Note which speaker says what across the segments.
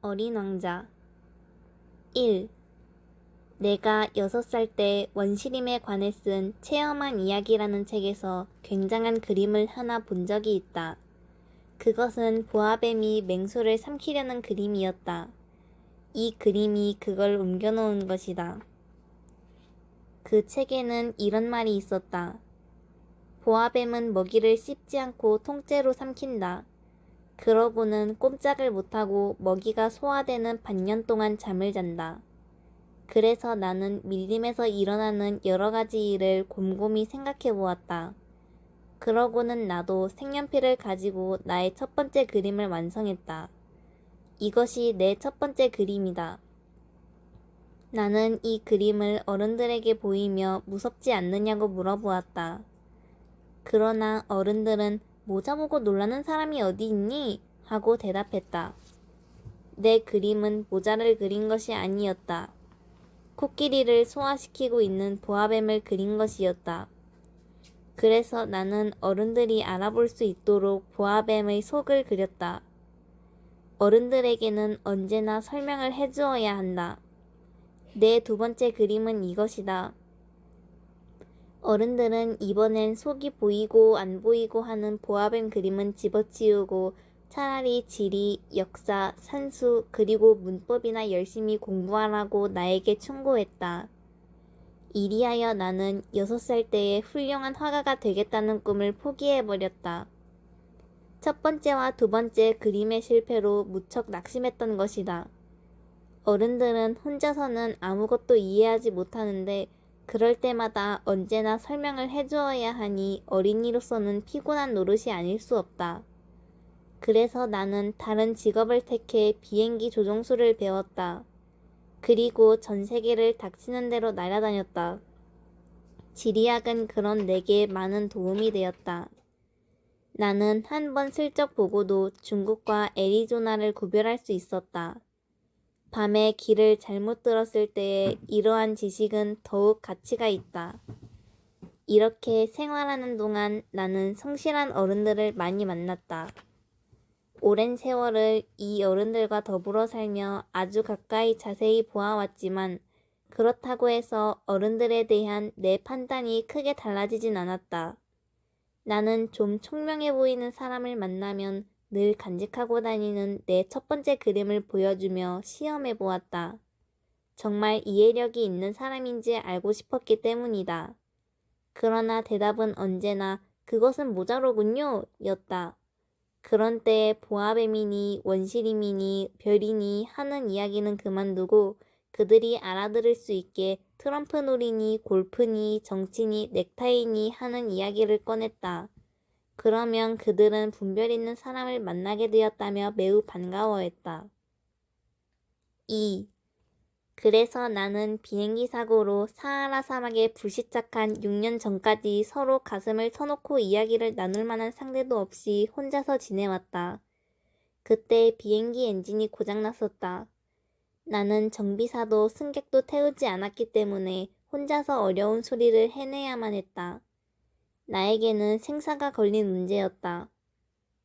Speaker 1: 어린 왕자 1. 내가 6살 때 원시림에 관해 쓴 체험한 이야기라는 책에서 굉장한 그림을 하나 본 적이 있다. 그것은 보아뱀이 맹수를 삼키려는 그림이었다. 이 그림이 그걸 옮겨놓은 것이다. 그 책에는 이런 말이 있었다. 보아뱀은 먹이를 씹지 않고 통째로 삼킨다. 그러고는 꼼짝을 못하고 먹이가 소화되는 반년 동안 잠을 잔다. 그래서 나는 밀림에서 일어나는 여러 가지 일을 곰곰이 생각해 보았다. 그러고는 나도 색연필을 가지고 나의 첫 번째 그림을 완성했다. 이것이 내 첫 번째 그림이다. 나는 이 그림을 어른들에게 보이며 무섭지 않느냐고 물어보았다. 그러나 어른들은 모자 보고 놀라는 사람이 어디 있니? 하고 대답했다. 내 그림은 모자를 그린 것이 아니었다. 코끼리를 소화시키고 있는 보아뱀을 그린 것이었다. 그래서 나는 어른들이 알아볼 수 있도록 보아뱀의 속을 그렸다. 어른들에게는 언제나 설명을 해주어야 한다. 내 두 번째 그림은 이것이다. 어른들은 이번엔 속이 보이고 안 보이고 하는 보아뱀 그림은 집어치우고 차라리 지리, 역사, 산수, 그리고 문법이나 열심히 공부하라고 나에게 충고했다. 이리하여 나는 6살 때에 훌륭한 화가가 되겠다는 꿈을 포기해버렸다. 첫 번째와 두 번째 그림의 실패로 무척 낙심했던 것이다. 어른들은 혼자서는 아무것도 이해하지 못하는데 그럴 때마다 언제나 설명을 해주어야 하니 어린이로서는 피곤한 노릇이 아닐 수 없다. 그래서 나는 다른 직업을 택해 비행기 조종수를 배웠다. 그리고 전 세계를 닥치는 대로 날아다녔다. 지리학은 그런 내게 많은 도움이 되었다. 나는 한 번 슬쩍 보고도 중국과 애리조나를 구별할 수 있었다. 밤에 길을 잘못 들었을 때에 이러한 지식은 더욱 가치가 있다. 이렇게 생활하는 동안 나는 성실한 어른들을 많이 만났다. 오랜 세월을 이 어른들과 더불어 살며 아주 가까이 자세히 보아왔지만 그렇다고 해서 어른들에 대한 내 판단이 크게 달라지진 않았다. 나는 좀 총명해 보이는 사람을 만나면 늘 간직하고 다니는 내 첫 번째 그림을 보여주며 시험해 보았다. 정말 이해력이 있는 사람인지 알고 싶었기 때문이다. 그러나 대답은 언제나 그것은 모자로군요 였다. 그런 때에 보아뱀이니 원시림이니 별이니 하는 이야기는 그만두고 그들이 알아들을 수 있게 트럼프 놀이니 골프니 정치니 넥타이니 하는 이야기를 꺼냈다. 그러면 그들은 분별 있는 사람을 만나게 되었다며 매우 반가워했다. 2. 그래서 나는 비행기 사고로 사하라 사막에 불시착한 6년 전까지 서로 가슴을 터놓고 이야기를 나눌 만한 상대도 없이 혼자서 지내왔다. 그때 비행기 엔진이 고장났었다. 나는 정비사도 승객도 태우지 않았기 때문에 혼자서 어려운 소리를 해내야만 했다. 나에게는 생사가 걸린 문제였다.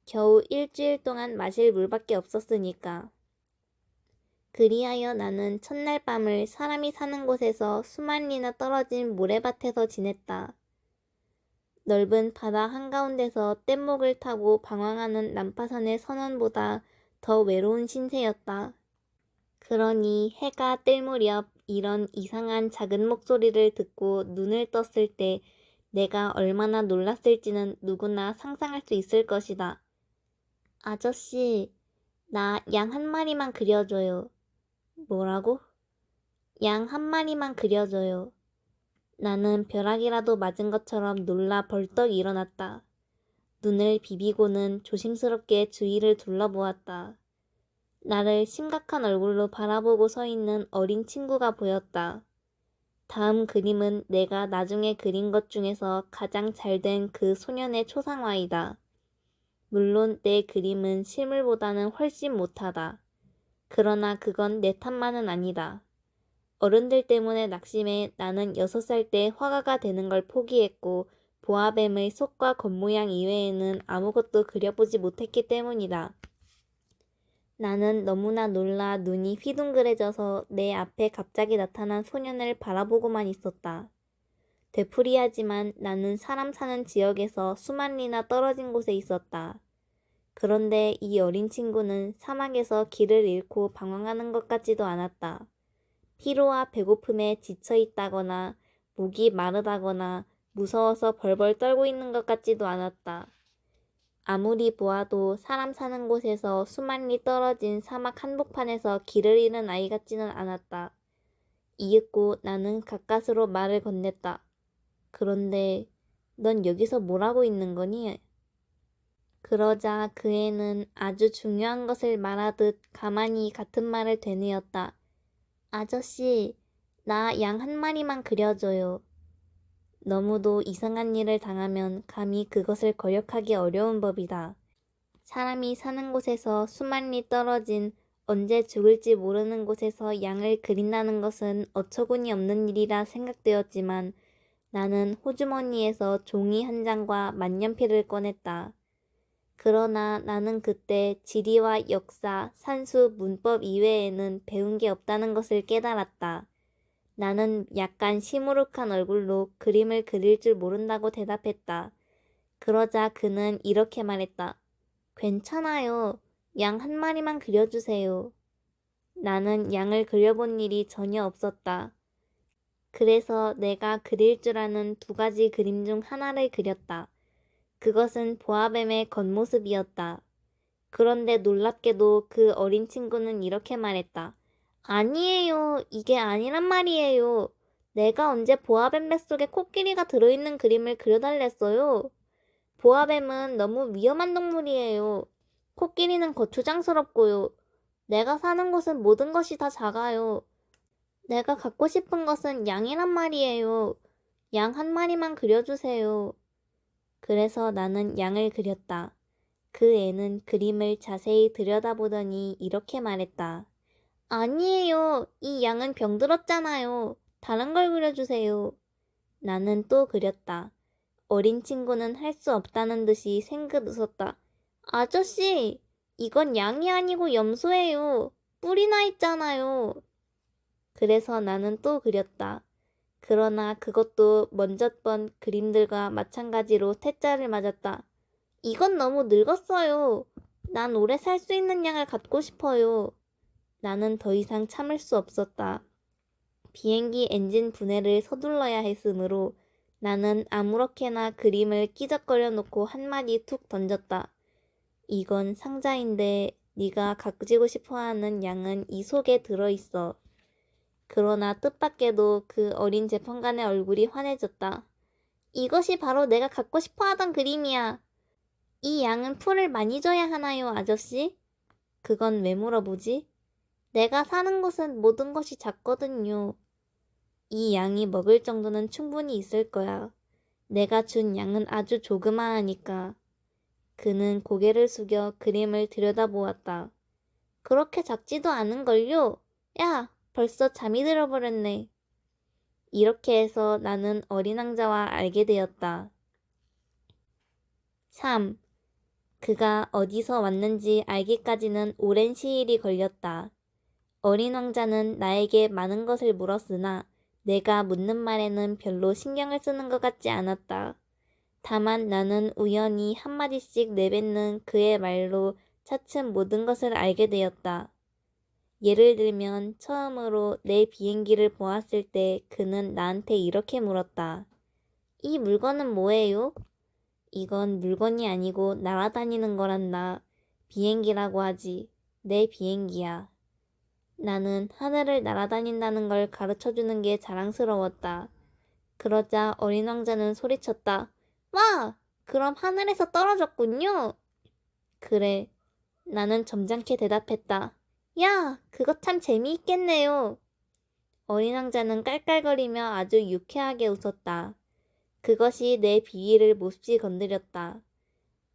Speaker 1: 겨우 일주일 동안 마실 물밖에 없었으니까. 그리하여 나는 첫날 밤을 사람이 사는 곳에서 수만리나 떨어진 모래밭에서 지냈다. 넓은 바다 한가운데서 뗏목을 타고 방황하는 난파선의 선원보다 더 외로운 신세였다. 그러니 해가 뜰 무렵 이런 이상한 작은 목소리를 듣고 눈을 떴을 때 내가 얼마나 놀랐을지는 누구나 상상할 수 있을 것이다. 아저씨, 나 양 한 마리만 그려줘요. 뭐라고? 양 한 마리만 그려줘요. 나는 벼락이라도 맞은 것처럼 놀라 벌떡 일어났다. 눈을 비비고는 조심스럽게 주위를 둘러보았다. 나를 심각한 얼굴로 바라보고 서 있는 어린 친구가 보였다. 다음 그림은 내가 나중에 그린 것 중에서 가장 잘 된 그 소년의 초상화이다. 물론 내 그림은 실물보다는 훨씬 못하다. 그러나 그건 내 탓만은 아니다. 어른들 때문에 낙심해 나는 6살 때 화가가 되는 걸 포기했고 보아뱀의 속과 겉모양 이외에는 아무것도 그려보지 못했기 때문이다. 나는 너무나 놀라 눈이 휘둥그레져서 내 앞에 갑자기 나타난 소년을 바라보고만 있었다. 되풀이하지만 나는 사람 사는 지역에서 수만 리나 떨어진 곳에 있었다. 그런데 이 어린 친구는 사막에서 길을 잃고 방황하는 것 같지도 않았다. 피로와 배고픔에 지쳐 있다거나 목이 마르다거나 무서워서 벌벌 떨고 있는 것 같지도 않았다. 아무리 보아도 사람 사는 곳에서 수만 리 떨어진 사막 한복판에서 길을 잃은 아이 같지는 않았다. 이윽고 나는 가까스로 말을 건넸다. 그런데 넌 여기서 뭘 하고 있는 거니? 그러자 그 애는 아주 중요한 것을 말하듯 가만히 같은 말을 되뇌었다. 아저씨, 나 양 한 마리만 그려줘요. 너무도 이상한 일을 당하면 감히 그것을 거역하기 어려운 법이다. 사람이 사는 곳에서 수만 리 떨어진 언제 죽을지 모르는 곳에서 양을 그린다는 것은 어처구니 없는 일이라 생각되었지만 나는 호주머니에서 종이 한 장과 만년필을 꺼냈다. 그러나 나는 그때 지리와 역사, 산수, 문법 이외에는 배운 게 없다는 것을 깨달았다. 나는 약간 시무룩한 얼굴로 그림을 그릴 줄 모른다고 대답했다. 그러자 그는 이렇게 말했다. 괜찮아요. 양 한 마리만 그려주세요. 나는 양을 그려본 일이 전혀 없었다. 그래서 내가 그릴 줄 아는 두 가지 그림 중 하나를 그렸다. 그것은 보아뱀의 겉모습이었다. 그런데 놀랍게도 그 어린 친구는 이렇게 말했다. 아니에요. 이게 아니란 말이에요. 내가 언제 보아뱀 뱃속에 코끼리가 들어있는 그림을 그려달랬어요. 보아뱀은 너무 위험한 동물이에요. 코끼리는 거추장스럽고요. 내가 사는 곳은 모든 것이 다 작아요. 내가 갖고 싶은 것은 양이란 말이에요. 양 한 마리만 그려주세요. 그래서 나는 양을 그렸다. 그 애는 그림을 자세히 들여다보더니 이렇게 말했다. 아니에요. 이 양은 병들었잖아요. 다른 걸 그려주세요. 나는 또 그렸다. 어린 친구는 할 수 없다는 듯이 생긋 웃었다. 아저씨, 이건 양이 아니고 염소예요. 뿔이 나 있잖아요. 그래서 나는 또 그렸다. 그러나 그것도 먼저 번 그림들과 마찬가지로 퇴짜를 맞았다. 이건 너무 늙었어요. 난 오래 살 수 있는 양을 갖고 싶어요. 나는 더 이상 참을 수 없었다. 비행기 엔진 분해를 서둘러야 했으므로 나는 아무렇게나 그림을 끼적거려 놓고 한마디 툭 던졌다. 이건 상자인데 네가 가지고 싶어하는 양은 이 속에 들어있어. 그러나 뜻밖에도 그 어린 재판관의 얼굴이 환해졌다. 이것이 바로 내가 갖고 싶어하던 그림이야. 이 양은 풀을 많이 줘야 하나요, 아저씨? 그건 왜 물어보지? 내가 사는 곳은 모든 것이 작거든요. 이 양이 먹을 정도는 충분히 있을 거야. 내가 준 양은 아주 조그마하니까. 그는 고개를 숙여 그림을 들여다보았다. 그렇게 작지도 않은걸요? 야, 벌써 잠이 들어버렸네. 이렇게 해서 나는 어린 왕자와 알게 되었다. 3. 그가 어디서 왔는지 알기까지는 오랜 시일이 걸렸다. 어린 왕자는 나에게 많은 것을 물었으나 내가 묻는 말에는 별로 신경을 쓰는 것 같지 않았다. 다만 나는 우연히 한마디씩 내뱉는 그의 말로 차츰 모든 것을 알게 되었다. 예를 들면 처음으로 내 비행기를 보았을 때 그는 나한테 이렇게 물었다. 이 물건은 뭐예요? 이건 물건이 아니고 날아다니는 거란다. 비행기라고 하지. 내 비행기야. 나는 하늘을 날아다닌다는 걸 가르쳐주는 게 자랑스러웠다. 그러자 어린 왕자는 소리쳤다. 와! 그럼 하늘에서 떨어졌군요. 그래. 나는 점잖게 대답했다. 야! 그거 참 재미있겠네요. 어린 왕자는 깔깔거리며 아주 유쾌하게 웃었다. 그것이 내 비위를 몹시 건드렸다.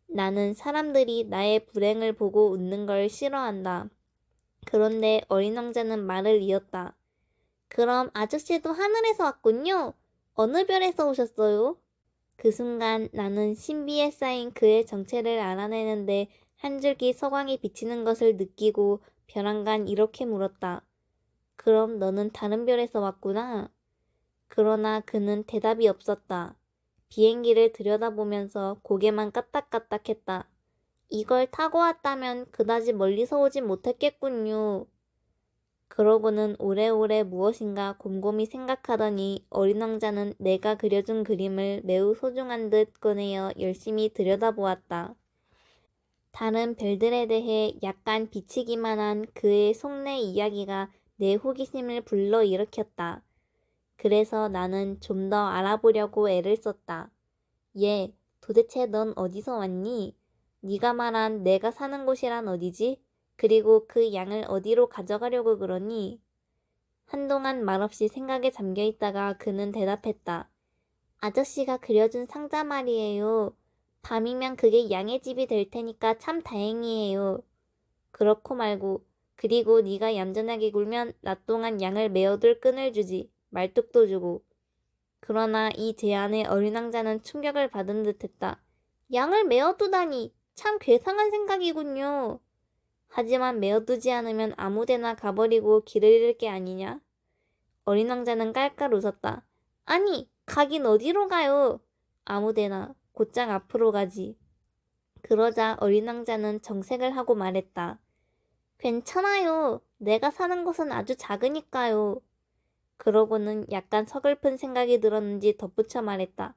Speaker 1: 나는 사람들이 나의 불행을 보고 웃는 걸 싫어한다. 그런데 어린 왕자는 말을 이었다. 그럼 아저씨도 하늘에서 왔군요. 어느 별에서 오셨어요? 그 순간 나는 신비에 쌓인 그의 정체를 알아내는데 한 줄기 서광이 비치는 것을 느끼고 벼랑간 이렇게 물었다. 그럼 너는 다른 별에서 왔구나. 그러나 그는 대답이 없었다. 비행기를 들여다보면서 고개만 까딱까딱했다. 이걸 타고 왔다면 그다지 멀리서 오지 못했겠군요. 그러고는 오래오래 무엇인가 곰곰이 생각하더니 어린 왕자는 내가 그려준 그림을 매우 소중한 듯 꺼내어 열심히 들여다보았다. 다른 별들에 대해 약간 비치기만 한 그의 속내 이야기가 내 호기심을 불러일으켰다. 그래서 나는 좀 더 알아보려고 애를 썼다. 얘, 도대체 넌 어디서 왔니? 네가 말한 내가 사는 곳이란 어디지? 그리고 그 양을 어디로 가져가려고 그러니? 한동안 말없이 생각에 잠겨 있다가 그는 대답했다. 아저씨가 그려준 상자 말이에요. 밤이면 그게 양의 집이 될 테니까 참 다행이에요. 그렇고 말고, 그리고 네가 얌전하게 굴면 낮 동안 양을 메어둘 끈을 주지. 말뚝도 주고. 그러나 이 제안에 어린 왕자는 충격을 받은 듯했다. 양을 메어두다니 참 괴상한 생각이군요. 하지만 메어두지 않으면 아무데나 가버리고 길을 잃을 게 아니냐? 어린 왕자는 깔깔 웃었다. 아니, 가긴 어디로 가요? 아무데나, 곧장 앞으로 가지. 그러자 어린 왕자는 정색을 하고 말했다. 괜찮아요. 내가 사는 곳은 아주 작으니까요. 그러고는 약간 서글픈 생각이 들었는지 덧붙여 말했다.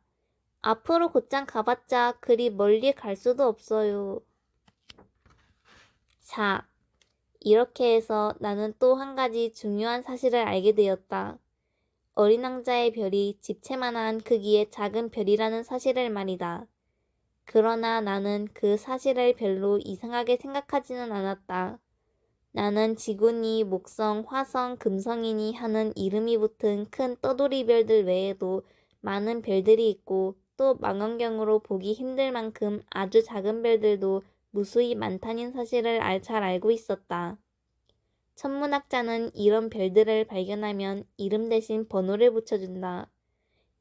Speaker 1: 앞으로 곧장 가봤자 그리 멀리 갈 수도 없어요. 4. 이렇게 해서 나는 또 한 가지 중요한 사실을 알게 되었다. 어린 왕자의 별이 집채만한 크기의 작은 별이라는 사실을 말이다. 그러나 나는 그 사실을 별로 이상하게 생각하지는 않았다. 나는 지구니 목성, 화성, 금성이니 하는 이름이 붙은 큰 떠돌이별들 외에도 많은 별들이 있고 또 망원경으로 보기 힘들 만큼 아주 작은 별들도 무수히 많다는 사실을 잘 알고 있었다. 천문학자는 이런 별들을 발견하면 이름 대신 번호를 붙여준다.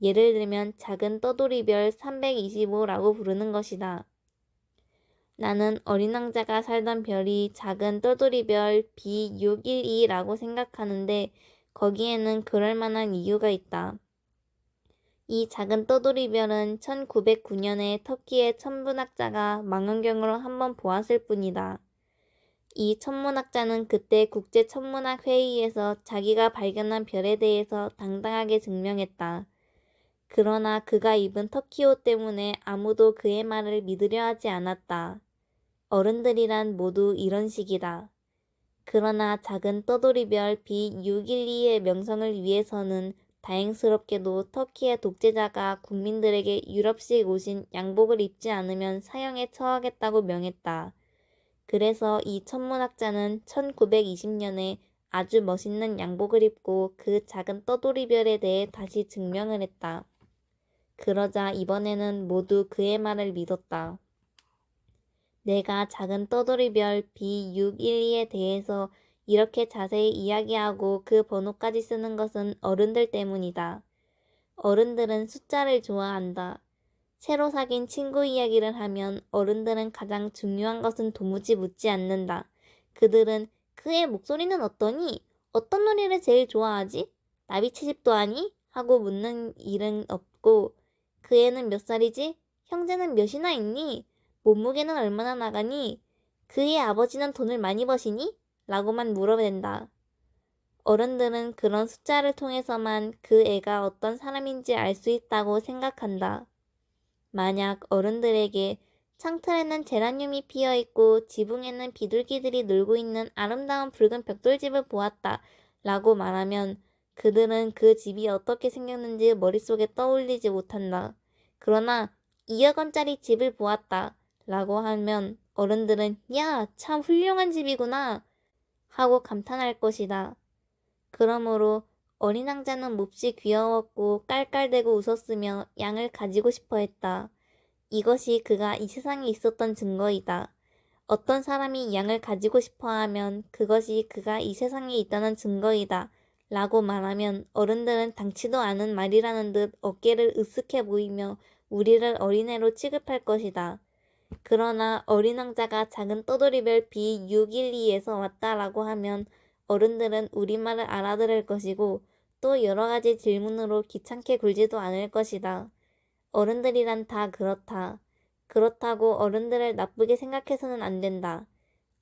Speaker 1: 예를 들면 작은 떠돌이별 325라고 부르는 것이다. 나는 어린 왕자가 살던 별이 작은 떠돌이별 B612라고 생각하는데 거기에는 그럴 만한 이유가 있다. 이 작은 떠돌이별은 1909년에 터키의 천문학자가 망원경으로 한번 보았을 뿐이다. 이 천문학자는 그때 국제천문학회의에서 자기가 발견한 별에 대해서 당당하게 증명했다. 그러나 그가 입은 터키 옷 때문에 아무도 그의 말을 믿으려 하지 않았다. 어른들이란 모두 이런 식이다. 그러나 작은 떠돌이별 B612의 명성을 위해서는 다행스럽게도 터키의 독재자가 국민들에게 유럽식 옷인 양복을 입지 않으면 사형에 처하겠다고 명했다. 그래서 이 천문학자는 1920년에 아주 멋있는 양복을 입고 그 작은 떠돌이별에 대해 다시 증명을 했다. 그러자 이번에는 모두 그의 말을 믿었다. 내가 작은 떠돌이별 B612에 대해서 이렇게 자세히 이야기하고 그 번호까지 쓰는 것은 어른들 때문이다. 어른들은 숫자를 좋아한다. 새로 사귄 친구 이야기를 하면 어른들은 가장 중요한 것은 도무지 묻지 않는다. 그들은 그의 목소리는 어떠니? 어떤 노래를 제일 좋아하지? 나비채집도 하니? 하고 묻는 일은 없고 그 애는 몇 살이지? 형제는 몇이나 있니? 몸무게는 얼마나 나가니? 그의 아버지는 돈을 많이 버시니? 라고만 물어댄다. 어른들은 그런 숫자를 통해서만 그 애가 어떤 사람인지 알 수 있다고 생각한다. 만약 어른들에게 창틀에는 제라늄이 피어있고 지붕에는 비둘기들이 놀고 있는 아름다운 붉은 벽돌집을 보았다 라고 말하면 그들은 그 집이 어떻게 생겼는지 머릿속에 떠올리지 못한다. 그러나 2억 원짜리 집을 보았다 라고 하면 어른들은 야, 참 훌륭한 집이구나 하고 감탄할 것이다. 그러므로 어린 왕자는 몹시 귀여웠고 깔깔대고 웃었으며 양을 가지고 싶어 했다. 이것이 그가 이 세상에 있었던 증거이다. 어떤 사람이 양을 가지고 싶어 하면 그것이 그가 이 세상에 있다는 증거이다. 라고 말하면 어른들은 당치도 않은 말이라는 듯 어깨를 으쓱해 보이며 우리를 어린애로 취급할 것이다. 그러나 어린 왕자가 작은 떠돌이별 B612에서 왔다라고 하면 어른들은 우리말을 알아들을 것이고 또 여러 가지 질문으로 귀찮게 굴지도 않을 것이다. 어른들이란 다 그렇다. 그렇다고 어른들을 나쁘게 생각해서는 안 된다.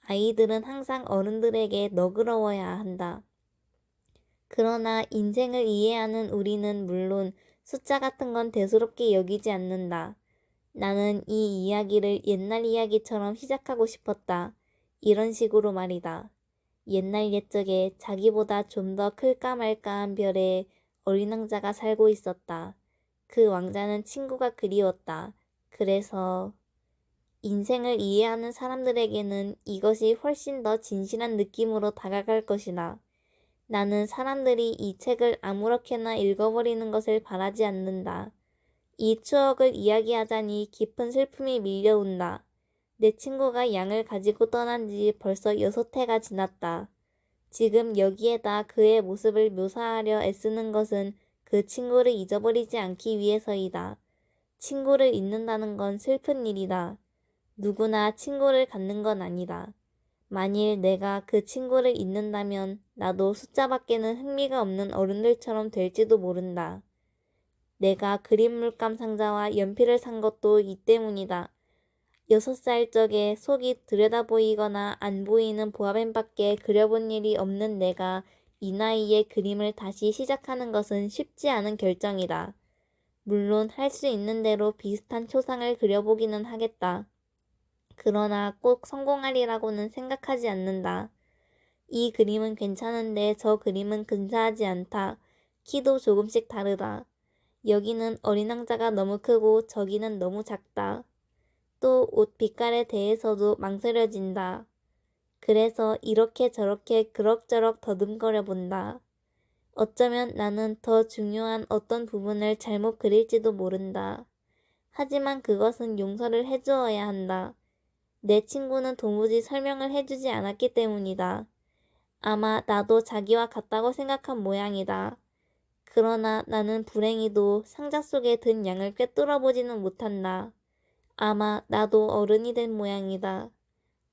Speaker 1: 아이들은 항상 어른들에게 너그러워야 한다. 그러나 인생을 이해하는 우리는 물론 숫자 같은 건 대수롭게 여기지 않는다. 나는 이 이야기를 옛날 이야기처럼 시작하고 싶었다. 이런 식으로 말이다. 옛날 옛적에 자기보다 좀 더 클까 말까한 별에 어린 왕자가 살고 있었다. 그 왕자는 친구가 그리웠다. 그래서 인생을 이해하는 사람들에게는 이것이 훨씬 더 진실한 느낌으로 다가갈 것이다. 나는 사람들이 이 책을 아무렇게나 읽어버리는 것을 바라지 않는다. 이 추억을 이야기하자니 깊은 슬픔이 밀려온다. 내 친구가 양을 가지고 떠난 지 벌써 6해가 지났다. 지금 여기에다 그의 모습을 묘사하려 애쓰는 것은 그 친구를 잊어버리지 않기 위해서이다. 친구를 잊는다는 건 슬픈 일이다. 누구나 친구를 갖는 건 아니다. 만일 내가 그 친구를 잊는다면 나도 숫자밖에는 흥미가 없는 어른들처럼 될지도 모른다. 내가 그림 물감 상자와 연필을 산 것도 이 때문이다. 6살 적에 속이 들여다보이거나 안 보이는 보아뱀밖에 그려본 일이 없는 내가 이 나이에 그림을 다시 시작하는 것은 쉽지 않은 결정이다. 물론 할 수 있는 대로 비슷한 초상을 그려보기는 하겠다. 그러나 꼭 성공하리라고는 생각하지 않는다. 이 그림은 괜찮은데 저 그림은 근사하지 않다. 키도 조금씩 다르다. 여기는 어린 왕자가 너무 크고 저기는 너무 작다. 또 옷 빛깔에 대해서도 망설여진다. 그래서 이렇게 저렇게 그럭저럭 더듬거려 본다. 어쩌면 나는 더 중요한 어떤 부분을 잘못 그릴지도 모른다. 하지만 그것은 용서를 해주어야 한다. 내 친구는 도무지 설명을 해주지 않았기 때문이다. 아마 나도 자기와 같다고 생각한 모양이다. 그러나 나는 불행히도 상자 속에 든 양을 꿰뚫어 보지는 못한다. 아마 나도 어른이 된 모양이다.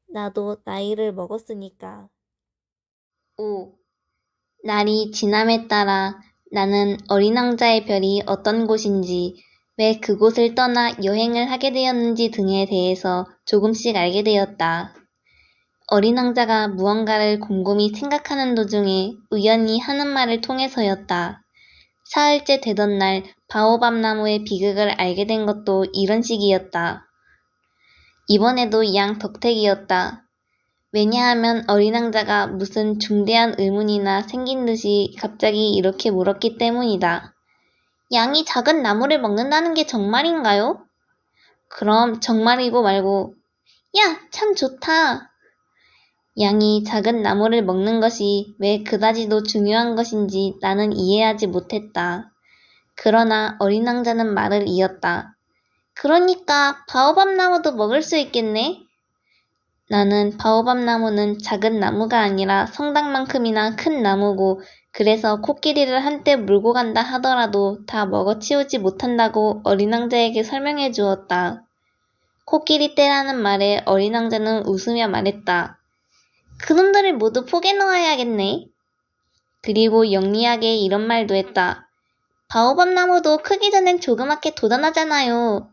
Speaker 1: 나도 나이를 먹었으니까. 5. 날이 지남에 따라 나는 어린 왕자의 별이 어떤 곳인지, 왜 그곳을 떠나 여행을 하게 되었는지 등에 대해서 조금씩 알게 되었다. 어린 왕자가 무언가를 곰곰이 생각하는 도중에 우연히 하는 말을 통해서였다. 사흘째 되던 날 바오밥 나무의 비극을 알게 된 것도 이런 식이었다. 이번에도 양 덕택이었다. 왜냐하면 어린 왕자가 무슨 중대한 의문이나 생긴 듯이 갑자기 이렇게 물었기 때문이다. 양이 작은 나무를 먹는다는 게 정말인가요? 그럼 정말이고 말고. 야, 참 좋다. 양이 작은 나무를 먹는 것이 왜 그다지도 중요한 것인지 나는 이해하지 못했다. 그러나 어린 왕자는 말을 이었다. 그러니까 바오밥 나무도 먹을 수 있겠네? 나는 바오밥 나무는 작은 나무가 아니라 성당만큼이나 큰 나무고 그래서 코끼리를 한때 물고 간다 하더라도 다 먹어치우지 못한다고 어린 왕자에게 설명해 주었다. 코끼리 떼라는 말에 어린 왕자는 웃으며 말했다. 그놈들을 모두 포개 놓아야겠네. 그리고 영리하게 이런 말도 했다. 바오밥 나무도 크기 전엔 조그맣게 돋아나잖아요.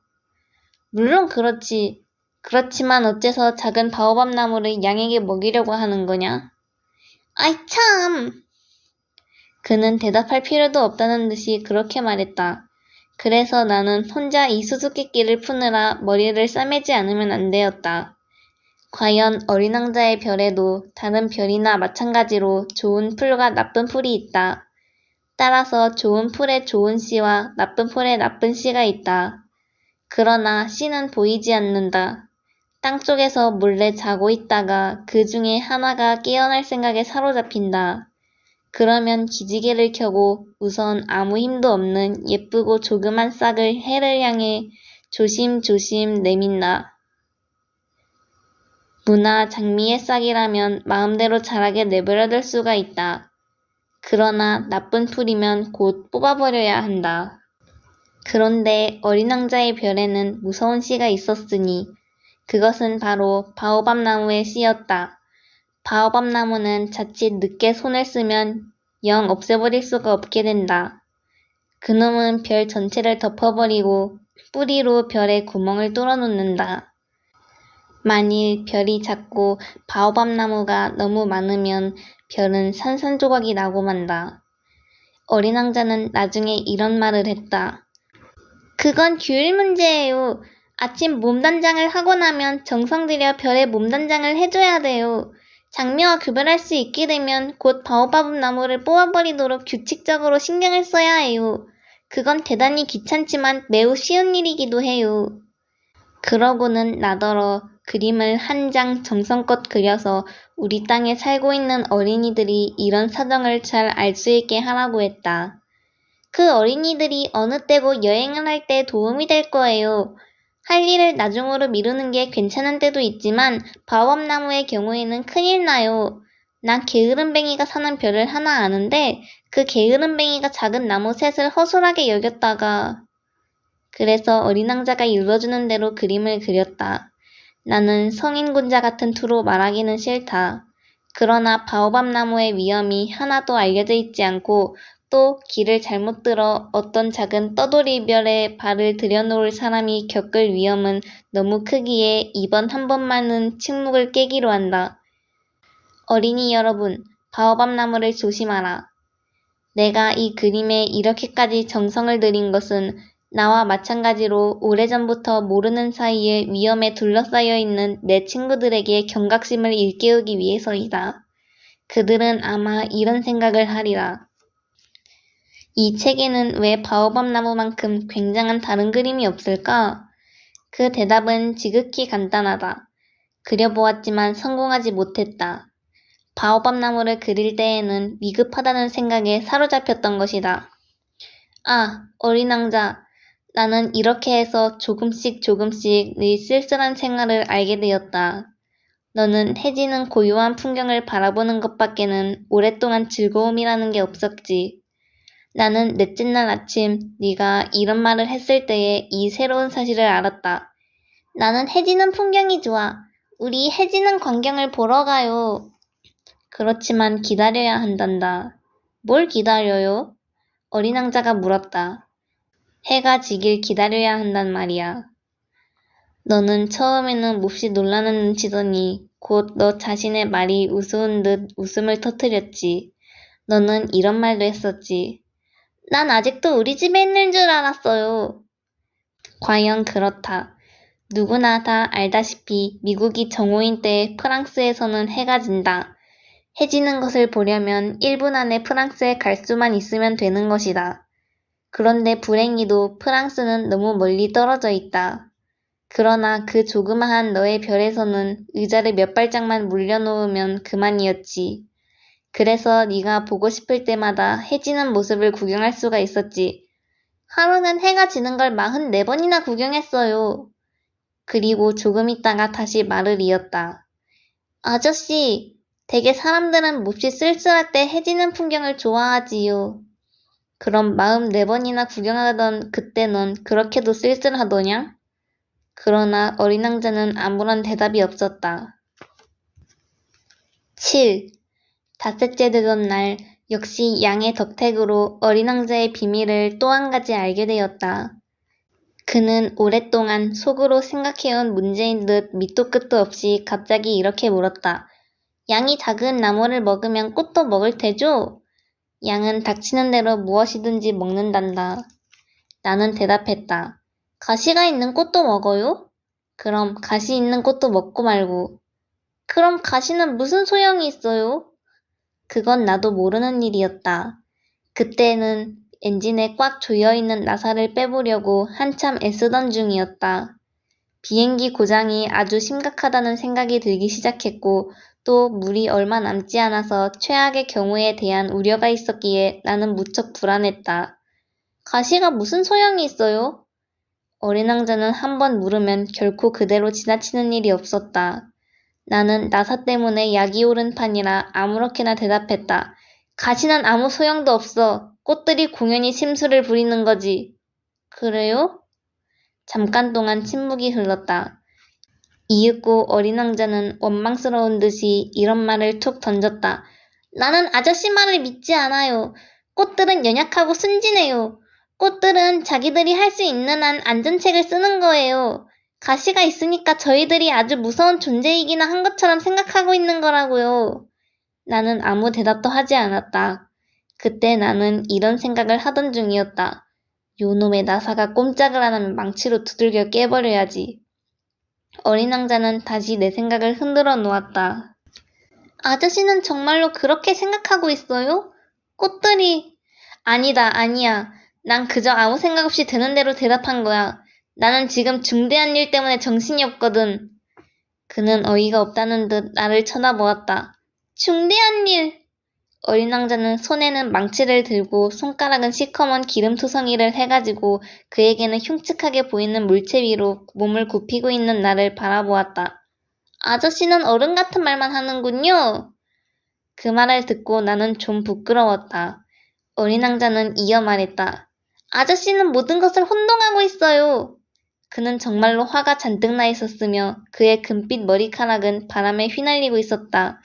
Speaker 1: 물론 그렇지. 그렇지만 어째서 작은 바오밥 나무를 양에게 먹이려고 하는 거냐? 아이 참! 그는 대답할 필요도 없다는 듯이 그렇게 말했다. 그래서 나는 혼자 이 수수께끼를 푸느라 머리를 싸매지 않으면 안 되었다. 과연 어린 왕자의 별에도 다른 별이나 마찬가지로 좋은 풀과 나쁜 풀이 있다. 따라서 좋은 풀에 좋은 씨와 나쁜 풀에 나쁜 씨가 있다. 그러나 씨는 보이지 않는다. 땅속에서 몰래 자고 있다가 그 중에 하나가 깨어날 생각에 사로잡힌다. 그러면 기지개를 켜고 우선 아무 힘도 없는 예쁘고 조그만 싹을 해를 향해 조심조심 내민다. 무나 장미의 싹이라면 마음대로 자라게 내버려둘 수가 있다. 그러나 나쁜 풀이면 곧 뽑아버려야 한다. 그런데 어린 왕자의 별에는 무서운 씨가 있었으니 그것은 바로 바오밥 나무의 씨였다. 바오밥 나무는 자칫 늦게 손을 쓰면 영 없애버릴 수가 없게 된다. 그놈은 별 전체를 덮어버리고 뿌리로 별에 구멍을 뚫어놓는다. 만일 별이 작고 바오밥 나무가 너무 많으면 별은 산산조각이 나고 만다. 어린 왕자는 나중에 이런 말을 했다. 그건 규율 문제예요. 아침 몸단장을 하고 나면 정성 들여 별의 몸단장을 해줘야 돼요. 장미와 구별할 수 있게 되면 곧 바오바브 나무를 뽑아버리도록 규칙적으로 신경을 써야 해요. 그건 대단히 귀찮지만 매우 쉬운 일이기도 해요. 그러고는 나더러 그림을 한 장 정성껏 그려서 우리 땅에 살고 있는 어린이들이 이런 사정을 잘 알 수 있게 하라고 했다. 그 어린이들이 어느 때고 여행을 할 때 도움이 될 거예요. 할 일을 나중으로 미루는 게 괜찮은 때도 있지만 바오밥나무의 경우에는 큰일 나요. 난 게으름뱅이가 사는 별을 하나 아는데 그 게으름뱅이가 작은 나무 셋을 허술하게 여겼다가 그래서 어린 왕자가 일러주는 대로 그림을 그렸다. 나는 성인군자 같은 투로 말하기는 싫다. 그러나 바오밥 나무의 위험이 하나도 알려져 있지 않고 또 길을 잘못 들어 어떤 작은 떠돌이별에 발을 들여놓을 사람이 겪을 위험은 너무 크기에 이번 한 번만은 침묵을 깨기로 한다. 어린이 여러분, 바오밥 나무를 조심하라. 내가 이 그림에 이렇게까지 정성을 들인 것은 나와 마찬가지로 오래전부터 모르는 사이에 위험에 둘러싸여 있는 내 친구들에게 경각심을 일깨우기 위해서이다. 그들은 아마 이런 생각을 하리라. 이 책에는 왜 바오밥 나무만큼 굉장한 다른 그림이 없을까? 그 대답은 지극히 간단하다. 그려보았지만 성공하지 못했다. 바오밥 나무를 그릴 때에는 위급하다는 생각에 사로잡혔던 것이다. 아, 어린 왕자. 나는 이렇게 해서 조금씩 네 쓸쓸한 생활을 알게 되었다. 너는 해지는 고요한 풍경을 바라보는 것밖에는 오랫동안 즐거움이라는 게 없었지. 나는 넷째 날 아침 네가 이런 말을 했을 때에 이 새로운 사실을 알았다. 나는 해지는 풍경이 좋아. 우리 해지는 광경을 보러 가요. 그렇지만 기다려야 한단다. 뭘 기다려요? 어린 왕자가 물었다. 해가 지길 기다려야 한단 말이야. 너는 처음에는 몹시 놀라는 눈치더니 곧 너 자신의 말이 우스운 듯 웃음을 터뜨렸지. 너는 이런 말도 했었지. 난 아직도 우리 집에 있는 줄 알았어요. 과연 그렇다. 누구나 다 알다시피 미국이 정오인 때에 프랑스에서는 해가 진다. 해지는 것을 보려면 1분 안에 프랑스에 갈 수만 있으면 되는 것이다. 그런데 불행히도 프랑스는 너무 멀리 떨어져 있다. 그러나 그 조그마한 너의 별에서는 의자를 몇 발짝만 물려놓으면 그만이었지. 그래서 네가 보고 싶을 때마다 해지는 모습을 구경할 수가 있었지. 하루는 해가 지는 걸 44번이나 구경했어요. 그리고 조금 있다가 다시 말을 이었다. 아저씨, 대개 사람들은 몹시 쓸쓸할 때 해지는 풍경을 좋아하지요. 그럼 44번이나 구경하던 그때 넌 그렇게도 쓸쓸하더냐? 그러나 어린 왕자는 아무런 대답이 없었다. 7. 닷새째 되던 날 역시 양의 덕택으로 어린 왕자의 비밀을 또 한 가지 알게 되었다. 그는 오랫동안 속으로 생각해온 문제인 듯 밑도 끝도 없이 갑자기 이렇게 물었다. 양이 작은 나무를 먹으면 꽃도 먹을 테죠? 양은 닥치는 대로 무엇이든지 먹는단다. 나는 대답했다. 가시가 있는 꽃도 먹어요? 그럼 가시 있는 꽃도 먹고 말고. 그럼 가시는 무슨 소용이 있어요? 그건 나도 모르는 일이었다. 그때는 엔진에 꽉 조여있는 나사를 빼보려고 한참 애쓰던 중이었다. 비행기 고장이 아주 심각하다는 생각이 들기 시작했고 또 물이 얼마 남지 않아서 최악의 경우에 대한 우려가 있었기에 나는 무척 불안했다. 가시가 무슨 소용이 있어요? 어린 왕자는 한 번 물으면 결코 그대로 지나치는 일이 없었다. 나는 나사 때문에 약이 오른 판이라 아무렇게나 대답했다. 가시는 아무 소용도 없어. 꽃들이 공연히 심술을 부리는 거지. 그래요? 잠깐 동안 침묵이 흘렀다. 이윽고 어린 왕자는 원망스러운 듯이 이런 말을 툭 던졌다. 나는 아저씨 말을 믿지 않아요. 꽃들은 연약하고 순진해요. 꽃들은 자기들이 할 수 있는 한 안전책을 쓰는 거예요. 가시가 있으니까 저희들이 아주 무서운 존재이기나 한 것처럼 생각하고 있는 거라고요. 나는 아무 대답도 하지 않았다. 그때 나는 이런 생각을 하던 중이었다. 요놈의 나사가 꼼짝을 안 하면 망치로 두들겨 깨버려야지. 어린 왕자는 다시 내 생각을 흔들어 놓았다. 아저씨는 정말로 그렇게 생각하고 있어요? 꽃들이... 아니다, 아니야. 난 그저 아무 생각 없이 되는 대로 대답한 거야. 나는 지금 중대한 일 때문에 정신이 없거든. 그는 어이가 없다는 듯 나를 쳐다보았다. 중대한 일! 어린 왕자는 손에는 망치를 들고 손가락은 시커먼 기름투성이를 해가지고 그에게는 흉측하게 보이는 물체 위로 몸을 굽히고 있는 나를 바라보았다. 아저씨는 어른 같은 말만 하는군요. 그 말을 듣고 나는 좀 부끄러웠다. 어린 왕자는 이어 말했다. 아저씨는 모든 것을 혼동하고 있어요. 그는 정말로 화가 잔뜩 나 있었으며 그의 금빛 머리카락은 바람에 휘날리고 있었다.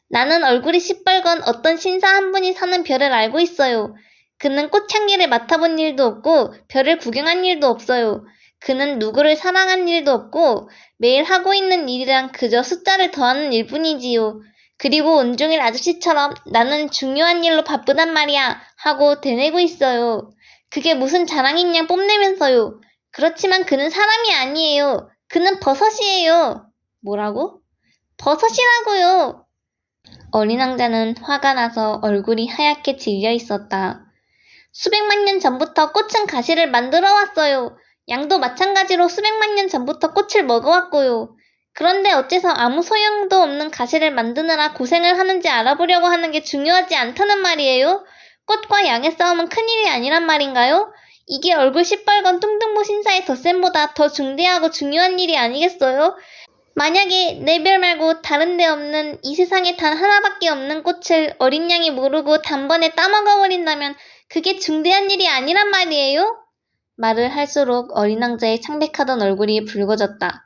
Speaker 1: 나는 얼굴이 시뻘건 어떤 신사 한 분이 사는 별을 알고 있어요. 그는 꽃향기를 맡아본 일도 없고 별을 구경한 일도 없어요. 그는 누구를 사랑한 일도 없고 매일 하고 있는 일이란 그저 숫자를 더하는 일뿐이지요. 그리고 온종일 아저씨처럼 나는 중요한 일로 바쁘단 말이야 하고 대내고 있어요. 그게 무슨 자랑이냐 뽐내면서요. 그렇지만 그는 사람이 아니에요. 그는 버섯이에요. 뭐라고? 버섯이라고요. 어린 왕자는 화가 나서 얼굴이 하얗게 질려 있었다. 수백만 년 전부터 꽃은 가시를 만들어 왔어요. 양도 마찬가지로 수백만 년 전부터 꽃을 먹어왔고요. 그런데 어째서 아무 소용도 없는 가시를 만드느라 고생을 하는지 알아보려고 하는 게 중요하지 않다는 말이에요? 꽃과 양의 싸움은 큰일이 아니란 말인가요? 이게 얼굴 시뻘건 뚱뚱보 신사의 덧셈보다 더 중대하고 중요한 일이 아니겠어요? 만약에 내 별 말고 다른 데 없는 이 세상에 단 하나밖에 없는 꽃을 어린 양이 모르고 단번에 따먹어버린다면 그게 중대한 일이 아니란 말이에요? 말을 할수록 어린 왕자의 창백하던 얼굴이 붉어졌다.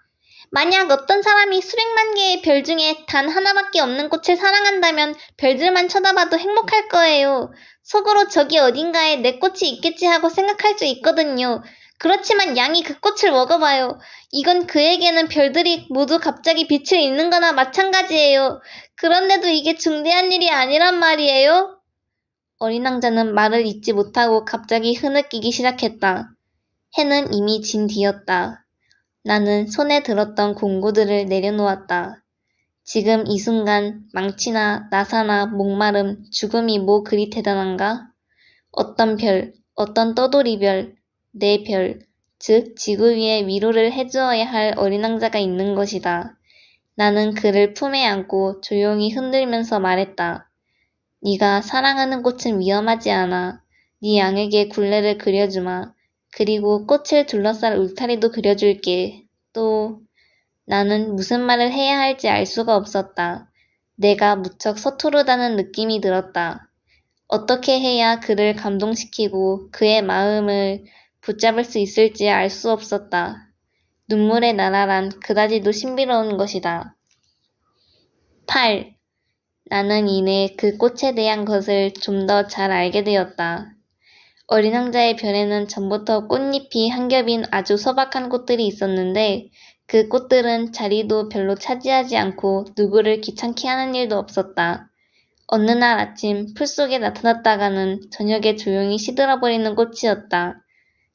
Speaker 1: 만약 어떤 사람이 수백만 개의 별 중에 단 하나밖에 없는 꽃을 사랑한다면 별들만 쳐다봐도 행복할 거예요. 속으로 저기 어딘가에 내 꽃이 있겠지 하고 생각할 수 있거든요. 그렇지만 양이 그 꽃을 먹어봐요. 이건 그에게는 별들이 모두 갑자기 빛을 잃는 거나 마찬가지예요. 그런데도 이게 중대한 일이 아니란 말이에요? 어린 왕자는 말을 잇지 못하고 갑자기 흐느끼기 시작했다. 해는 이미 진 뒤였다. 나는 손에 들었던 공구들을 내려놓았다. 지금 이 순간 망치나 나사나 목마름, 죽음이 뭐 그리 대단한가? 어떤 별, 어떤 떠돌이별, 내 별, 즉 지구 위에 위로를 해주어야 할 어린 왕자가 있는 것이다. 나는 그를 품에 안고 조용히 흔들면서 말했다. 네가 사랑하는 꽃은 위험하지 않아. 네 양에게 굴레를 그려주마. 그리고 꽃을 둘러쌀 울타리도 그려줄게. 또 나는 무슨 말을 해야 할지 알 수가 없었다. 내가 무척 서투르다는 느낌이 들었다. 어떻게 해야 그를 감동시키고 그의 마음을 붙잡을 수 있을지 알 수 없었다. 눈물의 나라란 그다지도 신비로운 것이다. 8. 나는 이내 그 꽃에 대한 것을 좀 더 잘 알게 되었다. 어린 왕자의 별에는 전부터 꽃잎이 한 겹인 아주 소박한 꽃들이 있었는데 그 꽃들은 자리도 별로 차지하지 않고 누구를 귀찮게 하는 일도 없었다. 어느 날 아침 풀 속에 나타났다가는 저녁에 조용히 시들어버리는 꽃이었다.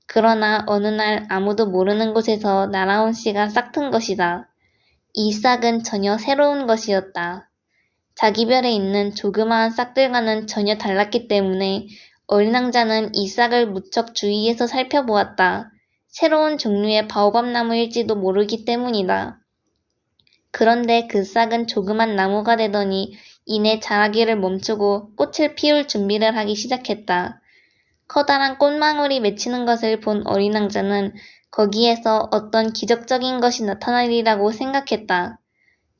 Speaker 1: 그러나 어느 날 아무도 모르는 곳에서 날아온 씨가 싹튼 것이다. 이 싹은 전혀 새로운 것이었다. 자기 별에 있는 조그마한 싹들과는 전혀 달랐기 때문에 어린 왕자는 이 싹을 무척 주의해서 살펴보았다. 새로운 종류의 바오밥 나무일지도 모르기 때문이다. 그런데 그 싹은 조그만 나무가 되더니 이내 자라기를 멈추고 꽃을 피울 준비를 하기 시작했다. 커다란 꽃망울이 맺히는 것을 본 어린 왕자는 거기에서 어떤 기적적인 것이 나타나리라고 생각했다.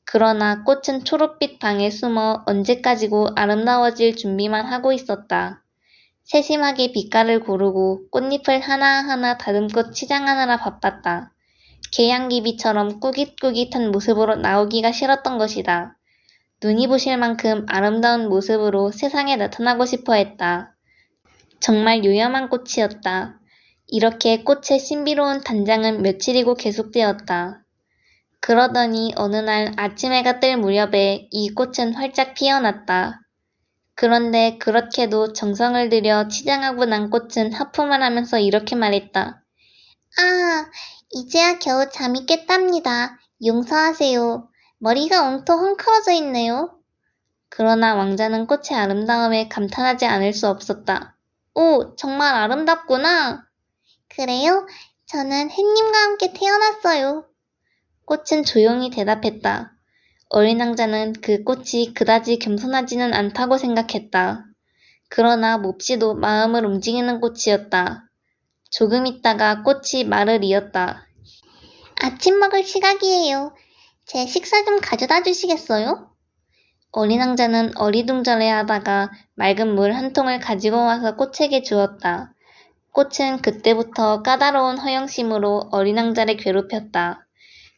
Speaker 1: 그러나 꽃은 초록빛 방에 숨어 언제까지고 아름다워질 준비만 하고 있었다. 세심하게 빛깔을 고르고 꽃잎을 하나하나 다듬고 치장하느라 바빴다. 개양귀비처럼 꾸깃꾸깃한 모습으로 나오기가 싫었던 것이다. 눈이 부실 만큼 아름다운 모습으로 세상에 나타나고 싶어 했다. 정말 요염한 꽃이었다. 이렇게 꽃의 신비로운 단장은 며칠이고 계속되었다. 그러더니 어느 날 아침 해가 뜰 무렵에 이 꽃은 활짝 피어났다. 그런데 그렇게도 정성을 들여 치장하고 난 꽃은 하품을 하면서 이렇게 말했다. 아, 이제야 겨우 잠이 깼답니다. 용서하세요. 머리가 온통 헝클어져 있네요. 그러나 왕자는 꽃의 아름다움에 감탄하지 않을 수 없었다. 오, 정말 아름답구나. 그래요? 저는 햇님과 함께 태어났어요. 꽃은 조용히 대답했다. 어린 왕자는 그 꽃이 그다지 겸손하지는 않다고 생각했다. 그러나 몹시도 마음을 움직이는 꽃이었다. 조금 있다가 꽃이 말을 이었다. 아침 먹을 시각이에요. 제 식사 좀 가져다 주시겠어요? 어린 왕자는 어리둥절해하다가 맑은 물 한 통을 가지고 와서 꽃에게 주었다. 꽃은 그때부터 까다로운 허영심으로 어린 왕자를 괴롭혔다.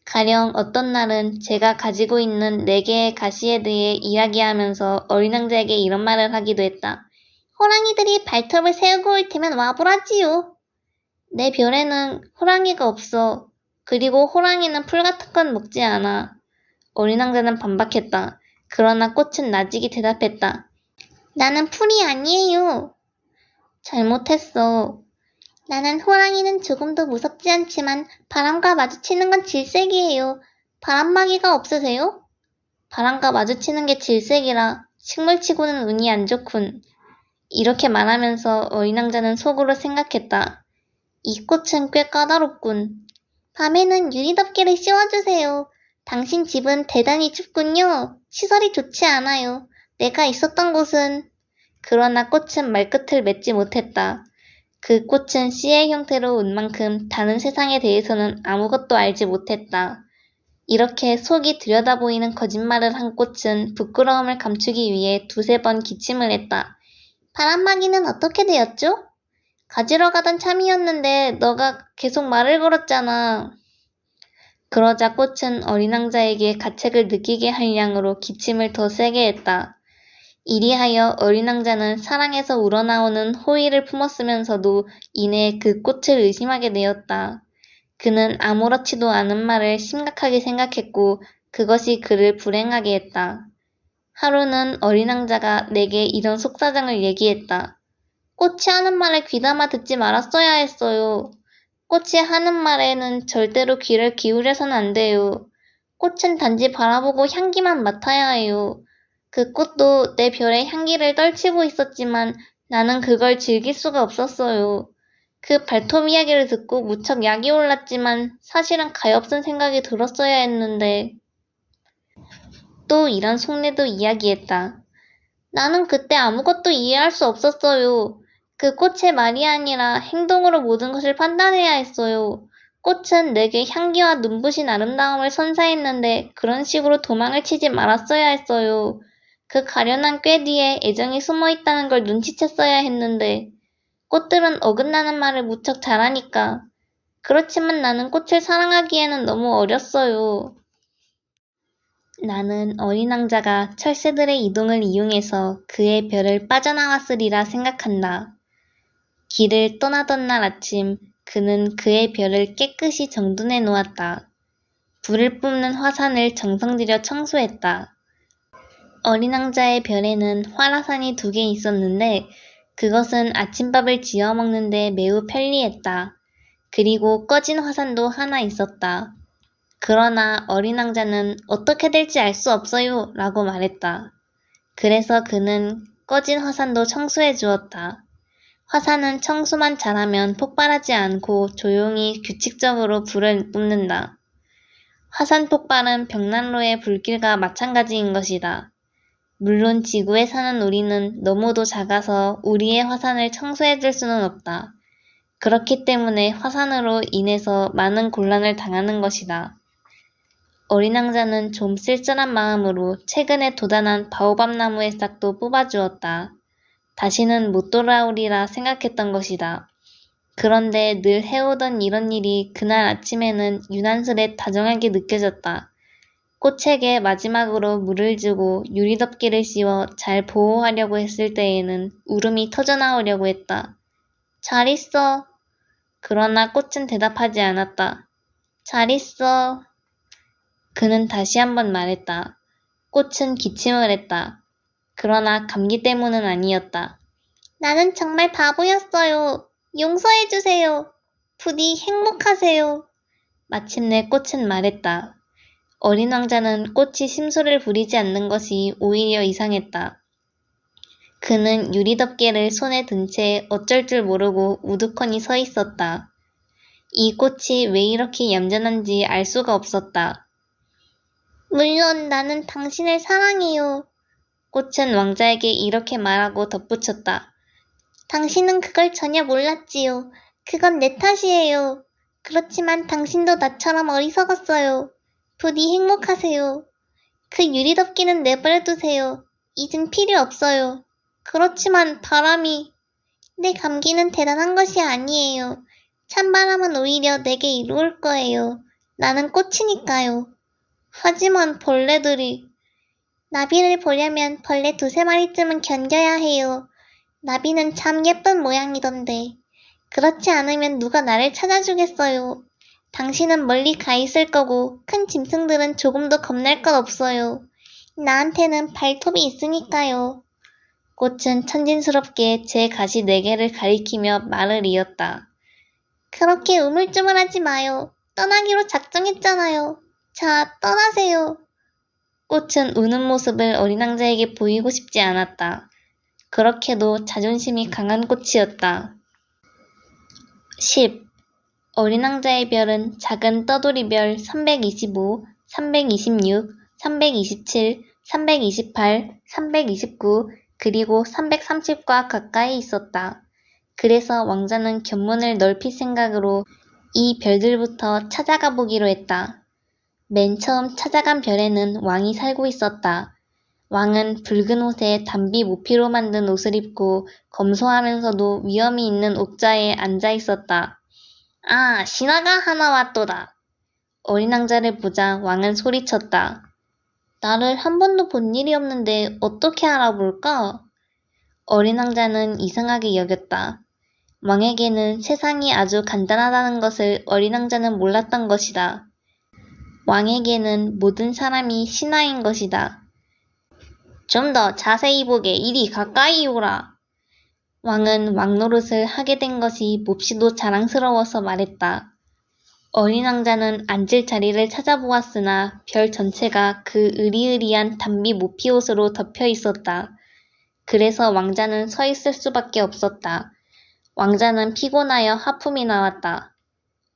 Speaker 1: 가령 어떤 날은 제가 가지고 있는 4개의 가시에 대해 이야기하면서 어린 왕자에게 이런 말을 하기도 했다. 호랑이들이 발톱을 세우고 올 테면 와보라지요. 내 별에는 호랑이가 없어. 그리고 호랑이는 풀 같은 건 먹지 않아. 어린 왕자는 반박했다. 그러나 꽃은 나직이 대답했다. 나는 풀이 아니에요. 잘못했어. 나는 호랑이는 조금도 무섭지 않지만 바람과 마주치는 건 질색이에요. 바람막이가 없으세요? 바람과 마주치는 게 질색이라 식물치고는 운이 안 좋군. 이렇게 말하면서 어린 왕자는 속으로 생각했다. 이 꽃은 꽤 까다롭군. 밤에는 유리덮개를 씌워주세요. 당신 집은 대단히 춥군요. 시설이 좋지 않아요. 내가 있었던 곳은... 그러나 꽃은 말끝을 맺지 못했다. 그 꽃은 씨의 형태로 온 만큼 다른 세상에 대해서는 아무것도 알지 못했다. 이렇게 속이 들여다보이는 거짓말을 한 꽃은 부끄러움을 감추기 위해 2~3번 기침을 했다. 바람막이는 어떻게 되었죠? 가지러 가던 참이었는데 너가 계속 말을 걸었잖아. 그러자 꽃은 어린 왕자에게 가책을 느끼게 할 양으로 기침을 더 세게 했다. 이리하여 어린 왕자는 사랑에서 우러나오는 호의를 품었으면서도 이내 그 꽃을 의심하게 되었다. 그는 아무렇지도 않은 말을 심각하게 생각했고 그것이 그를 불행하게 했다. 하루는 어린 왕자가 내게 이런 속사정을 얘기했다. 꽃이 하는 말을 귀담아 듣지 말았어야 했어요. 꽃이 하는 말에는 절대로 귀를 기울여선 안 돼요. 꽃은 단지 바라보고 향기만 맡아야 해요. 그 꽃도 내 별의 향기를 떨치고 있었지만 나는 그걸 즐길 수가 없었어요. 그 발톱 이야기를 듣고 무척 약이 올랐지만 사실은 가엾은 생각이 들었어야 했는데. 또 이런 속내도 이야기했다. 나는 그때 아무것도 이해할 수 없었어요. 그 꽃의 말이 아니라 행동으로 모든 것을 판단해야 했어요. 꽃은 내게 향기와 눈부신 아름다움을 선사했는데 그런 식으로 도망을 치지 말았어야 했어요. 그 가련한 꾀 뒤에 애정이 숨어 있다는 걸 눈치챘어야 했는데 꽃들은 어긋나는 말을 무척 잘하니까. 그렇지만 나는 꽃을 사랑하기에는 너무 어렸어요. 나는 어린 왕자가 철새들의 이동을 이용해서 그의 별을 빠져나왔으리라 생각한다. 길을 떠나던 날 아침 그는 그의 별을 깨끗이 정돈해 놓았다. 불을 뿜는 화산을 정성 들여 청소했다. 어린 왕자의 별에는 화라산이 2개 있었는데 그것은 아침밥을 지어 먹는데 매우 편리했다. 그리고 꺼진 화산도 하나 있었다. 그러나 어린 왕자는 어떻게 될지 알 수 없어요 라고 말했다. 그래서 그는 꺼진 화산도 청소해 주었다. 화산은 청소만 잘하면 폭발하지 않고 조용히 규칙적으로 불을 뿜는다. 화산 폭발은 벽난로의 불길과 마찬가지인 것이다. 물론 지구에 사는 우리는 너무도 작아서 우리의 화산을 청소해 줄 수는 없다. 그렇기 때문에 화산으로 인해서 많은 곤란을 당하는 것이다. 어린 왕자는 좀 쓸쓸한 마음으로 최근에 도단한 바오밥 나무의 싹도 뽑아주었다. 다시는 못 돌아오리라 생각했던 것이다. 그런데 늘 해오던 이런 일이 그날 아침에는 유난스레 다정하게 느껴졌다. 꽃에게 마지막으로 물을 주고 유리덮개를 씌워 잘 보호하려고 했을 때에는 울음이 터져나오려고 했다. 잘 있어. 그러나 꽃은 대답하지 않았다. 잘 있어. 그는 다시 한번 말했다. 꽃은 기침을 했다. 그러나 감기 때문은 아니었다. 나는 정말 바보였어요. 용서해주세요. 부디 행복하세요. 마침내 꽃은 말했다. 어린 왕자는 꽃이 심술을 부리지 않는 것이 오히려 이상했다. 그는 유리덮개를 손에 든 채 어쩔 줄 모르고 우두커니 서 있었다. 이 꽃이 왜 이렇게 얌전한지 알 수가 없었다. 물론 나는 당신을 사랑해요. 꽃은 왕자에게 이렇게 말하고 덧붙였다. 당신은 그걸 전혀 몰랐지요. 그건 내 탓이에요. 그렇지만 당신도 나처럼 어리석었어요. 부디 행복하세요. 그 유리덮개는 내버려두세요. 이젠 필요 없어요. 그렇지만 바람이... 내 감기는 대단한 것이 아니에요. 찬바람은 오히려 내게 이로울 거예요. 나는 꽃이니까요. 하지만 벌레들이... 나비를 보려면 벌레 2~3마리쯤은 견뎌야 해요. 나비는 참 예쁜 모양이던데. 그렇지 않으면 누가 나를 찾아주겠어요. 당신은 멀리 가 있을 거고 큰 짐승들은 조금도 겁날 것 없어요. 나한테는 발톱이 있으니까요. 꽃은 천진스럽게 제 가시 4개를 가리키며 말을 이었다. 그렇게 우물쭈물하지 마요. 떠나기로 작정했잖아요. 자, 떠나세요. 꽃은 우는 모습을 어린 왕자에게 보이고 싶지 않았다. 그렇게도 자존심이 강한 꽃이었다. 10. 어린 왕자의 별은 작은 떠돌이별 325, 326, 327, 328, 329, 그리고 330과 가까이 있었다. 그래서 왕자는 견문을 넓힐 생각으로 이 별들부터 찾아가 보기로 했다. 맨 처음 찾아간 별에는 왕이 살고 있었다. 왕은 붉은 옷에 단비 모피로 만든 옷을 입고 검소하면서도 위엄이 있는 옥자에 앉아 있었다. 아, 신하가 하나 왔도다. 어린 왕자를 보자 왕은 소리쳤다. 나를 한 번도 본 일이 없는데 어떻게 알아볼까? 어린 왕자는 이상하게 여겼다. 왕에게는 세상이 아주 간단하다는 것을 어린 왕자는 몰랐던 것이다. 왕에게는 모든 사람이 신하인 것이다. 좀 더 자세히 보게 이리 가까이 오라. 왕은 왕노릇을 하게 된 것이 몹시도 자랑스러워서 말했다. 어린 왕자는 앉을 자리를 찾아보았으나 별 전체가 그 으리으리한 단비 모피옷으로 덮여 있었다. 그래서 왕자는 서 있을 수밖에 없었다. 왕자는 피곤하여 하품이 나왔다.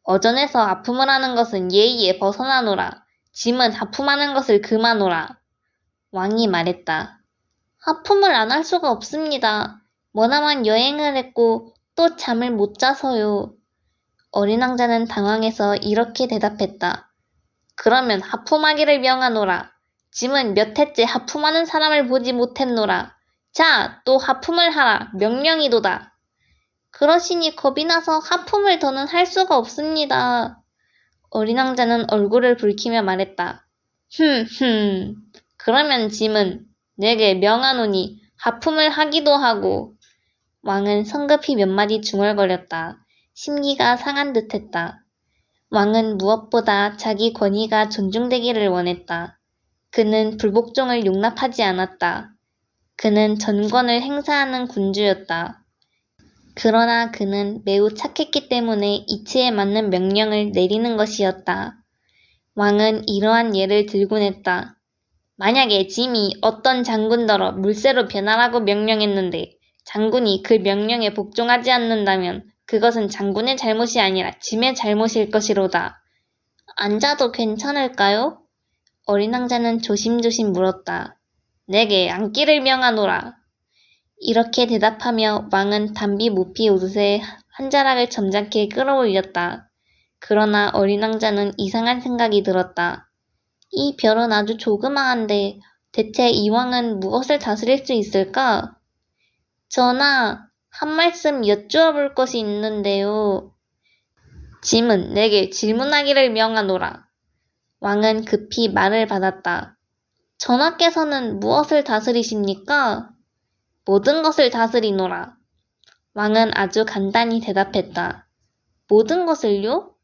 Speaker 1: 어전에서 하품을 하는 것은 예의에 벗어나노라. 짐은 하품하는 것을 그마노라. 왕이 말했다. 하품을 안 할 수가 없습니다. 머나먼 여행을 했고 또 잠을 못 자서요. 어린 왕자는 당황해서 이렇게 대답했다. 그러면 하품하기를 명하노라. 짐은 몇 해째 하품하는 사람을 보지 못했노라. 자, 또 하품을 하라. 명령이도다. 그러시니 겁이 나서 하품을 더는 할 수가 없습니다. 어린 왕자는 얼굴을 붉히며 말했다. 그러면 짐은 내게 명하노니 하품을 하기도 하고. 왕은 성급히 몇 마디 중얼거렸다. 심기가 상한 듯했다. 왕은 무엇보다 자기 권위가 존중되기를 원했다. 그는 불복종을 용납하지 않았다. 그는 전권을 행사하는 군주였다. 그러나 그는 매우 착했기 때문에 이치에 맞는 명령을 내리는 것이었다. 왕은 이러한 예를 들곤 했다. 만약에 짐이 어떤 장군더러 물새로 변하라고 명령했는데 장군이 그 명령에 복종하지 않는다면 그것은 장군의 잘못이 아니라 짐의 잘못일 것이로다. 앉아도 괜찮을까요? 어린 왕자는 조심조심 물었다. 내게 앉기를 명하노라. 이렇게 대답하며 왕은 단비 모피 옷에 한 자락을 점잖게 끌어올렸다. 그러나 어린 왕자는 이상한 생각이 들었다. 이 별은 아주 조그마한데 대체 이 왕은 무엇을 다스릴 수 있을까? 전하, 한 말씀 여쭈어 볼 것이 있는데요. 짐은 내게 질문하기를 명하노라. 왕은 급히 말을 받았다. 전하께서는 무엇을 다스리십니까? 모든 것을 다스리노라. 왕은 아주 간단히 대답했다. 모든 것을요?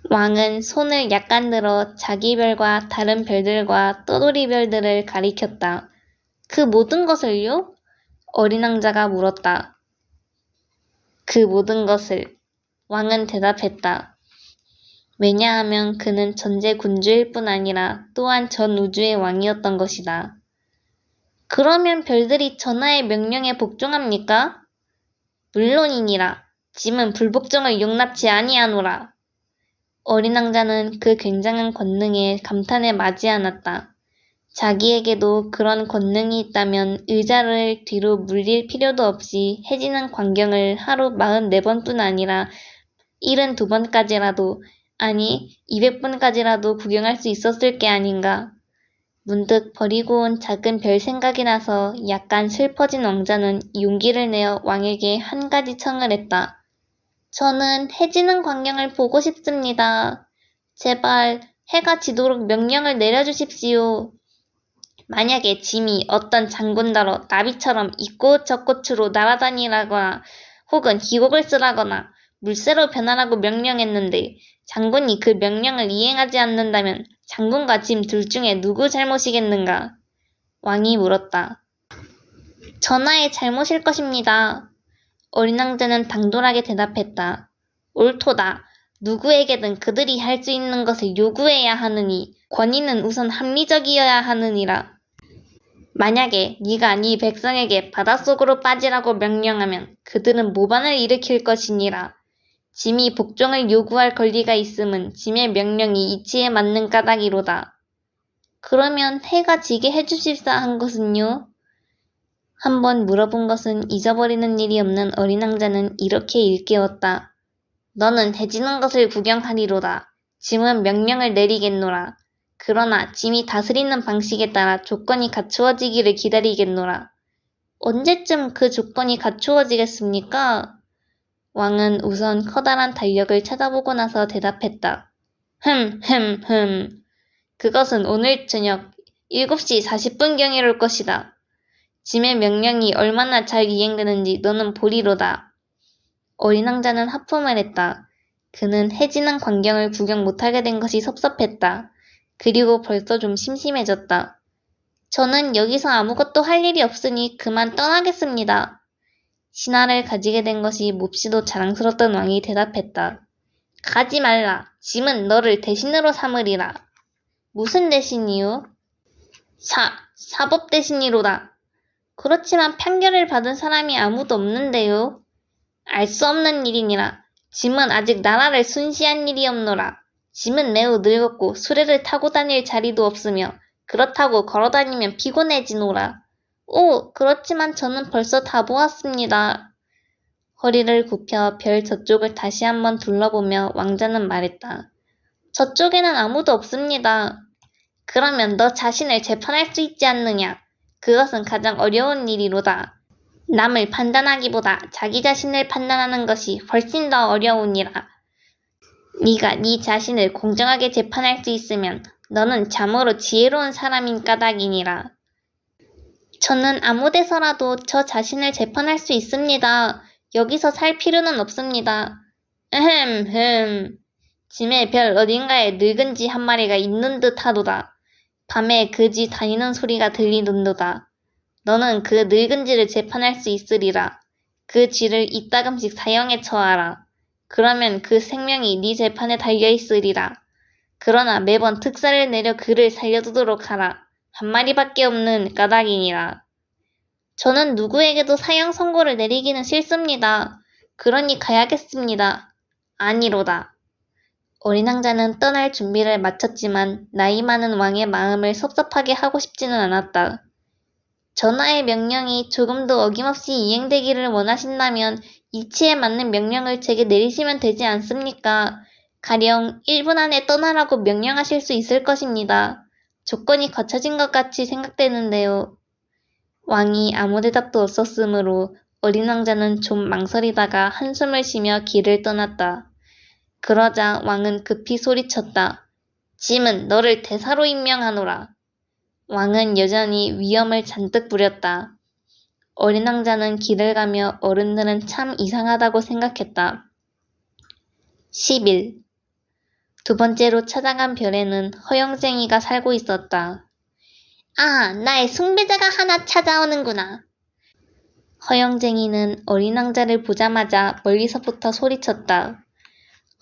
Speaker 1: 왕은 손을 약간 들어 자기 별과 다른 별들과 떠돌이 별들을 가리켰다. 그 모든 것을요? 어린 왕자가 물었다. 그 모든 것을. 왕은 대답했다. 왜냐하면 그는 전제 군주일 뿐 아니라 또한 전 우주의 왕이었던 것이다. 그러면 별들이 전하의 명령에 복종합니까? 물론이니라. 짐은 불복종을 용납치 아니하노라. 어린 왕자는 그 굉장한 권능에 감탄에 맞지 않았다. 자기에게도 그런 권능이 있다면 의자를 뒤로 물릴 필요도 없이 해지는 광경을 하루 44번뿐 아니라 72번까지라도, 아니 200번까지라도 구경할 수 있었을 게 아닌가. 문득 버리고 온 작은 별 생각이 나서 약간 슬퍼진 왕자는 용기를 내어 왕에게 한 가지 청을 했다. 저는 해지는 광경을 보고 싶습니다. 제발 해가 지도록 명령을 내려주십시오. 만약에 짐이 어떤 장군더러 나비처럼 이곳저곳으로 날아다니라거나 혹은 기곡을 쓰라거나 물새로 변하라고 명령했는데 장군이 그 명령을 이행하지 않는다면 장군과 짐 둘 중에 누구 잘못이겠는가? 왕이 물었다. 전하의 잘못일 것입니다. 어린 왕자는 당돌하게 대답했다. 옳도다. 누구에게든 그들이 할 수 있는 것을 요구해야 하느니 권위는 우선 합리적이어야 하느니라. 만약에 네가 네 백성에게 바닷속으로 빠지라고 명령하면 그들은 모반을 일으킬 것이니라. 짐이 복종을 요구할 권리가 있음은 짐의 명령이 이치에 맞는 까닭이로다. 그러면 해가 지게 해주십사 한 것은요? 한번 물어본 것은 잊어버리는 일이 없는 어린 왕자는 이렇게 일깨웠다. 너는 해지는 것을 구경하리로다. 짐은 명령을 내리겠노라. 그러나 짐이 다스리는 방식에 따라 조건이 갖추어지기를 기다리겠노라. 언제쯤 그 조건이 갖추어지겠습니까? 왕은 우선 커다란 달력을 쳐다보고 나서 대답했다. 그것은 오늘 저녁 7시 40분경에 올 것이다. 짐의 명령이 얼마나 잘 이행되는지 너는 보리로다. 어린 왕자는 하품을 했다. 그는 해지는 광경을 구경 못하게 된 것이 섭섭했다. 그리고 벌써 좀 심심해졌다. 저는 여기서 아무것도 할 일이 없으니 그만 떠나겠습니다. 신하를 가지게 된 것이 몹시도 자랑스럽던 왕이 대답했다. 가지 말라. 짐은 너를 대신으로 삼으리라. 무슨 대신이요? 사법 대신이로다. 그렇지만 판결을 받은 사람이 아무도 없는데요. 알 수 없는 일이니라. 짐은 아직 나라를 순시한 일이 없노라. 짐은 매우 늙었고 수레를 타고 다닐 자리도 없으며 그렇다고 걸어다니면 피곤해지노라. 오, 그렇지만 저는 벌써 다 보았습니다. 허리를 굽혀 별 저쪽을 다시 한번 둘러보며 왕자는 말했다. 저쪽에는 아무도 없습니다. 그러면 너 자신을 재판할 수 있지 않느냐? 그것은 가장 어려운 일이로다. 남을 판단하기보다 자기 자신을 판단하는 것이 훨씬 더 어려우니라. 네가 네 자신을 공정하게 재판할 수 있으면 너는 참으로 지혜로운 사람인 까닭이니라. 저는 아무 데서라도 저 자신을 재판할 수 있습니다. 여기서 살 필요는 없습니다. 짐의 별 어딘가에 늙은 쥐 한 마리가 있는 듯 하도다. 밤에 그 쥐 다니는 소리가 들리는도다. 너는 그 늙은 쥐를 재판할 수 있으리라. 그 쥐를 이따금씩 사형에 처하라. 그러면 그 생명이 네 재판에 달려있으리라. 그러나 매번 특사를 내려 그를 살려두도록 하라. 한 마리밖에 없는 까닭이니라. 저는 누구에게도 사형 선고를 내리기는 싫습니다. 그러니 가야겠습니다. 아니로다. 어린 왕자는 떠날 준비를 마쳤지만 나이 많은 왕의 마음을 섭섭하게 하고 싶지는 않았다. 전하의 명령이 조금도 어김없이 이행되기를 원하신다면 이치에 맞는 명령을 제게 내리시면 되지 않습니까? 가령 1분 안에 떠나라고 명령하실 수 있을 것입니다. 조건이 갖춰진 것 같이 생각되는데요. 왕이 아무 대답도 없었으므로 어린 왕자는 좀 망설이다가 한숨을 쉬며 길을 떠났다. 그러자 왕은 급히 소리쳤다. 짐은 너를 대사로 임명하노라. 왕은 여전히 위험을 잔뜩 부렸다. 어린 왕자는 길을 가며 어른들은 참 이상하다고 생각했다. 10일. 두 번째로 찾아간 별에는 허영쟁이가 살고 있었다. 아, 나의 숭배자가 하나 찾아오는구나. 허영쟁이는 어린 왕자를 보자마자 멀리서부터 소리쳤다.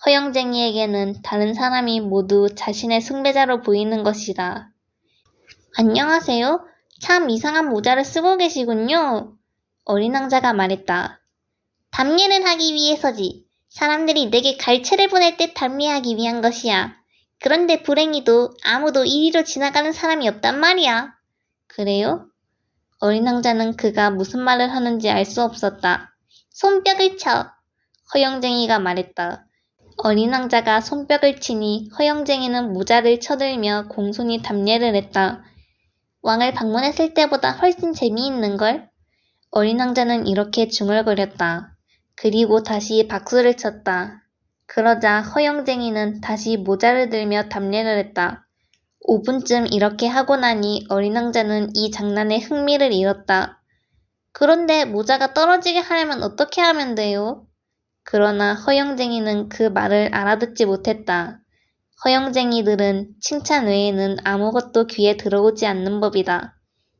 Speaker 1: 허영쟁이에게는 다른 사람이 모두 자신의 숭배자로 보이는 것이다. 안녕하세요. 참 이상한 모자를 쓰고 계시군요. 어린 왕자가 말했다. 담례를 하기 위해서지. 사람들이 내게 갈채를 보낼 때 담례하기 위한 것이야. 그런데 불행히도 아무도 이리로 지나가는 사람이 없단 말이야. 그래요? 어린 왕자는 그가 무슨 말을 하는지 알 수 없었다. 손뼉을 쳐. 허영쟁이가 말했다. 어린 왕자가 손뼉을 치니 허영쟁이는 모자를 쳐들며 공손히 답례를 했다. 왕을 방문했을 때보다 훨씬 재미있는걸? 어린 왕자는 이렇게 중얼거렸다. 그리고 다시 박수를 쳤다. 그러자 허영쟁이는 다시 모자를 들며 답례를 했다. 5분쯤 이렇게 하고 나니 어린 왕자는 이 장난에 흥미를 잃었다. 그런데 모자가 떨어지게 하려면 어떻게 하면 돼요? 그러나 허영쟁이는 그 말을 알아듣지 못했다. 허영쟁이들은 칭찬 외에는 아무것도 귀에 들어오지 않는 법이다.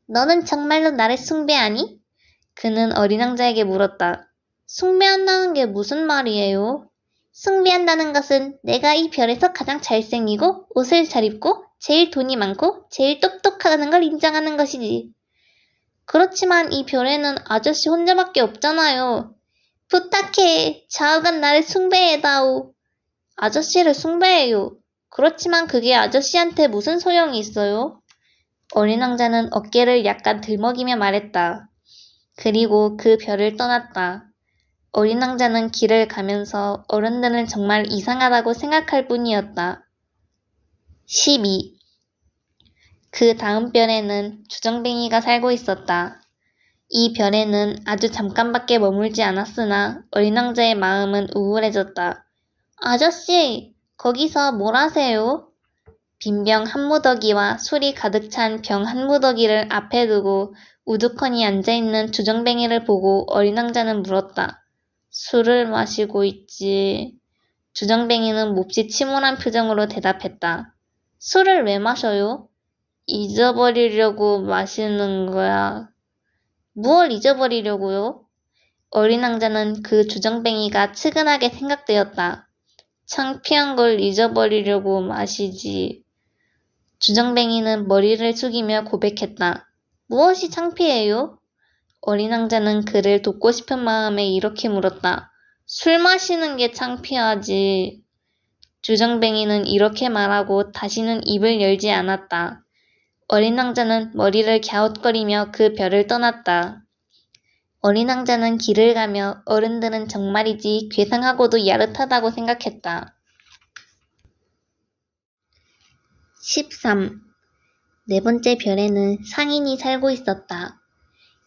Speaker 1: 너는 정말로 나를 숭배하니? 그는 어린 왕자에게 물었다. 숭배한다는 게 무슨 말이에요? 숭배한다는 것은 내가 이 별에서 가장 잘생기고 옷을 잘 입고 제일 돈이 많고 제일 똑똑하다는 걸 인정하는 것이지. 그렇지만 이 별에는 아저씨 혼자밖에 없잖아요. 부탁해. 좌우간 나를 숭배해다오. 아저씨를 숭배해요. 그렇지만 그게 아저씨한테 무슨 소용이 있어요? 어린 왕자는 어깨를 약간 들먹이며 말했다. 그리고 그 별을 떠났다. 어린 왕자는 길을 가면서 어른들은 정말 이상하다고 생각할 뿐이었다. 12. 그 다음 별에는 주정뱅이가 살고 있었다. 이 별에는 아주 잠깐밖에 머물지 않았으나 어린 왕자의 마음은 우울해졌다. 아저씨, 거기서 뭘 하세요? 빈병 한 무더기와 술이 가득 찬 병 한 무더기를 앞에 두고 우두커니 앉아있는 주정뱅이를 보고 어린 왕자는 물었다. 술을 마시고 있지. 주정뱅이는 몹시 침울한 표정으로 대답했다. 술을 왜 마셔요? 잊어버리려고 마시는 거야. 무얼 잊어버리려고요? 어린 왕자는 그 주정뱅이가 측은하게 생각되었다. 창피한 걸 잊어버리려고 마시지. 주정뱅이는 머리를 숙이며 고백했다. 무엇이 창피해요? 어린 왕자는 그를 돕고 싶은 마음에 이렇게 물었다. 술 마시는 게 창피하지. 주정뱅이는 이렇게 말하고 다시는 입을 열지 않았다. 어린 왕자는 머리를 갸웃거리며 그 별을 떠났다. 어린 왕자는 길을 가며 어른들은 정말이지 괴상하고도 야릇하다고 생각했다. 13. 네 번째 별에는 상인이 살고 있었다.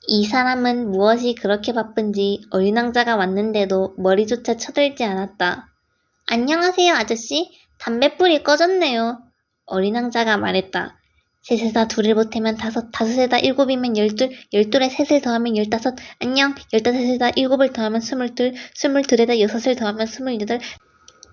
Speaker 1: 이 사람은 무엇이 그렇게 바쁜지 어린 왕자가 왔는데도 머리조차 쳐들지 않았다. 안녕하세요, 아저씨. 담뱃불이 꺼졌네요. 어린 왕자가 말했다. 셋에다 둘을 보태면 다섯, 다섯에다 일곱이면 열둘, 열둘에 셋을 더하면 열다섯, 안녕, 열다섯에다 일곱을 더하면 스물둘, 스물둘에다 여섯을 더하면 스물여덟,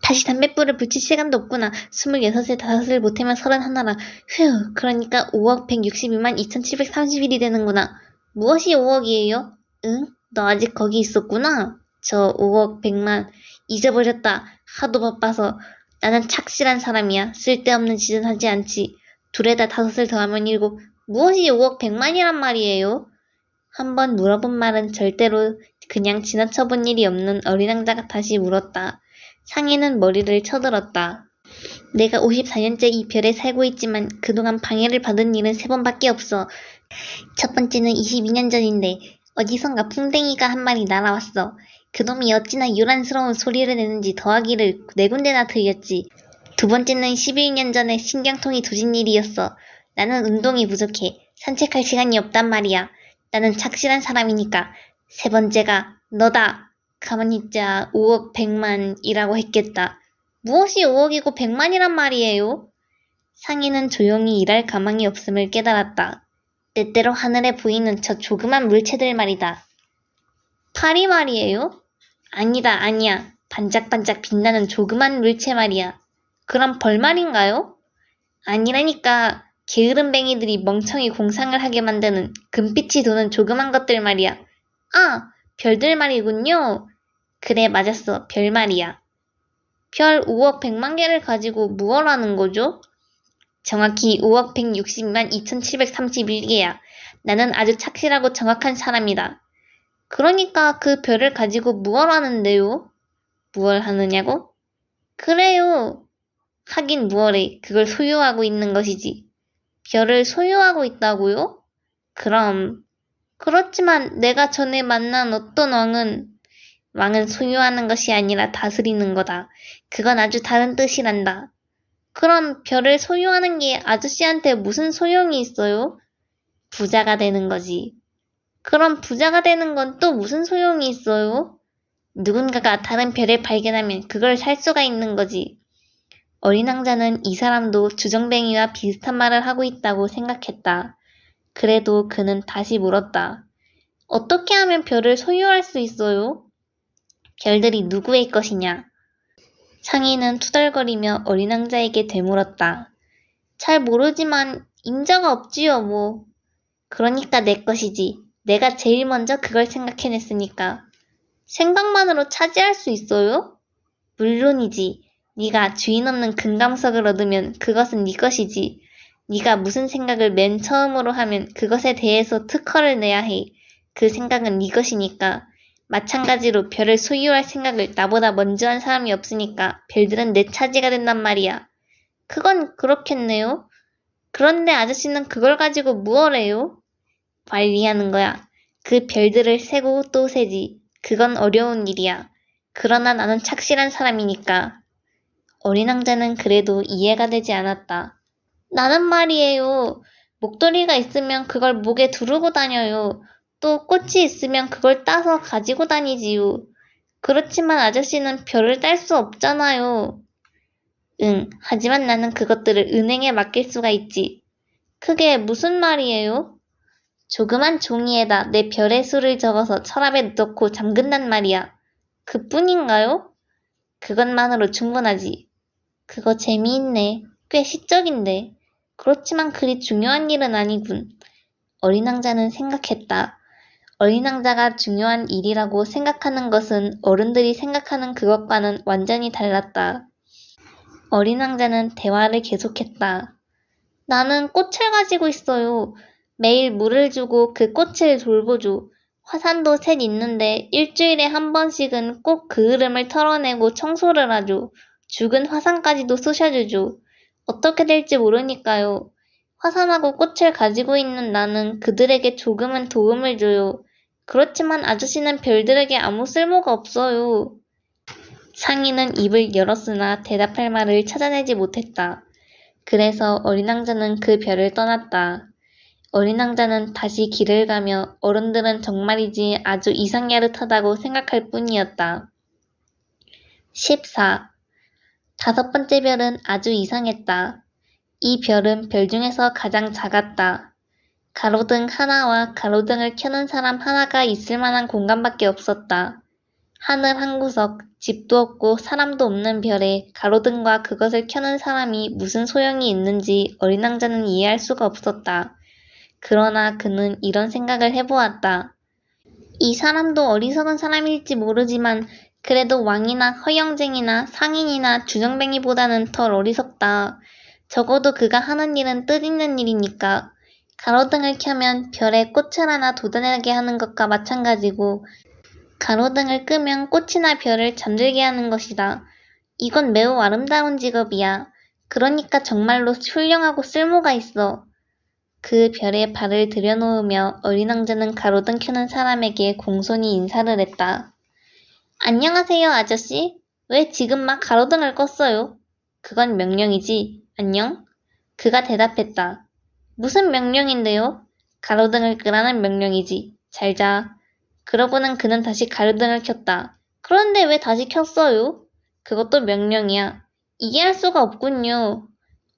Speaker 1: 다시 담뱃불을 붙일 시간도 없구나. 26에 다섯을 보태면 31라. 휴, 그러니까 5억 162만 2730일이 되는구나. 무엇이 5억이에요? 응? 너 아직 거기 있었구나? 저 5억 100만. 잊어버렸다. 하도 바빠서. 나는 착실한 사람이야. 쓸데없는 짓은 하지 않지. 둘에다 다섯을 더하면 7. 무엇이 5억 100만이란 말이에요? 한번 물어본 말은 절대로 그냥 지나쳐본 일이 없는 어린 왕자가 다시 물었다. 상인은 머리를 쳐들었다. 내가 54년째 이 별에 살고 있지만 그동안 방해를 받은 일은 3번밖에 없어. 첫 번째는 22년 전인데 어디선가 풍뎅이가 한 마리 날아왔어. 그놈이 어찌나 요란스러운 소리를 내는지 더하기를 4군데나 들렸지. 두 번째는 11년 전에 신경통이 도진 일이었어. 나는 운동이 부족해. 산책할 시간이 없단 말이야. 나는 착실한 사람이니까. 세 번째가 너다. 가만히 있자 5억 100만이라고 했겠다. 무엇이 5억이고 100만이란 말이에요? 상인은 조용히 일할 가망이 없음을 깨달았다. 때때로 하늘에 보이는 저 조그만 물체들 말이다. 파리 말이에요? 아니다, 아니야. 반짝반짝 빛나는 조그만 물체 말이야. 그럼 벌말인가요? 아니라니까. 게으름뱅이들이 멍청이 공상을 하게 만드는 금빛이 도는 조그만 것들 말이야. 아, 별들 말이군요. 그래, 맞았어. 별 말이야. 별 5억 100만 개를 가지고 무얼 하는 거죠? 정확히 5억 160만 2731개야. 나는 아주 착실하고 정확한 사람이다. 그러니까 그 별을 가지고 무얼 하는데요? 무얼 하느냐고? 그래요. 하긴 무얼해. 그걸 소유하고 있는 것이지. 별을 소유하고 있다고요? 그럼. 그렇지만 내가 전에 만난 어떤 왕은 소유하는 것이 아니라 다스리는 거다. 그건 아주 다른 뜻이란다. 그럼 별을 소유하는 게 아저씨한테 무슨 소용이 있어요? 부자가 되는 거지. 그럼 부자가 되는 건 또 무슨 소용이 있어요? 누군가가 다른 별을 발견하면 그걸 살 수가 있는 거지. 어린 왕자는 이 사람도 주정뱅이와 비슷한 말을 하고 있다고 생각했다. 그래도 그는 다시 물었다. 어떻게 하면 별을 소유할 수 있어요? 별들이 누구의 것이냐? 상인은 투덜거리며 어린 왕자에게 되물었다. 잘 모르지만 임자가 없지요, 뭐. 그러니까 내 것이지. 내가 제일 먼저 그걸 생각해냈으니까. 생각만으로 차지할 수 있어요? 물론이지. 네가 주인 없는 금강석을 얻으면 그것은 네 것이지. 네가 무슨 생각을 맨 처음으로 하면 그것에 대해서 특허를 내야 해. 그 생각은 네 것이니까. 마찬가지로 별을 소유할 생각을 나보다 먼저 한 사람이 없으니까 별들은 내 차지가 된단 말이야. 그건 그렇겠네요. 그런데 아저씨는 그걸 가지고 무얼 해요? 관리하는 거야. 그 별들을 세고 또 세지. 그건 어려운 일이야. 그러나 나는 착실한 사람이니까. 어린 왕자는 그래도 이해가 되지 않았다. 나는 말이에요. 목도리가 있으면 그걸 목에 두르고 다녀요. 또 꽃이 있으면 그걸 따서 가지고 다니지요. 그렇지만 아저씨는 별을 딸 수 없잖아요. 응, 하지만 나는 그것들을 은행에 맡길 수가 있지. 그게 무슨 말이에요? 조그만 종이에다 내 별의 수를 적어서 서랍에 넣고 잠근단 말이야. 그뿐인가요? 그것만으로 충분하지. 그거 재미있네. 꽤 시적인데. 그렇지만 그리 중요한 일은 아니군. 어린 왕자는 생각했다. 어린 왕자가 중요한 일이라고 생각하는 것은 어른들이 생각하는 그것과는 완전히 달랐다. 어린 왕자는 대화를 계속했다. 나는 꽃을 가지고 있어요. 매일 물을 주고 그 꽃을 돌보죠. 화산도 셋 있는데 일주일에 한 번씩은 꼭 그 흐름을 털어내고 청소를 하죠. 죽은 화산까지도 쑤셔주죠. 어떻게 될지 모르니까요. 화산하고 꽃을 가지고 있는 나는 그들에게 조금은 도움을 줘요. 그렇지만 아저씨는 별들에게 아무 쓸모가 없어요. 상인은 입을 열었으나 대답할 말을 찾아내지 못했다. 그래서 어린 왕자는 그 별을 떠났다. 어린 왕자는 다시 길을 가며 어른들은 정말이지 아주 이상야릇하다고 생각할 뿐이었다. 14. 다섯 번째 별은 아주 이상했다. 이 별은 별 중에서 가장 작았다. 가로등 하나와 가로등을 켜는 사람 하나가 있을 만한 공간밖에 없었다. 하늘 한 구석, 집도 없고 사람도 없는 별에 가로등과 그것을 켜는 사람이 무슨 소용이 있는지 어린 왕자는 이해할 수가 없었다. 그러나 그는 이런 생각을 해보았다. 이 사람도 어리석은 사람일지 모르지만 그래도 왕이나 허영쟁이나 상인이나 주정뱅이보다는 덜 어리석다. 적어도 그가 하는 일은 뜻있는 일이니까. 가로등을 켜면 별에 꽃을 하나 돋아나게 하는 것과 마찬가지고 가로등을 끄면 꽃이나 별을 잠들게 하는 것이다. 이건 매우 아름다운 직업이야. 그러니까 정말로 훌륭하고 쓸모가 있어. 그 별에 발을 들여놓으며 어린 왕자는 가로등 켜는 사람에게 공손히 인사를 했다. 안녕하세요, 아저씨. 왜 지금 막 가로등을 껐어요? 그건 명령이지. 안녕? 그가 대답했다. 무슨 명령인데요? 가로등을 끄라는 명령이지. 잘 자. 그러고는 그는 다시 가로등을 켰다. 그런데 왜 다시 켰어요? 그것도 명령이야. 이해할 수가 없군요.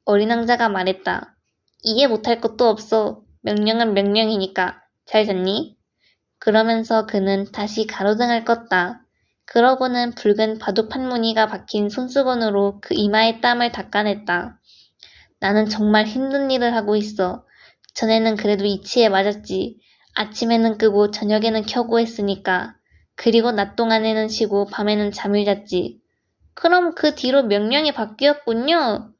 Speaker 1: 어린 왕자가 말했다. 이해 못할 것도 없어. 명령은 명령이니까. 잘 잤니? 그러면서 그는 다시 가로등을 껐다. 그러고는 붉은 바둑 판무늬가 박힌 손수건으로 그 이마의 땀을 닦아냈다. 나는 정말 힘든 일을 하고 있어. 전에는 그래도 이치에 맞았지. 아침에는 끄고 저녁에는 켜고 했으니까. 그리고 낮 동안에는 쉬고 밤에는 잠을 잤지. 그럼 그 뒤로 명령이 바뀌었군요.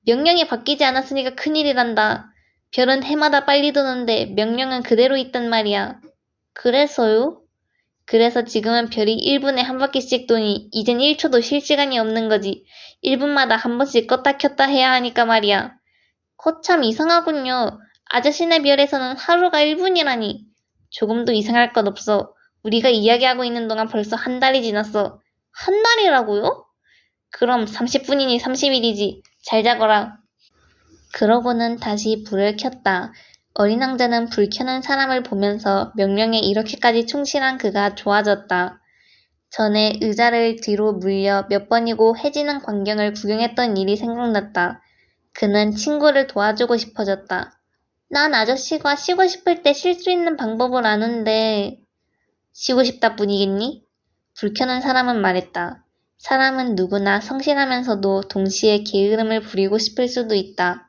Speaker 1: 명령이 바뀌지 않았으니까 큰일이란다. 별은 해마다 빨리 도는데 명령은 그대로 있단 말이야. 그래서요? 그래서 지금은 별이 1분에 한 바퀴씩 도니 이젠 1초도 쉴 시간이 없는 거지. 1분마다 한 번씩 껐다 켰다 해야 하니까 말이야. 거참 이상하군요. 아저씨네 별에서는 하루가 1분이라니. 조금도 이상할 것 없어. 우리가 이야기하고 있는 동안 벌써 한 달이 지났어. 한 달이라고요? 그럼 30분이니 30일이지. 잘 자거라. 그러고는 다시 불을 켰다. 어린 왕자는 불 켜는 사람을 보면서 명령에 이렇게까지 충실한 그가 좋아졌다. 전에 의자를 뒤로 물려 몇 번이고 해지는 광경을 구경했던 일이 생각났다. 그는 친구를 도와주고 싶어졌다. 난 아저씨가 쉬고 싶을 때 쉴 수 있는 방법을 아는데... 쉬고 싶다 뿐이겠니? 불 켜는 사람은 말했다. 사람은 누구나 성실하면서도 동시에 게으름을 부리고 싶을 수도 있다.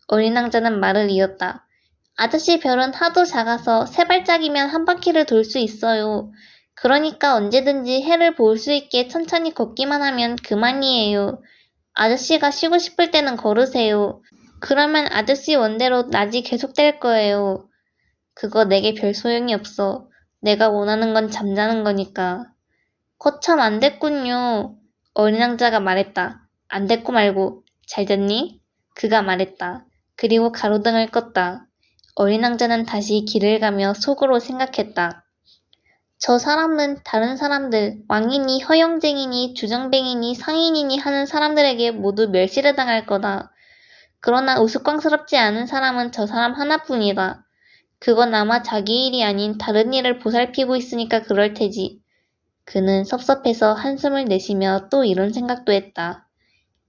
Speaker 1: 어린 왕자는 말을 이었다. 아저씨 별은 하도 작아서 세 발짝이면 한 바퀴를 돌 수 있어요. 그러니까 언제든지 해를 볼 수 있게 천천히 걷기만 하면 그만이에요. 아저씨가 쉬고 싶을 때는 걸으세요. 그러면 아저씨 원대로 낮이 계속될 거예요. 그거 내게 별 소용이 없어. 내가 원하는 건 잠자는 거니까. 거참 안 됐군요. 어린 왕자가 말했다. 안 됐고 말고. 잘 잤니? 그가 말했다. 그리고 가로등을 껐다. 어린 왕자는 다시 길을 가며 속으로 생각했다. 저 사람은 다른 사람들, 왕이니 허영쟁이니 주정뱅이니 상인이니 하는 사람들에게 모두 멸시를 당할 거다. 그러나 우스꽝스럽지 않은 사람은 저 사람 하나뿐이다. 그건 아마 자기 일이 아닌 다른 일을 보살피고 있으니까 그럴 테지. 그는 섭섭해서 한숨을 내쉬며 또 이런 생각도 했다.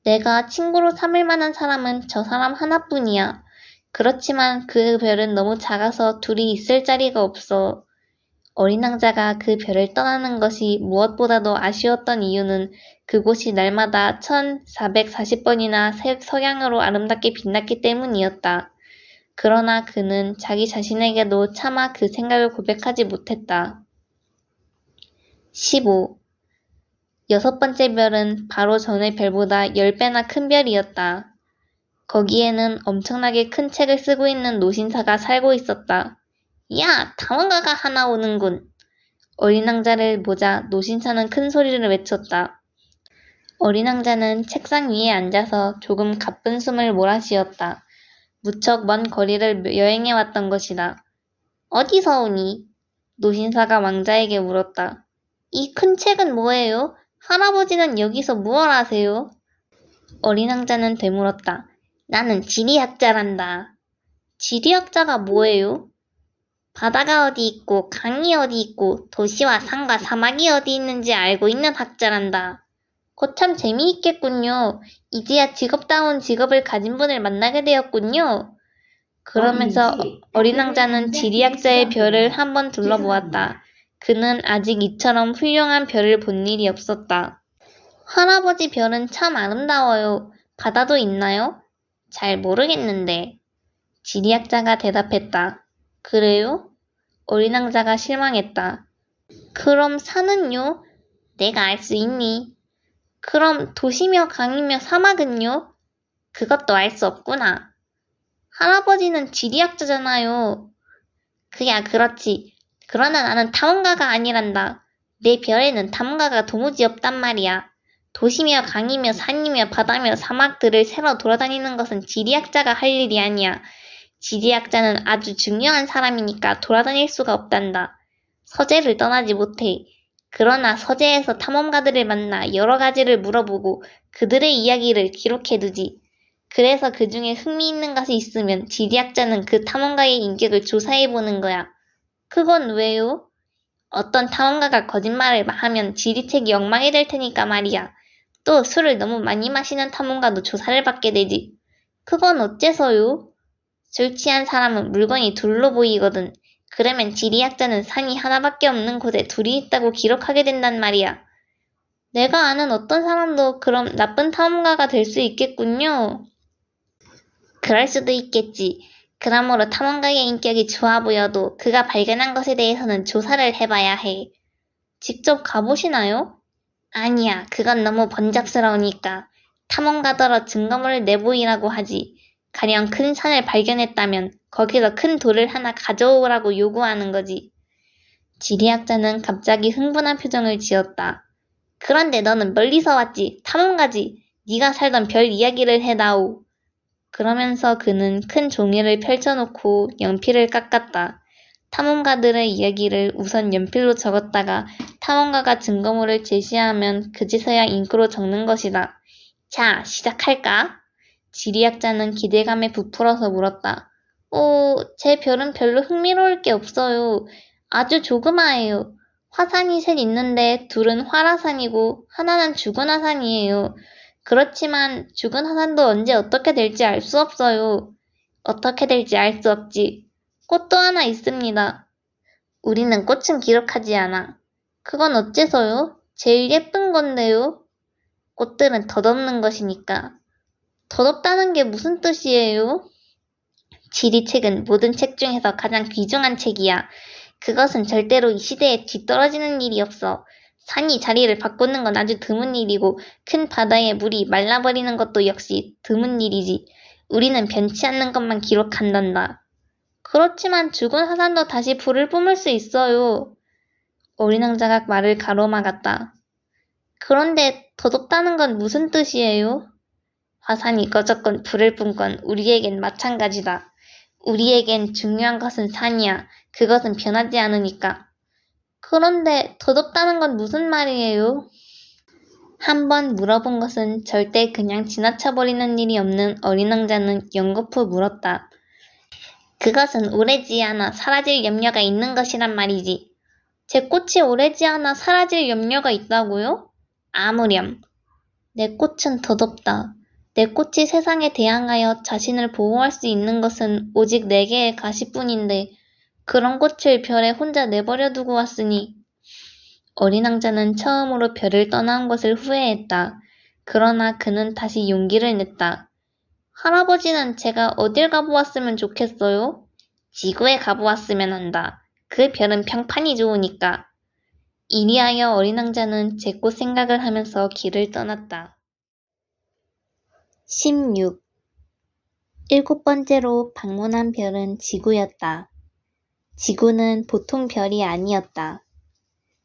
Speaker 1: 내가 친구로 삼을 만한 사람은 저 사람 하나뿐이야. 그렇지만 그 별은 너무 작아서 둘이 있을 자리가 없어. 어린 왕자가 그 별을 떠나는 것이 무엇보다도 아쉬웠던 이유는 그곳이 날마다 1440번이나 석양으로 아름답게 빛났기 때문이었다. 그러나 그는 자기 자신에게도 차마 그 생각을 고백하지 못했다. 15. 여섯 번째 별은 바로 전의 별보다 10배나 큰 별이었다. 거기에는 엄청나게 큰 책을 쓰고 있는 노신사가 살고 있었다. 야, 탐험가가 하나 오는군. 어린 왕자를 보자 노신사는 큰 소리를 외쳤다. 어린 왕자는 책상 위에 앉아서 조금 가쁜 숨을 몰아쉬었다. 무척 먼 거리를 여행해 왔던 것이다. 어디서 오니? 노신사가 왕자에게 물었다. 이 큰 책은 뭐예요? 할아버지는 여기서 무얼 하세요? 어린 왕자는 되물었다. 나는 지리학자란다. 지리학자가 뭐예요? 바다가 어디 있고 강이 어디 있고 도시와 산과 사막이 어디 있는지 알고 있는 학자란다. 거참 재미있겠군요. 이제야 직업다운 직업을 가진 분을 만나게 되었군요. 그러면서 어린 왕자는 지리학자의 별을 한번 둘러보았다. 그는 아직 이처럼 훌륭한 별을 본 일이 없었다. 할아버지 별은 참 아름다워요. 바다도 있나요? 잘 모르겠는데. 지리학자가 대답했다. 그래요? 어린 왕자가 실망했다. 그럼 산은요? 내가 알 수 있니? 그럼 도시며 강이며 사막은요? 그것도 알 수 없구나. 할아버지는 지리학자잖아요. 그야 그렇지. 그러나 나는 탐험가가 아니란다. 내 별에는 탐험가가 도무지 없단 말이야. 도시며 강이며 산이며 바다며 사막들을 새로 돌아다니는 것은 지리학자가 할 일이 아니야. 지리학자는 아주 중요한 사람이니까 돌아다닐 수가 없단다. 서재를 떠나지 못해. 그러나 서재에서 탐험가들을 만나 여러 가지를 물어보고 그들의 이야기를 기록해두지. 그래서 그 중에 흥미있는 것이 있으면 지리학자는 그 탐험가의 인격을 조사해보는 거야. 그건 왜요? 어떤 탐험가가 거짓말을 하면 지리책이 엉망이 될 테니까 말이야. 또 술을 너무 많이 마시는 탐험가도 조사를 받게 되지. 그건 어째서요? 술 취한 사람은 물건이 둘로 보이거든. 그러면 지리학자는 산이 하나밖에 없는 곳에 둘이 있다고 기록하게 된단 말이야. 내가 아는 어떤 사람도 그럼 나쁜 탐험가가 될 수 있겠군요. 그럴 수도 있겠지. 그러므로 탐험가의 인격이 좋아 보여도 그가 발견한 것에 대해서는 조사를 해봐야 해. 직접 가보시나요? 아니야, 그건 너무 번잡스러우니까. 탐험가더러 증거물을 내보이라고 하지. 가령 큰 산을 발견했다면 거기서 큰 돌을 하나 가져오라고 요구하는 거지. 지리학자는 갑자기 흥분한 표정을 지었다. 그런데 너는 멀리서 왔지, 탐험가지. 네가 살던 별 이야기를 해다오. 그러면서 그는 큰 종이를 펼쳐놓고 연필을 깎았다. 탐험가들의 이야기를 우선 연필로 적었다가 탐험가가 증거물을 제시하면 그제서야 잉크로 적는 것이다. 자, 시작할까? 지리학자는 기대감에 부풀어서 물었다. 제 별은 별로 흥미로울 게 없어요. 아주 조그마해요. 화산이 셋 있는데 둘은 활화산이고 하나는 죽은 화산이에요. 그렇지만 죽은 화산도 언제 어떻게 될지 알 수 없어요. 어떻게 될지 알 수 없지. 꽃도 하나 있습니다. 우리는 꽃은 기록하지 않아. 그건 어째서요? 제일 예쁜 건데요. 꽃들은 덧없는 것이니까. 덧없다는 게 무슨 뜻이에요? 지리책은 모든 책 중에서 가장 귀중한 책이야. 그것은 절대로 이 시대에 뒤떨어지는 일이 없어. 산이 자리를 바꾸는 건 아주 드문 일이고 큰 바다의 물이 말라버리는 것도 역시 드문 일이지. 우리는 변치 않는 것만 기록한단다. 그렇지만 죽은 화산도 다시 불을 뿜을 수 있어요. 어린 왕자가 말을 가로막았다. 그런데 덧없다는 건 무슨 뜻이에요? 화산이 꺼졌건 불을 뿜건 우리에겐 마찬가지다. 우리에겐 중요한 것은 산이야. 그것은 변하지 않으니까. 그런데 덧없다는 건 무슨 말이에요? 한번 물어본 것은 절대 그냥 지나쳐버리는 일이 없는 어린 왕자는 연거푸 물었다. 그것은 오래지 않아 사라질 염려가 있는 것이란 말이지. 제 꽃이 오래지 않아 사라질 염려가 있다고요? 아무렴. 내 꽃은 덧없다. 내 꽃이 세상에 대항하여 자신을 보호할 수 있는 것은 오직 4개의 가시뿐인데 그런 꽃을 별에 혼자 내버려 두고 왔으니. 어린 왕자는 처음으로 별을 떠나온 것을 후회했다. 그러나 그는 다시 용기를 냈다. 할아버지는 제가 어딜 가보았으면 좋겠어요? 지구에 가보았으면 한다. 그 별은 평판이 좋으니까. 이리하여 어린 왕자는 제꽃 생각을 하면서 길을 떠났다. 16. 7번째로 방문한 별은 지구였다. 지구는 보통 별이 아니었다.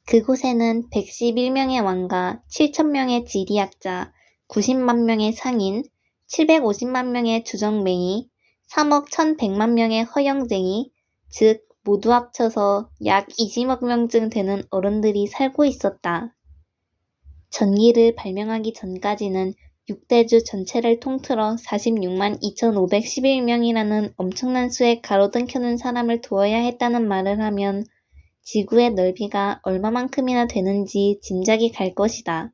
Speaker 1: 그곳에는 111명의 왕과 7,000명의 지리학자, 90만 명의 상인, 750만 명의 주정뱅이, 3억 1,100만 명의 허영쟁이, 즉 모두 합쳐서 약 20억 명쯤 되는 어른들이 살고 있었다. 전기를 발명하기 전까지는 6대주 전체를 통틀어 46만 2,511명이라는 엄청난 수의 가로등 켜는 사람을 두어야 했다는 말을 하면 지구의 넓이가 얼마만큼이나 되는지 짐작이 갈 것이다.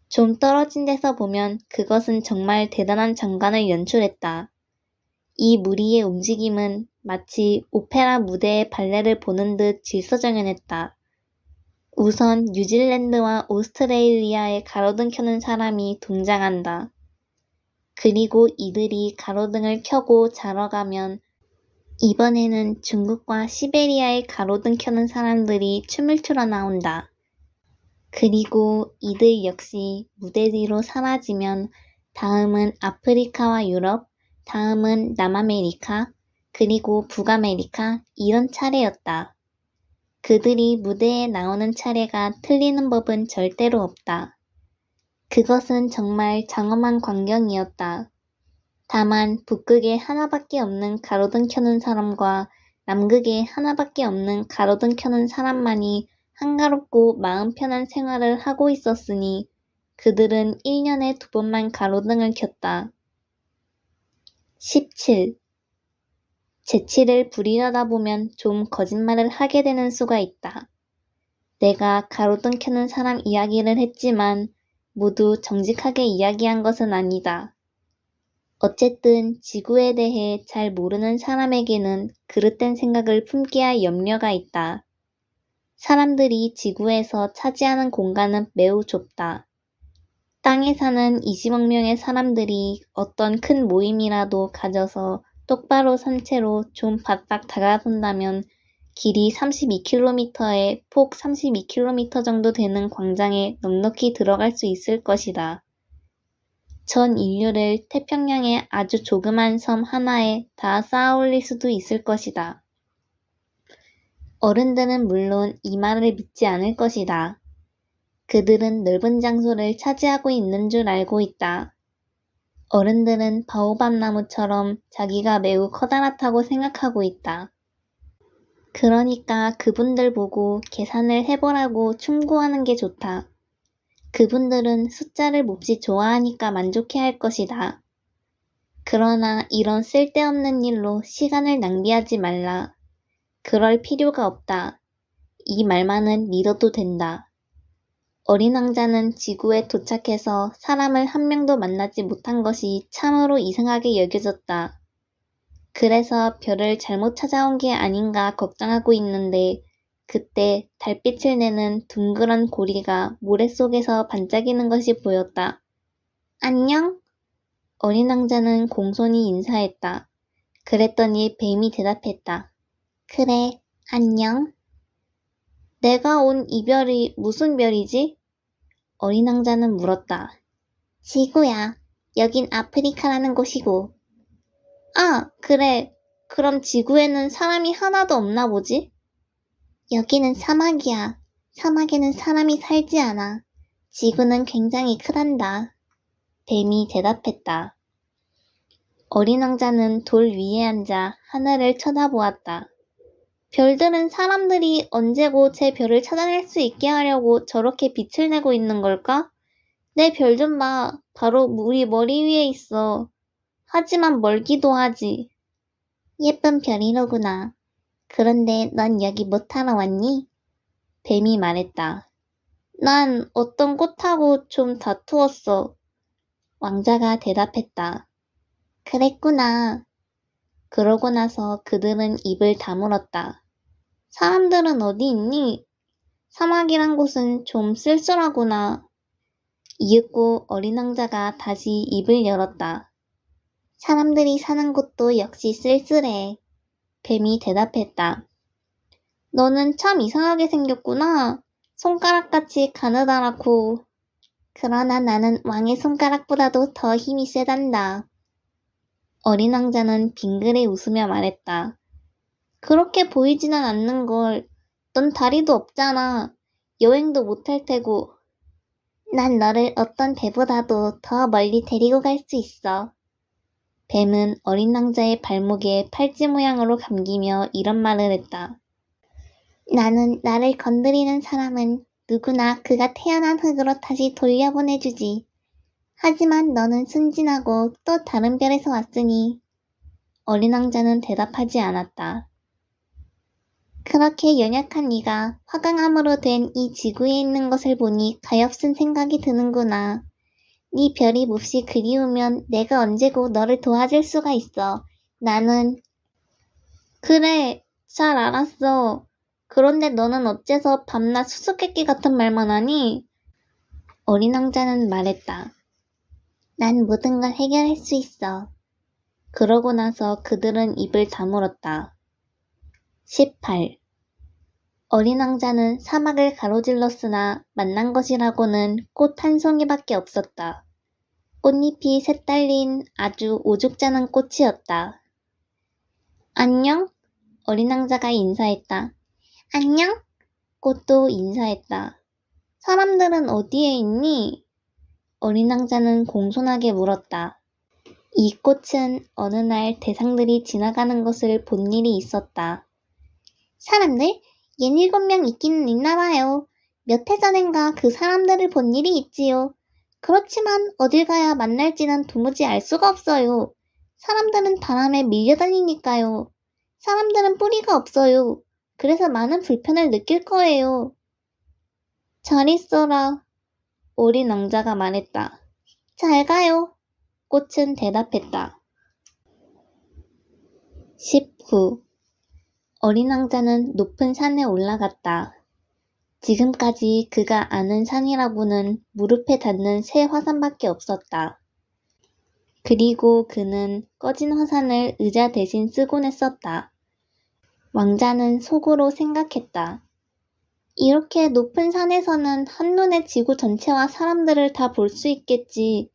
Speaker 1: 좀 떨어진 데서 보면 그것은 정말 대단한 장관을 연출했다. 이 무리의 움직임은 마치 오페라 무대의 발레를 보는 듯 질서정연했다. 우선 뉴질랜드와 오스트레일리아에 가로등 켜는 사람이 등장한다. 그리고 이들이 가로등을 켜고 자러 가면 이번에는 중국과 시베리아에 가로등 켜는 사람들이 춤을 추러 나온다. 그리고 이들 역시 무대 뒤로 사라지면 다음은 아프리카와 유럽, 다음은 남아메리카, 그리고 북아메리카 이런 차례였다. 그들이 무대에 나오는 차례가 틀리는 법은 절대로 없다. 그것은 정말 장엄한 광경이었다. 다만 북극에 하나밖에 없는 가로등 켜는 사람과 남극에 하나밖에 없는 가로등 켜는 사람만이 한가롭고 마음 편한 생활을 하고 있었으니 그들은 1년에 2번만 가로등을 켰다. 17. 재치를 부리려다 보면 좀 거짓말을 하게 되는 수가 있다. 내가 가로등 켜는 사람 이야기를 했지만 모두 정직하게 이야기한 것은 아니다. 어쨌든 지구에 대해 잘 모르는 사람에게는 그릇된 생각을 품게 할 염려가 있다. 사람들이 지구에서 차지하는 공간은 매우 좁다. 땅에 사는 20억 명의 사람들이 어떤 큰 모임이라도 가져서 똑바로 선 채로 좀 바싹 다가선다면 길이 32km에 폭 32km 정도 되는 광장에 넉넉히 들어갈 수 있을 것이다. 전 인류를 태평양의 아주 조그만 섬 하나에 다 쌓아 올릴 수도 있을 것이다. 어른들은 물론 이 말을 믿지 않을 것이다. 그들은 넓은 장소를 차지하고 있는 줄 알고 있다. 어른들은 바오밥 나무처럼 자기가 매우 커다랗다고 생각하고 있다. 그러니까 그분들 보고 계산을 해보라고 충고하는 게 좋다. 그분들은 숫자를 몹시 좋아하니까 만족해할 것이다. 그러나 이런 쓸데없는 일로 시간을 낭비하지 말라. 그럴 필요가 없다. 이 말만은 믿어도 된다. 어린 왕자는 지구에 도착해서 사람을 한 명도 만나지 못한 것이 참으로 이상하게 여겨졌다. 그래서 별을 잘못 찾아온 게 아닌가 걱정하고 있는데 그때 달빛을 내는 둥그런 고리가 모래 속에서 반짝이는 것이 보였다. 안녕? 어린 왕자는 공손히 인사했다. 그랬더니 뱀이 대답했다. 그래, 안녕. 내가 온 이 별이 무슨 별이지? 어린 왕자는 물었다. 지구야. 여긴 아프리카라는 곳이고. 아, 그래. 그럼 지구에는 사람이 하나도 없나 보지? 여기는 사막이야. 사막에는 사람이 살지 않아. 지구는 굉장히 크단다. 뱀이 대답했다. 어린 왕자는 돌 위에 앉아 하늘을 쳐다보았다. 별들은 사람들이 언제고 제 별을 찾아낼 수 있게 하려고 저렇게 빛을 내고 있는 걸까? 내 별 좀 봐. 바로 우리 머리 위에 있어. 하지만 멀기도 하지. 예쁜 별이로구나. 그런데 넌 여기 뭐 타러 왔니? 뱀이 말했다. 난 어떤 꽃하고 좀 다투었어. 왕자가 대답했다. 그랬구나. 그러고 나서 그들은 입을 다물었다. 사람들은 어디 있니? 사막이란 곳은 좀 쓸쓸하구나. 이윽고 어린 왕자가 다시 입을 열었다. 사람들이 사는 곳도 역시 쓸쓸해. 뱀이 대답했다. 너는 참 이상하게 생겼구나. 손가락같이 가느다랗고. 그러나 나는 왕의 손가락보다도 더 힘이 세단다. 어린 왕자는 빙그레 웃으며 말했다. 그렇게 보이지는 않는 걸. 넌 다리도 없잖아. 여행도 못할 테고. 난 너를 어떤 배보다도 더 멀리 데리고 갈 수 있어. 뱀은 어린 왕자의 발목에 팔찌 모양으로 감기며 이런 말을 했다. 나는 나를 건드리는 사람은 누구나 그가 태어난 흙으로 다시 돌려보내주지. 하지만 너는 순진하고 또 다른 별에서 왔으니. 어린 왕자는 대답하지 않았다. 그렇게 연약한 네가 화강암으로 된 이 지구에 있는 것을 보니 가엾은 생각이 드는구나. 네 별이 몹시 그리우면 내가 언제고 너를 도와줄 수가 있어. 나는... 그래, 잘 알았어. 그런데 너는 어째서 밤낮 수수께끼 같은 말만 하니? 어린 왕자는 말했다. 난 모든 걸 해결할 수 있어. 그러고 나서 그들은 입을 다물었다. 18. 어린 왕자는 사막을 가로질렀으나 만난 것이라고는 꽃 한 송이밖에 없었다. 꽃잎이 새달린 아주 오죽자는 꽃이었다. 안녕? 어린 왕자가 인사했다. 안녕? 꽃도 인사했다. 사람들은 어디에 있니? 어린 왕자는 공손하게 물었다. 이 꽃은 어느 날 대상들이 지나가는 것을 본 일이 있었다. 사람들? 67명 있기는 있나 봐요. 몇 해 전엔가 그 사람들을 본 일이 있지요. 그렇지만 어딜 가야 만날지는 도무지 알 수가 없어요. 사람들은 바람에 밀려다니니까요. 사람들은 뿌리가 없어요. 그래서 많은 불편을 느낄 거예요. 잘 있어라. 어린 왕자가 말했다. 잘 가요. 꽃은 대답했다. 19. 어린 왕자는 높은 산에 올라갔다. 지금까지 그가 아는 산이라고는 무릎에 닿는 새 화산밖에 없었다. 그리고 그는 꺼진 화산을 의자 대신 쓰곤 했었다. 왕자는 속으로 생각했다. 이렇게 높은 산에서는 한눈에 지구 전체와 사람들을 다 볼 수 있겠지.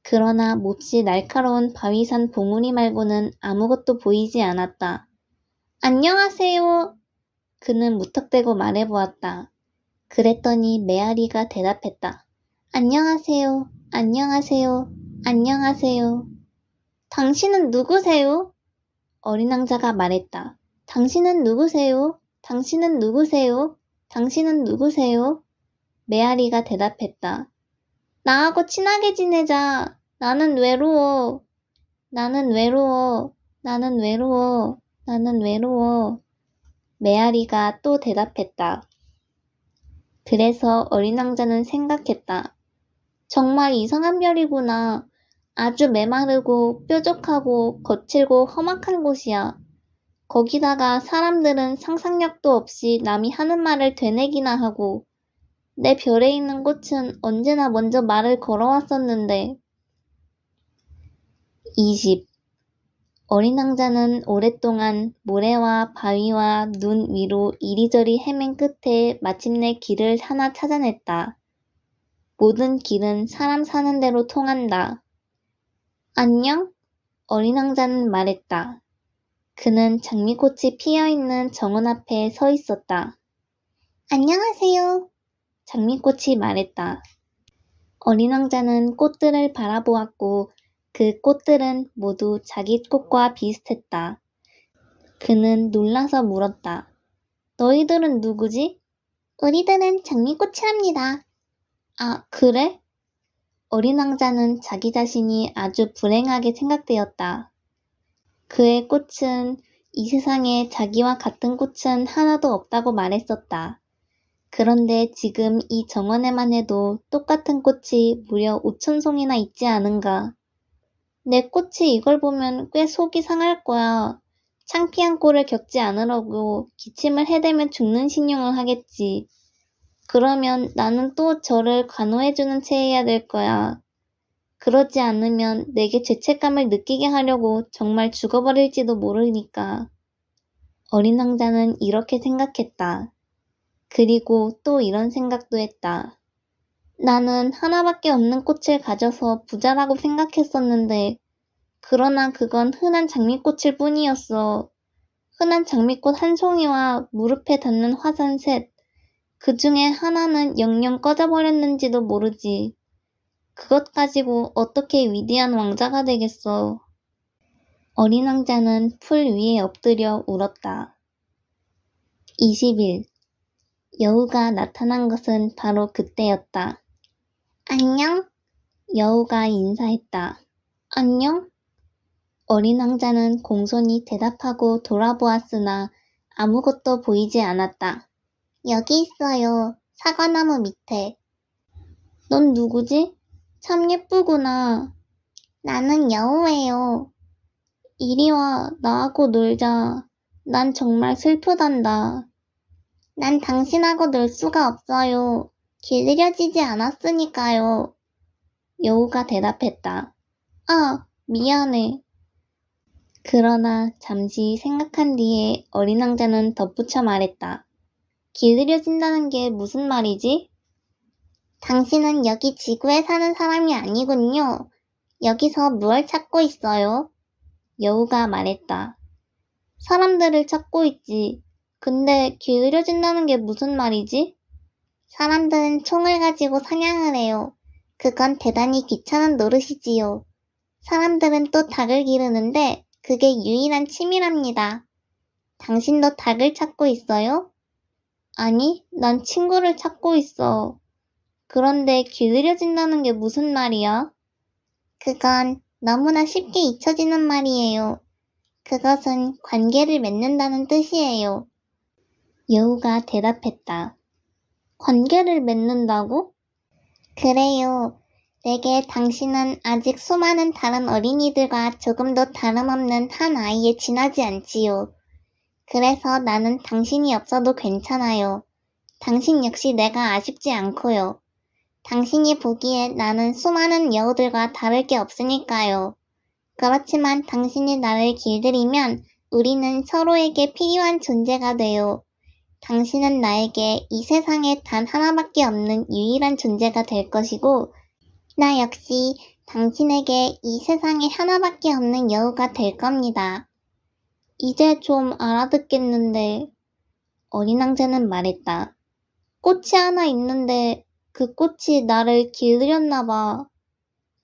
Speaker 1: 그러나 몹시 날카로운 바위산 봉우리 말고는 아무것도 보이지 않았다. 안녕하세요. 그는 무턱대고 말해보았다. 그랬더니 메아리가 대답했다. 안녕하세요. 안녕하세요. 안녕하세요. 당신은 누구세요? 어린 왕자가 말했다. 당신은 누구세요? 당신은 누구세요? 당신은 누구세요? 메아리가 대답했다. 나하고 친하게 지내자. 나는 외로워. 나는 외로워. 나는 외로워. 나는 외로워. 메아리가 또 대답했다. 그래서 어린 왕자는 생각했다. 정말 이상한 별이구나. 아주 메마르고 뾰족하고 거칠고 험악한 곳이야. 거기다가 사람들은 상상력도 없이 남이 하는 말을 되뇌기나 하고 내 별에 있는 꽃은 언제나 먼저 말을 걸어왔었는데. 20. 어린 왕자는 오랫동안 모래와 바위와 눈 위로 이리저리 헤맨 끝에 마침내 길을 하나 찾아냈다. 모든 길은 사람 사는 데로 통한다. 안녕? 어린 왕자는 말했다. 그는 장미꽃이 피어있는 정원 앞에 서 있었다. 안녕하세요. 장미꽃이 말했다. 어린 왕자는 꽃들을 바라보았고 그 꽃들은 모두 자기 꽃과 비슷했다. 그는 놀라서 물었다. 너희들은 누구지? 우리들은 장미꽃이랍니다. 아, 그래? 어린 왕자는 자기 자신이 아주 불행하게 생각되었다. 그의 꽃은 이 세상에 자기와 같은 꽃은 하나도 없다고 말했었다. 그런데 지금 이 정원에만 해도 똑같은 꽃이 무려 5,000송이나 있지 않은가. 내 꽃이 이걸 보면 꽤 속이 상할 거야. 창피한 꼴을 겪지 않으려고 기침을 해대면 죽는 신용을 하겠지. 그러면 나는 또 저를 관호해주는 채 해야 될 거야. 그러지 않으면 내게 죄책감을 느끼게 하려고 정말 죽어버릴지도 모르니까. 어린 왕자는 이렇게 생각했다. 그리고 또 이런 생각도 했다. 나는 하나밖에 없는 꽃을 가져서 부자라고 생각했었는데 그러나 그건 흔한 장미꽃일 뿐이었어. 흔한 장미꽃 한 송이와 무릎에 닿는 화산 셋. 그 중에 하나는 영영 꺼져버렸는지도 모르지. 그것 가지고 어떻게 위대한 왕자가 되겠어. 어린 왕자는 풀 위에 엎드려 울었다. 20일. 여우가 나타난 것은 바로 그때였다. 안녕? 여우가 인사했다. 안녕? 어린 왕자는 공손히 대답하고 돌아보았으나 아무것도 보이지 않았다. 여기 있어요. 사과나무 밑에. 넌 누구지? 참 예쁘구나. 나는 여우예요. 이리 와, 나하고 놀자. 난 정말 슬프단다. 난 당신하고 놀 수가 없어요. 길들여지지 않았으니까요. 여우가 대답했다. 아, 미안해. 그러나 잠시 생각한 뒤에 어린 왕자는 덧붙여 말했다. 길들여진다는 게 무슨 말이지? 당신은 여기 지구에 사는 사람이 아니군요. 여기서 무얼 찾고 있어요? 여우가 말했다. 사람들을 찾고 있지. 근데 길들여진다는 게 무슨 말이지? 사람들은 총을 가지고 사냥을 해요. 그건 대단히 귀찮은 노릇이지요. 사람들은 또 닭을 기르는데 그게 유일한 취미랍니다. 당신도 닭을 찾고 있어요? 아니, 난 친구를 찾고 있어. 그런데 길들여진다는 게 무슨 말이야? 그건 너무나 쉽게 잊혀지는 말이에요. 그것은 관계를 맺는다는 뜻이에요. 여우가 대답했다. 관계를 맺는다고? 그래요. 내게 당신은 아직 수많은 다른 어린이들과 조금도 다름없는 한 아이에 지나지 않지요. 그래서 나는 당신이 없어도 괜찮아요. 당신 역시 내가 아쉽지 않고요. 당신이 보기에 나는 수많은 여우들과 다를 게 없으니까요. 그렇지만 당신이 나를 길들이면 우리는 서로에게 필요한 존재가 돼요. 당신은 나에게 이 세상에 단 하나밖에 없는 유일한 존재가 될 것이고, 나 역시 당신에게 이 세상에 하나밖에 없는 여우가 될 겁니다. 이제 좀 알아듣겠는데, 어린 왕자는 말했다. 꽃이 하나 있는데 그 꽃이 나를 길들였나 봐.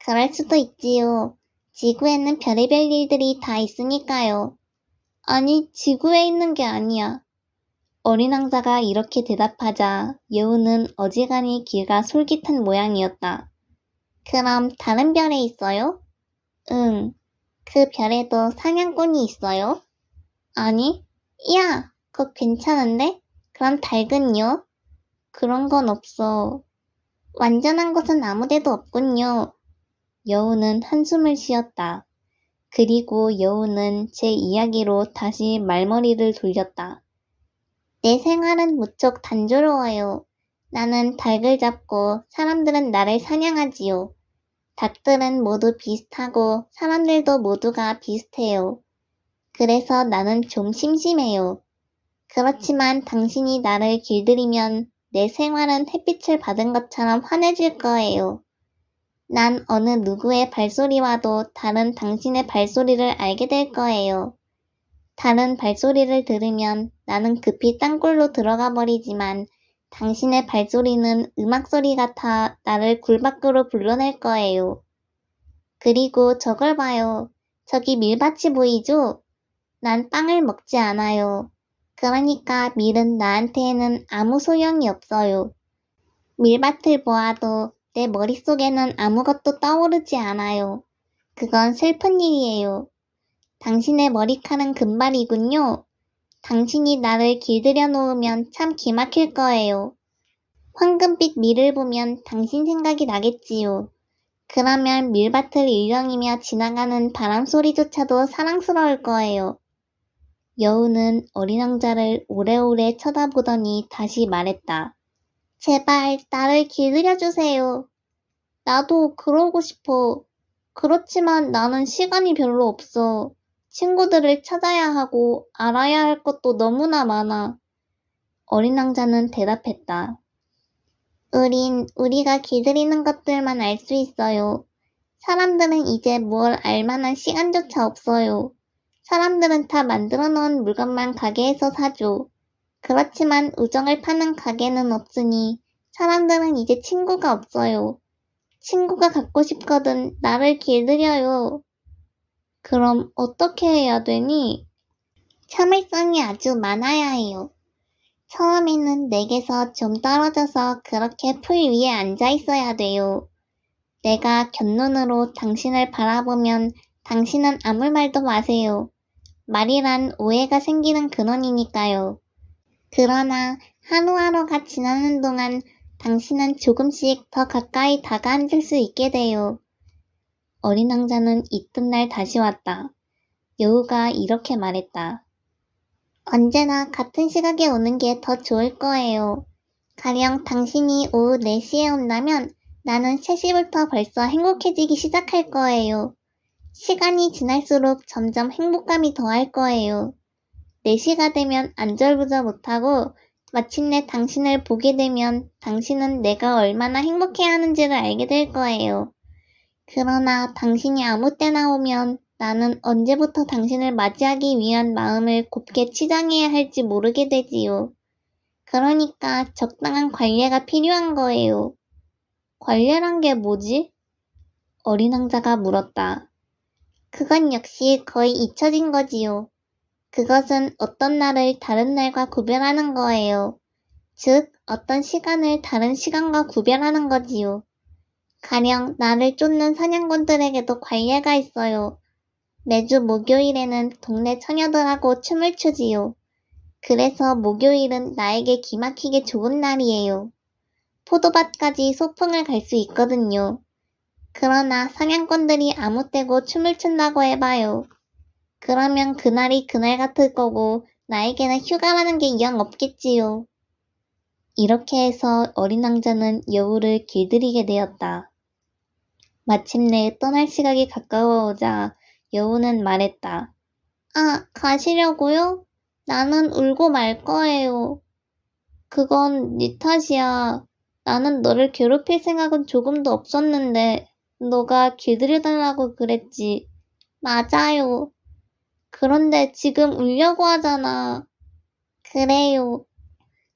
Speaker 1: 그럴 수도 있지요. 지구에는 별의별 일들이 다 있으니까요. 아니, 지구에 있는 게 아니야. 어린 왕자가 이렇게 대답하자 여우는 어지간히 귀가 솔깃한 모양이었다. 그럼 다른 별에 있어요? 응. 그 별에도 사냥꾼이 있어요? 아니. 야, 그거 괜찮은데? 그럼 닭은요? 그런 건 없어. 완전한 곳은 아무데도 없군요. 여우는 한숨을 쉬었다. 그리고 여우는 제 이야기로 다시 말머리를 돌렸다. 내 생활은 무척 단조로워요. 나는 닭을 잡고 사람들은 나를 사냥하지요. 닭들은 모두 비슷하고 사람들도 모두가 비슷해요. 그래서 나는 좀 심심해요. 그렇지만 당신이 나를 길들이면 내 생활은 햇빛을 받은 것처럼 환해질 거예요. 난 어느 누구의 발소리와도 다른 당신의 발소리를 알게 될 거예요. 다른 발소리를 들으면 나는 급히 땅굴로 들어가 버리지만 당신의 발소리는 음악소리 같아 나를 굴 밖으로 불러낼 거예요. 그리고 저걸 봐요. 저기 밀밭이 보이죠? 난 빵을 먹지 않아요. 그러니까 밀은 나한테는 아무 소용이 없어요. 밀밭을 보아도 내 머릿속에는 아무것도 떠오르지 않아요. 그건 슬픈 일이에요. 당신의 머리칼은 금발이군요. 당신이 나를 길들여 놓으면 참 기막힐 거예요. 황금빛 밀을 보면 당신 생각이 나겠지요. 그러면 밀밭을 일렁이며 지나가는 바람 소리조차도 사랑스러울 거예요. 여우는 어린 왕자를 오래오래 쳐다보더니 다시 말했다. 제발 나를 길들여 주세요. 나도 그러고 싶어. 그렇지만 나는 시간이 별로 없어. 친구들을 찾아야 하고 알아야 할 것도 너무나 많아. 어린 왕자는 대답했다. 우린 우리가 길들이는 것들만 알 수 있어요. 사람들은 이제 뭘 알 만한 시간조차 없어요. 사람들은 다 만들어 놓은 물건만 가게에서 사죠. 그렇지만 우정을 파는 가게는 없으니 사람들은 이제 친구가 없어요. 친구가 갖고 싶거든 나를 길들여요. 그럼 어떻게 해야 되니? 참을성이 아주 많아야 해요. 처음에는 내게서 좀 떨어져서 그렇게 풀 위에 앉아 있어야 돼요. 내가 곁눈으로 당신을 바라보면 당신은 아무 말도 마세요. 말이란 오해가 생기는 근원이니까요. 그러나 하루하루가 지나는 동안 당신은 조금씩 더 가까이 다가앉을 수 있게 돼요. 어린 왕자는 이튿날 다시 왔다. 여우가 이렇게 말했다. 언제나 같은 시각에 오는 게 더 좋을 거예요. 가령 당신이 오후 4시에 온다면 나는 3시부터 벌써 행복해지기 시작할 거예요. 시간이 지날수록 점점 행복감이 더할 거예요. 4시가 되면 안절부절 못하고 마침내 당신을 보게 되면 당신은 내가 얼마나 행복해하는지를 알게 될 거예요. 그러나 당신이 아무 때나 오면 나는 언제부터 당신을 맞이하기 위한 마음을 곱게 치장해야 할지 모르게 되지요. 그러니까 적당한 관례가 필요한 거예요. 관례란 게 뭐지? 어린 왕자가 물었다. 그건 역시 거의 잊혀진 거지요. 그것은 어떤 날을 다른 날과 구별하는 거예요. 즉, 어떤 시간을 다른 시간과 구별하는 거지요. 가령 나를 쫓는 사냥꾼들에게도 관례가 있어요. 매주 목요일에는 동네 처녀들하고 춤을 추지요. 그래서 목요일은 나에게 기막히게 좋은 날이에요. 포도밭까지 소풍을 갈 수 있거든요. 그러나 사냥꾼들이 아무 때고 춤을 춘다고 해봐요. 그러면 그날이 그날 같을 거고 나에게는 휴가라는 게 영 없겠지요. 이렇게 해서 어린 왕자는 여우를 길들이게 되었다. 마침내 떠날 시각이 가까워오자 여우는 말했다. 아, 가시려고요? 나는 울고 말 거예요. 그건 네 탓이야. 나는 너를 괴롭힐 생각은 조금도 없었는데 너가 길들여달라고 그랬지. 맞아요. 그런데 지금 울려고 하잖아. 그래요.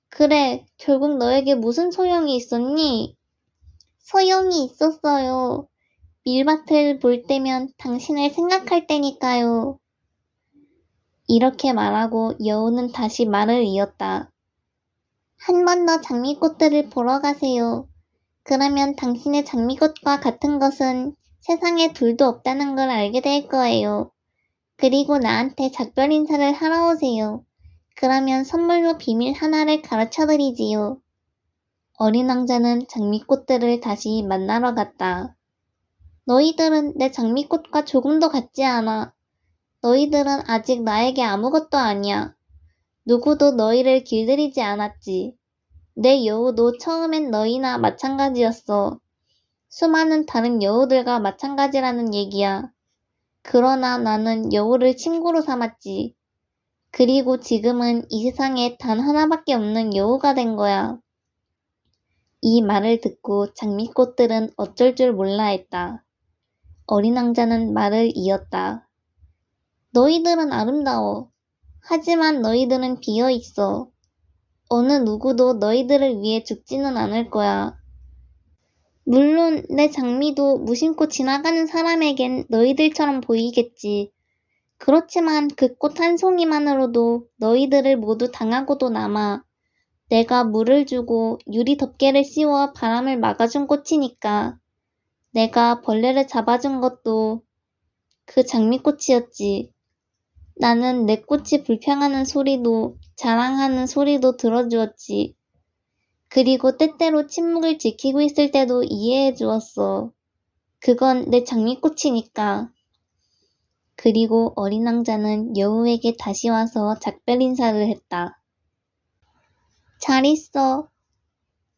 Speaker 1: 그래, 결국 너에게 무슨 소용이 있었니? 소용이 있었어요. 밀밭을 볼 때면 당신을 생각할 때니까요. 이렇게 말하고 여우는 다시 말을 이었다. 한 번 더 장미꽃들을 보러 가세요. 그러면 당신의 장미꽃과 같은 것은 세상에 둘도 없다는 걸 알게 될 거예요. 그리고 나한테 작별 인사를 하러 오세요. 그러면 선물로 비밀 하나를 가르쳐드리지요. 어린 왕자는 장미꽃들을 다시 만나러 갔다. 너희들은 내 장미꽃과 조금도 같지 않아. 너희들은 아직 나에게 아무것도 아니야. 누구도 너희를 길들이지 않았지. 내 여우도 처음엔 너희나 마찬가지였어. 수많은 다른 여우들과 마찬가지라는 얘기야. 그러나 나는 여우를 친구로 삼았지. 그리고 지금은 이 세상에 단 하나밖에 없는 여우가 된 거야. 이 말을 듣고 장미꽃들은 어쩔 줄 몰라 했다. 어린 왕자는 말을 이었다. 너희들은 아름다워. 하지만 너희들은 비어 있어. 어느 누구도 너희들을 위해 죽지는 않을 거야. 물론 내 장미도 무심코 지나가는 사람에겐 너희들처럼 보이겠지. 그렇지만 그 꽃 한 송이만으로도 너희들을 모두 당하고도 남아. 내가 물을 주고 유리 덮개를 씌워 바람을 막아준 꽃이니까. 내가 벌레를 잡아준 것도 그 장미꽃이었지. 나는 내 꽃이 불평하는 소리도 자랑하는 소리도 들어주었지. 그리고 때때로 침묵을 지키고 있을 때도 이해해 주었어. 그건 내 장미꽃이니까. 그리고 어린 왕자는 여우에게 다시 와서 작별 인사를 했다. 잘 있어.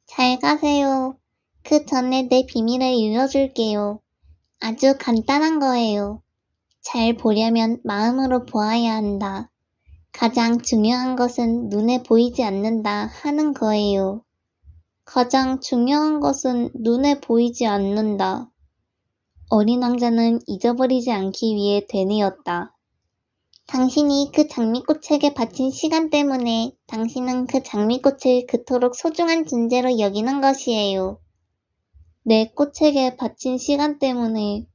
Speaker 1: 잘 가세요. 그 전에 내 비밀을 일러줄게요. 아주 간단한 거예요. 잘 보려면 마음으로 보아야 한다. 가장 중요한 것은 눈에 보이지 않는다 하는 거예요. 가장 중요한 것은 눈에 보이지 않는다. 어린 왕자는 잊어버리지 않기 위해 되뇌었다. 당신이 그 장미꽃에게 바친 시간 때문에 당신은 그 장미꽃을 그토록 소중한 존재로 여기는 것이에요. 내 꽃에게 바친 시간 때문에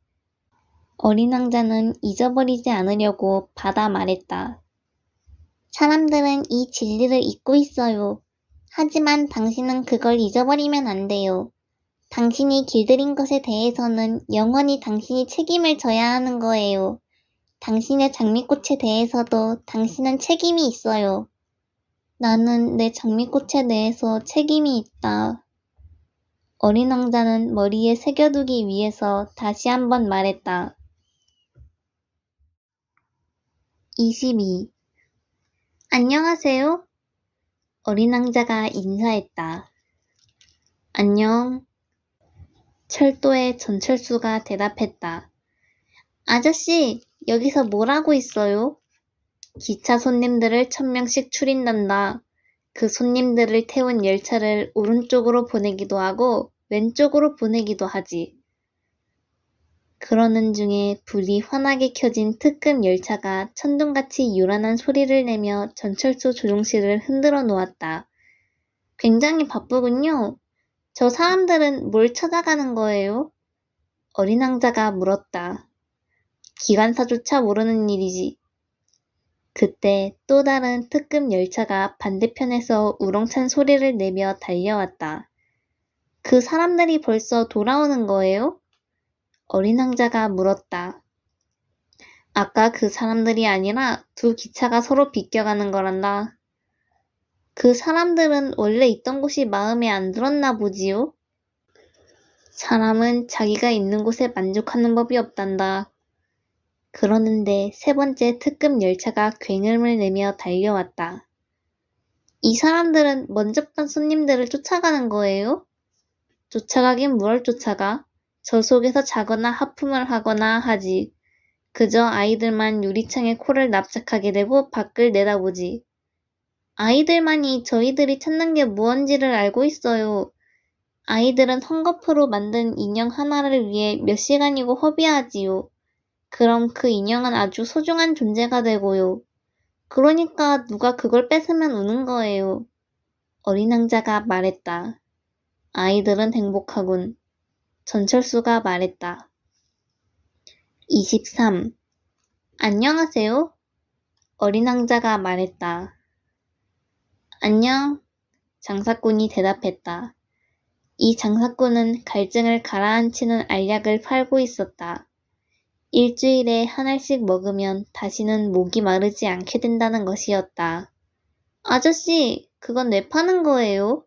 Speaker 1: 어린 왕자는 잊어버리지 않으려고 받아 말했다. 사람들은 이 진리를 잊고 있어요. 하지만 당신은 그걸 잊어버리면 안 돼요. 당신이 길들인 것에 대해서는 영원히 당신이 책임을 져야 하는 거예요. 당신의 장미꽃에 대해서도 당신은 책임이 있어요. 나는 내 장미꽃에 대해서 책임이 있다. 어린 왕자는 머리에 새겨두기 위해서 다시 한번 말했다. 22. 안녕하세요. 어린 왕자가 인사했다. 안녕. 철도의 전철수가 대답했다. 아저씨, 여기서 뭘 하고 있어요? 기차 손님들을 1000명씩 추린단다. 그 손님들을 태운 열차를 오른쪽으로 보내기도 하고 왼쪽으로 보내기도 하지. 그러는 중에 불이 환하게 켜진 특급 열차가 천둥같이 요란한 소리를 내며 전철소 조종실을 흔들어 놓았다. 굉장히 바쁘군요. 저 사람들은 뭘 찾아가는 거예요? 어린 왕자가 물었다. 기관사조차 모르는 일이지. 그때 또 다른 특급 열차가 반대편에서 우렁찬 소리를 내며 달려왔다. 그 사람들이 벌써 돌아오는 거예요? 어린 왕자가 물었다. 아까 그 사람들이 아니라 두 기차가 서로 비껴가는 거란다. 그 사람들은 원래 있던 곳이 마음에 안 들었나 보지요? 사람은 자기가 있는 곳에 만족하는 법이 없단다. 그러는데 세 번째 특급 열차가 굉음을 내며 달려왔다. 이 사람들은 먼저 번 손님들을 쫓아가는 거예요? 쫓아가긴 뭘 쫓아가? 저 속에서 자거나 하품을 하거나 하지. 그저 아이들만 유리창에 코를 납작하게 대고 밖을 내다보지. 아이들만이 저희들이 찾는 게 무언지를 알고 있어요. 아이들은 헝겊으로 만든 인형 하나를 위해 몇 시간이고 허비하지요. 그럼 그 인형은 아주 소중한 존재가 되고요. 그러니까 누가 그걸 뺏으면 우는 거예요. 어린 왕자가 말했다. 아이들은 행복하군. 전철수가 말했다. 23. 안녕하세요. 어린 왕자가 말했다. 안녕. 장사꾼이 대답했다. 이 장사꾼은 갈증을 가라앉히는 알약을 팔고 있었다. 일주일에 한 알씩 먹으면 다시는 목이 마르지 않게 된다는 것이었다. 아저씨, 그건 왜 파는 거예요?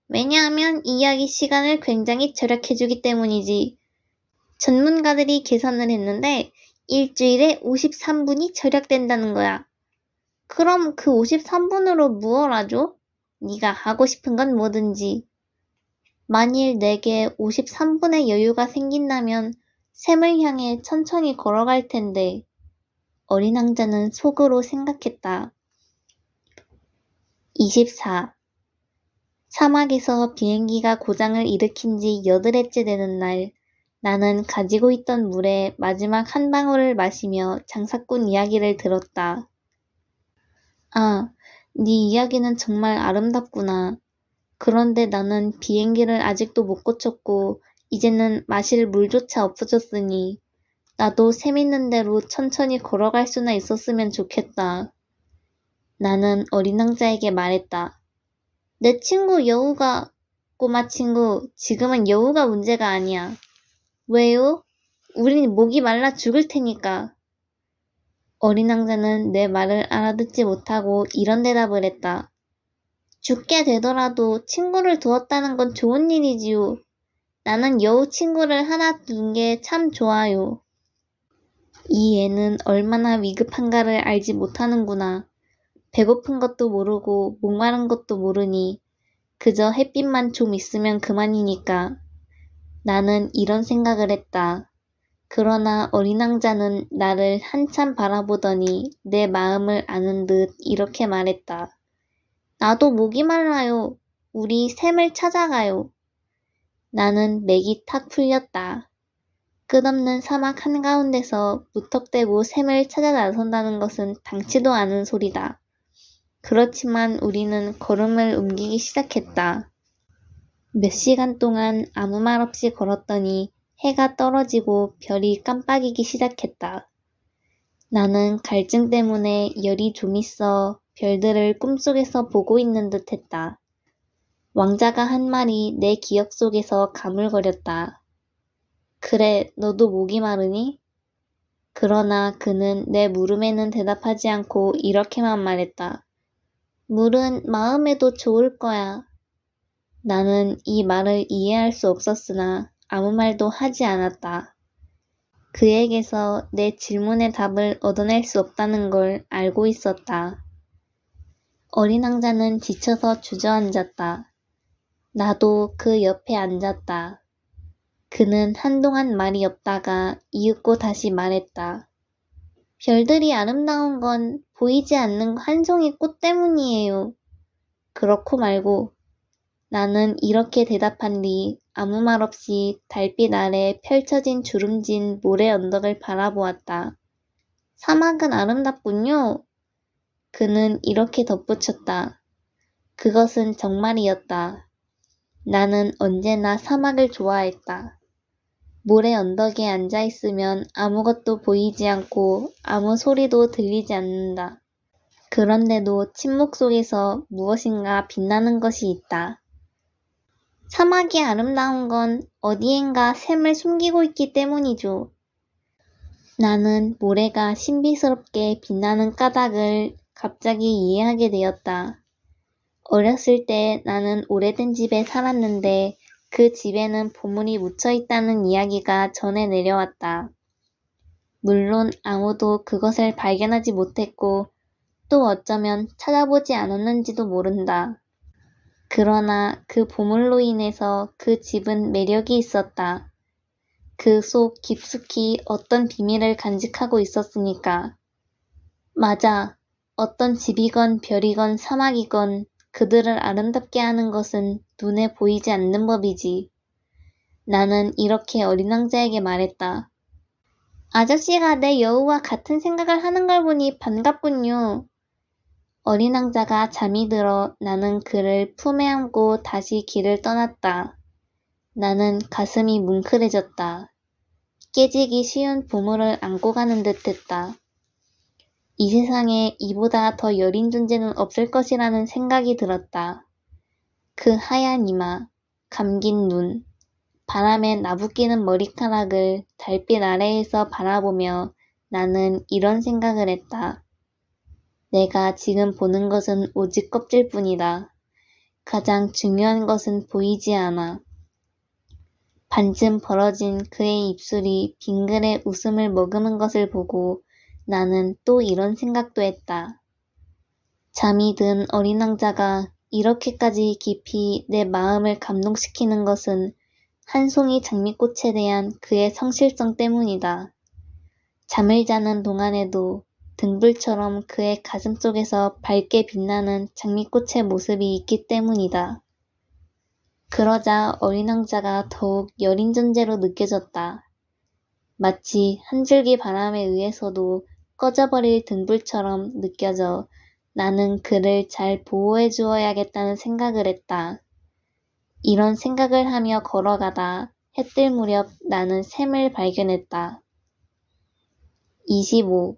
Speaker 1: 왜냐하면 이 약이 시간을 굉장히 절약해주기 때문이지. 전문가들이 계산을 했는데 일주일에 53분이 절약된다는 거야. 그럼 그 53분으로 무얼 하죠? 네가 하고 싶은 건 뭐든지. 만일 내게 53분의 여유가 생긴다면 샘을 향해 천천히 걸어갈 텐데. 어린 왕자는 속으로 생각했다. 24. 사막에서 비행기가 고장을 일으킨 지 8회째 되는 날, 나는 가지고 있던 물에 마지막 한 방울을 마시며 장사꾼 이야기를 들었다. 아, 네 이야기는 정말 아름답구나. 그런데 나는 비행기를 아직도 못 고쳤고 이제는 마실 물조차 없어졌으니 나도 샘 있는 대로 천천히 걸어갈 수나 있었으면 좋겠다. 나는 어린 왕자에게 말했다. 내 친구 여우가, 꼬마 친구, 지금은 여우가 문제가 아니야. 왜요? 우린 목이 말라 죽을 테니까. 어린 왕자는 내 말을 알아듣지 못하고 이런 대답을 했다. 죽게 되더라도 친구를 두었다는 건 좋은 일이지요. 나는 여우 친구를 하나 둔 게 참 좋아요. 이 애는 얼마나 위급한가를 알지 못하는구나. 배고픈 것도 모르고 목마른 것도 모르니 그저 햇빛만 좀 있으면 그만이니까. 나는 이런 생각을 했다. 그러나 어린 왕자는 나를 한참 바라보더니 내 마음을 아는 듯 이렇게 말했다. 나도 목이 말라요. 우리 샘을 찾아가요. 나는 맥이 탁 풀렸다. 끝없는 사막 한가운데서 무턱대고 샘을 찾아 나선다는 것은 당치도 않은 소리다. 그렇지만 우리는 걸음을 옮기기 시작했다. 몇 시간 동안 아무 말 없이 걸었더니 해가 떨어지고 별이 깜빡이기 시작했다. 나는 갈증 때문에 열이 좀 있어 별들을 꿈속에서 보고 있는 듯 했다. 왕자가 한 말이 내 기억 속에서 가물거렸다. 그래, 너도 목이 마르니? 그러나 그는 내 물음에는 대답하지 않고 이렇게만 말했다. 물은 마음에도 좋을 거야. 나는 이 말을 이해할 수 없었으나 아무 말도 하지 않았다. 그에게서 내 질문의 답을 얻어낼 수 없다는 걸 알고 있었다. 어린 왕자는 지쳐서 주저앉았다. 나도 그 옆에 앉았다. 그는 한동안 말이 없다가 이윽고 다시 말했다. 별들이 아름다운 건 보이지 않는 한 송이 꽃 때문이에요. 그렇고 말고. 나는 이렇게 대답한 뒤 아무 말 없이 달빛 아래 펼쳐진 주름진 모래 언덕을 바라보았다. 사막은 아름답군요. 그는 이렇게 덧붙였다. 그것은 정말이었다. 나는 언제나 사막을 좋아했다. 모래 언덕에 앉아 있으면 아무것도 보이지 않고 아무 소리도 들리지 않는다. 그런데도 침묵 속에서 무엇인가 빛나는 것이 있다. 사막이 아름다운 건 어디엔가 샘을 숨기고 있기 때문이죠. 나는 모래가 신비스럽게 빛나는 까닭을 갑자기 이해하게 되었다. 어렸을 때 나는 오래된 집에 살았는데 그 집에는 보물이 묻혀 있다는 이야기가 전해 내려왔다. 물론 아무도 그것을 발견하지 못했고 또 어쩌면 찾아보지 않았는지도 모른다. 그러나 그 보물로 인해서 그 집은 매력이 있었다. 그 속 깊숙이 어떤 비밀을 간직하고 있었으니까. 맞아. 어떤 집이건 별이건 사막이건 그들을 아름답게 하는 것은 눈에 보이지 않는 법이지. 나는 이렇게 어린 왕자에게 말했다. 아저씨가 내 여우와 같은 생각을 하는 걸 보니 반갑군요. 어린 왕자가 잠이 들어 나는 그를 품에 안고 다시 길을 떠났다. 나는 가슴이 뭉클해졌다. 깨지기 쉬운 보물을 안고 가는 듯했다. 이 세상에 이보다 더 여린 존재는 없을 것이라는 생각이 들었다. 그 하얀 이마, 감긴 눈, 바람에 나부끼는 머리카락을 달빛 아래에서 바라보며 나는 이런 생각을 했다. 내가 지금 보는 것은 오직 껍질뿐이다. 가장 중요한 것은 보이지 않아. 반쯤 벌어진 그의 입술이 빙그레 웃음을 머금은 것을 보고 나는 또 이런 생각도 했다. 잠이 든 어린 왕자가 이렇게까지 깊이 내 마음을 감동시키는 것은 한 송이 장미꽃에 대한 그의 성실성 때문이다. 잠을 자는 동안에도 등불처럼 그의 가슴 속에서 밝게 빛나는 장미꽃의 모습이 있기 때문이다. 그러자 어린 왕자가 더욱 여린 존재로 느껴졌다. 마치 한 줄기 바람에 의해서도 꺼져버릴 등불처럼 느껴져 나는 그를 잘 보호해 주어야겠다는 생각을 했다. 이런 생각을 하며 걸어가다 해뜰 무렵 나는 샘을 발견했다. 25.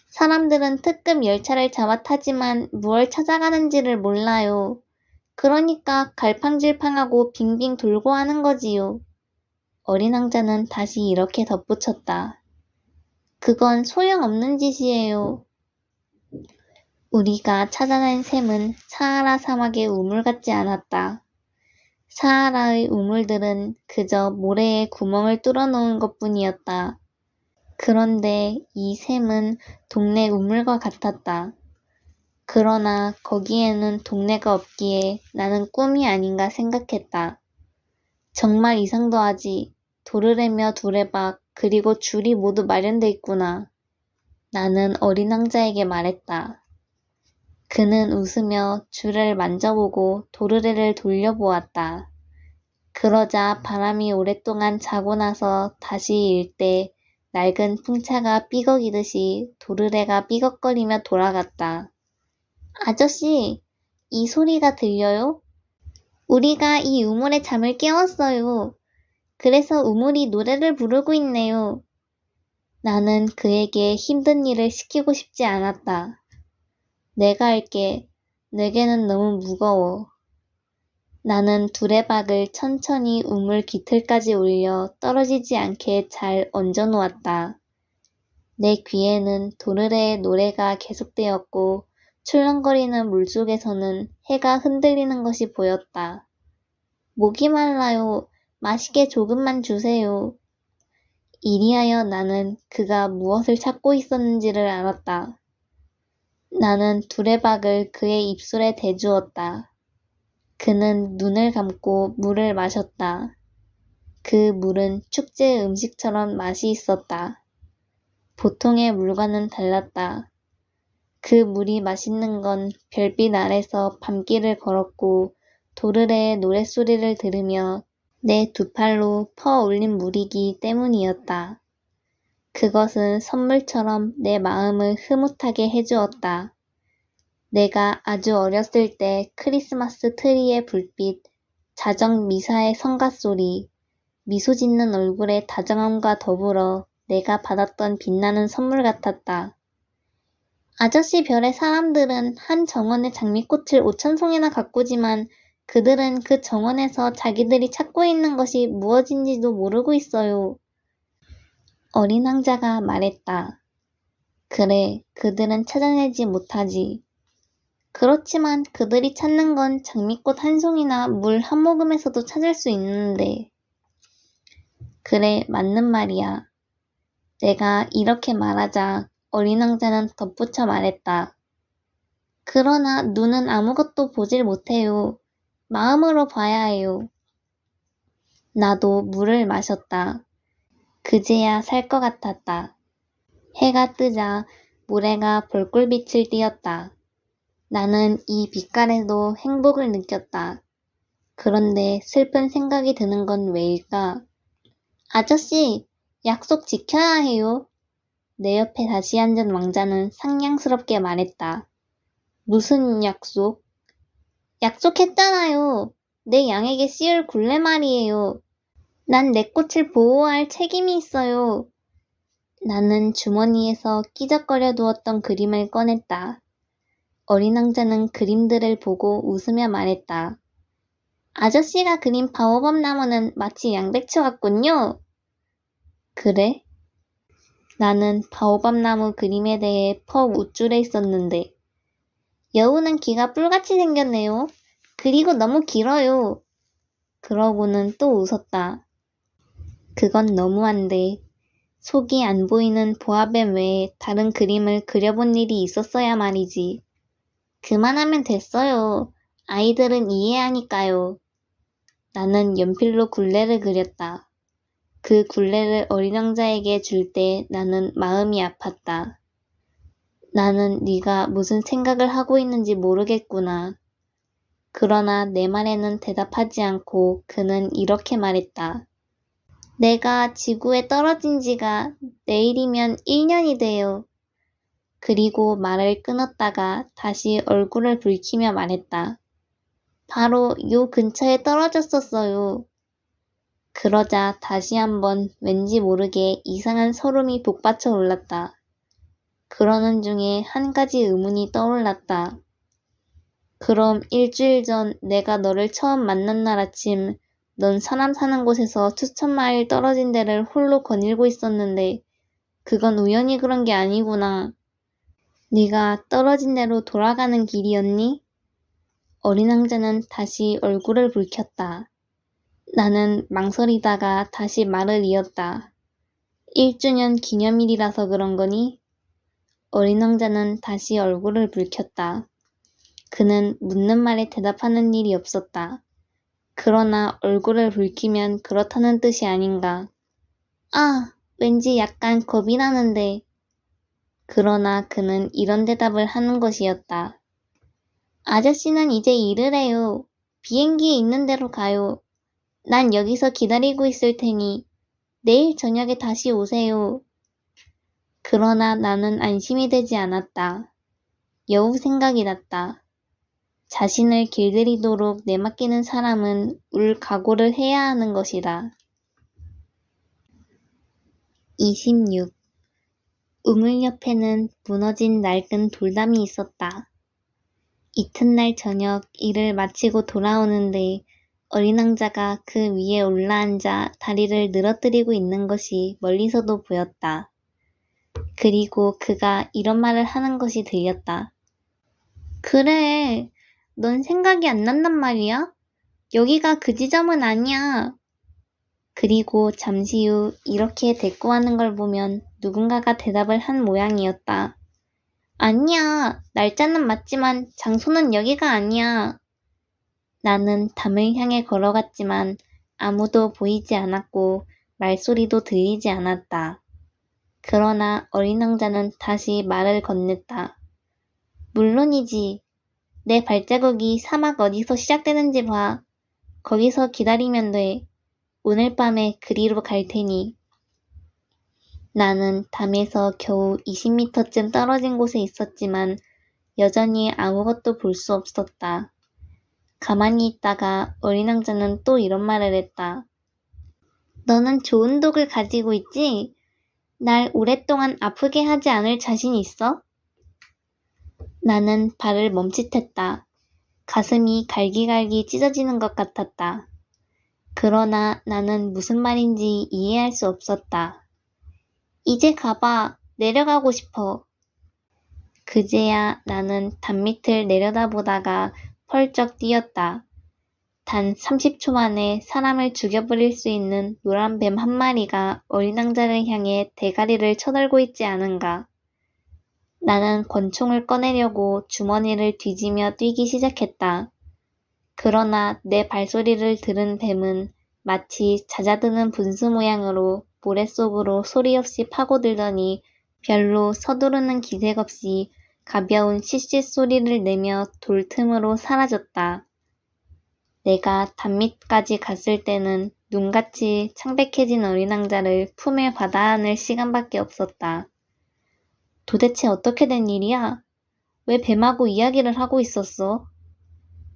Speaker 1: 사람들은 특급 열차를 잡아 타지만 무얼 찾아가는지를 몰라요. 그러니까 갈팡질팡하고 빙빙 돌고 하는 거지요. 어린 왕자는 다시 이렇게 덧붙였다. 그건 소용없는 짓이에요. 우리가 찾아낸 샘은 사하라 사막의 우물 같지 않았다. 사하라의 우물들은 그저 모래에 구멍을 뚫어놓은 것뿐이었다. 그런데 이 샘은 동네 우물과 같았다. 그러나 거기에는 동네가 없기에 나는 꿈이 아닌가 생각했다. 정말 이상도 하지. 도르래며 두레박 그리고 줄이 모두 마련돼 있구나. 나는 어린 왕자에게 말했다. 그는 웃으며 줄을 만져보고 도르래를 돌려보았다. 그러자 바람이 오랫동안 자고 나서 다시 일 때 낡은 풍차가 삐걱이듯이 도르래가 삐걱거리며 돌아갔다. 아저씨, 이 소리가 들려요? 우리가 이 우물의 잠을 깨웠어요. 그래서 우물이 노래를 부르고 있네요. 나는 그에게 힘든 일을 시키고 싶지 않았다. 내가 할게. 내게는 너무 무거워. 나는 두레박을 천천히 우물 깃틀까지 올려 떨어지지 않게 잘 얹어 놓았다. 내 귀에는 도르래의 노래가 계속되었고 출렁거리는 물속에서는 해가 흔들리는 것이 보였다. 목이 말라요. 마시게 조금만 주세요. 이리하여 나는 그가 무엇을 찾고 있었는지를 알았다. 나는 두레박을 그의 입술에 대주었다. 그는 눈을 감고 물을 마셨다. 그 물은 축제 음식처럼 맛이 있었다. 보통의 물과는 달랐다. 그 물이 맛있는 건 별빛 아래서 밤길을 걸었고 도르래의 노랫소리를 들으며 내 두 팔로 퍼올린 물이기 때문이었다. 그것은 선물처럼 내 마음을 흐뭇하게 해주었다. 내가 아주 어렸을 때 크리스마스 트리의 불빛, 자정 미사의 성가소리, 미소 짓는 얼굴의 다정함과 더불어 내가 받았던 빛나는 선물 같았다. 아저씨 별의 사람들은 한 정원의 장미꽃을 5,000송이나 가꾸지만 그들은 그 정원에서 자기들이 찾고 있는 것이 무엇인지도 모르고 있어요. 어린 왕자가 말했다. 그래, 그들은 찾아내지 못하지. 그렇지만 그들이 찾는 건 장미꽃 한 송이나 물 한 모금에서도 찾을 수 있는데. 그래, 맞는 말이야. 내가 이렇게 말하자 어린 왕자는 덧붙여 말했다. 그러나 눈은 아무것도 보질 못해요. 마음으로 봐야 해요. 나도 물을 마셨다. 그제야 살 것 같았다. 해가 뜨자 모래가 벌꿀빛을 띠었다. 나는 이 빛깔에도 행복을 느꼈다. 그런데 슬픈 생각이 드는 건 왜일까? 아저씨, 약속 지켜야 해요. 내 옆에 다시 앉은 왕자는 상냥스럽게 말했다. 무슨 약속? 약속했잖아요. 내 양에게 씌울 굴레 말이에요. 난 내 꽃을 보호할 책임이 있어요. 나는 주머니에서 끼적거려 두었던 그림을 꺼냈다. 어린 왕자는 그림들을 보고 웃으며 말했다. 아저씨가 그린 바오밥 나무는 마치 양배추 같군요. 그래? 나는 바오밥 나무 그림에 대해 퍽 우쭐해 있었는데. 여우는 귀가 뿔같이 생겼네요. 그리고 너무 길어요. 그러고는 또 웃었다. 그건 너무한데. 속이 안 보이는 보아뱀 외에 다른 그림을 그려본 일이 있었어야 말이지. 그만하면 됐어요. 아이들은 이해하니까요. 나는 연필로 굴레를 그렸다. 그 굴레를 어린 왕자에게 줄 때 나는 마음이 아팠다. 나는 네가 무슨 생각을 하고 있는지 모르겠구나. 그러나 내 말에는 대답하지 않고 그는 이렇게 말했다. 내가 지구에 떨어진 지가 내일이면 1년이 돼요. 그리고 말을 끊었다가 다시 얼굴을 붉히며 말했다. 바로 요 근처에 떨어졌었어요. 그러자 다시 한번 왠지 모르게 이상한 소름이 복받쳐 올랐다. 그러는 중에 한 가지 의문이 떠올랐다. 그럼 일주일 전 내가 너를 처음 만난 날 아침 넌 사람 사는 곳에서 수천 마일 떨어진 데를 홀로 거닐고 있었는데 그건 우연히 그런 게 아니구나. 네가 떨어진 데로 돌아가는 길이었니? 어린 왕자는 다시 얼굴을 붉혔다. 나는 망설이다가 다시 말을 이었다. 1주년 기념일이라서 그런 거니? 어린 왕자는 다시 얼굴을 붉혔다. 그는 묻는 말에 대답하는 일이 없었다. 그러나 얼굴을 붉히면 그렇다는 뜻이 아닌가. 아, 왠지 약간 겁이 나는데. 그러나 그는 이런 대답을 하는 것이었다. 아저씨는 이제 일을 해요. 비행기에 있는 대로 가요. 난 여기서 기다리고 있을 테니 내일 저녁에 다시 오세요. 그러나 나는 안심이 되지 않았다. 여우 생각이 났다. 자신을 길들이도록 내맡기는 사람은 울 각오를 해야 하는 것이다. 26. 우물 옆에는 무너진 낡은 돌담이 있었다. 이튿날 저녁 일을 마치고 돌아오는데 어린 왕자가 그 위에 올라앉아 다리를 늘어뜨리고 있는 것이 멀리서도 보였다. 그리고 그가 이런 말을 하는 것이 들렸다. 그래, 넌 생각이 안 난단 말이야? 여기가 그 지점은 아니야. 그리고 잠시 후 이렇게 대꾸하는 걸 보면 누군가가 대답을 한 모양이었다. 아니야, 날짜는 맞지만 장소는 여기가 아니야. 나는 담을 향해 걸어갔지만 아무도 보이지 않았고 말소리도 들리지 않았다. 그러나 어린 왕자는 다시 말을 건넸다. 물론이지. 내 발자국이 사막 어디서 시작되는지 봐. 거기서 기다리면 돼. 오늘 밤에 그리로 갈 테니. 나는 담에서 겨우 20m쯤 떨어진 곳에 있었지만 여전히 아무것도 볼 수 없었다. 가만히 있다가 어린 왕자는 또 이런 말을 했다. 너는 좋은 독을 가지고 있지? 날 오랫동안 아프게 하지 않을 자신 있어? 나는 발을 멈칫했다. 가슴이 갈기갈기 찢어지는 것 같았다. 그러나 나는 무슨 말인지 이해할 수 없었다. 이제 가봐. 내려가고 싶어. 그제야 나는 단밑을 내려다보다가 펄쩍 뛰었다. 단 30초 만에 사람을 죽여버릴 수 있는 노란 뱀 한 마리가 어린 왕자를 향해 대가리를 쳐들고 있지 않은가. 나는 권총을 꺼내려고 주머니를 뒤지며 뛰기 시작했다. 그러나 내 발소리를 들은 뱀은 마치 잦아드는 분수 모양으로 모래 속으로 소리 없이 파고들더니 별로 서두르는 기색 없이 가벼운 시시 소리를 내며 돌 틈으로 사라졌다. 내가 단밑까지 갔을 때는 눈같이 창백해진 어린 왕자를 품에 받아 안을 시간밖에 없었다. 도대체 어떻게 된 일이야? 왜 뱀하고 이야기를 하고 있었어?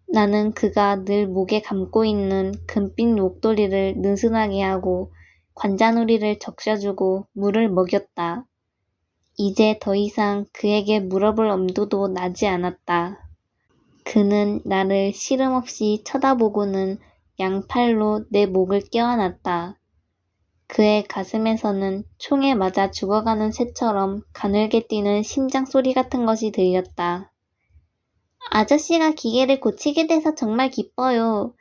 Speaker 1: 나는 그가 늘 목에 감고 있는 금빛 목도리를 느슨하게 하고 관자놀이를 적셔주고 물을 먹였다. 이제 더 이상 그에게 물어볼 엄두도 나지 않았다. 그는 나를 시름없이 쳐다보고는 양팔로 내 목을 껴안았다. 그의 가슴에서는 총에 맞아 죽어가는 새처럼 가늘게 뛰는 심장 소리 같은 것이 들렸다. 아저씨가 기계를 고치게 돼서 정말 기뻐요.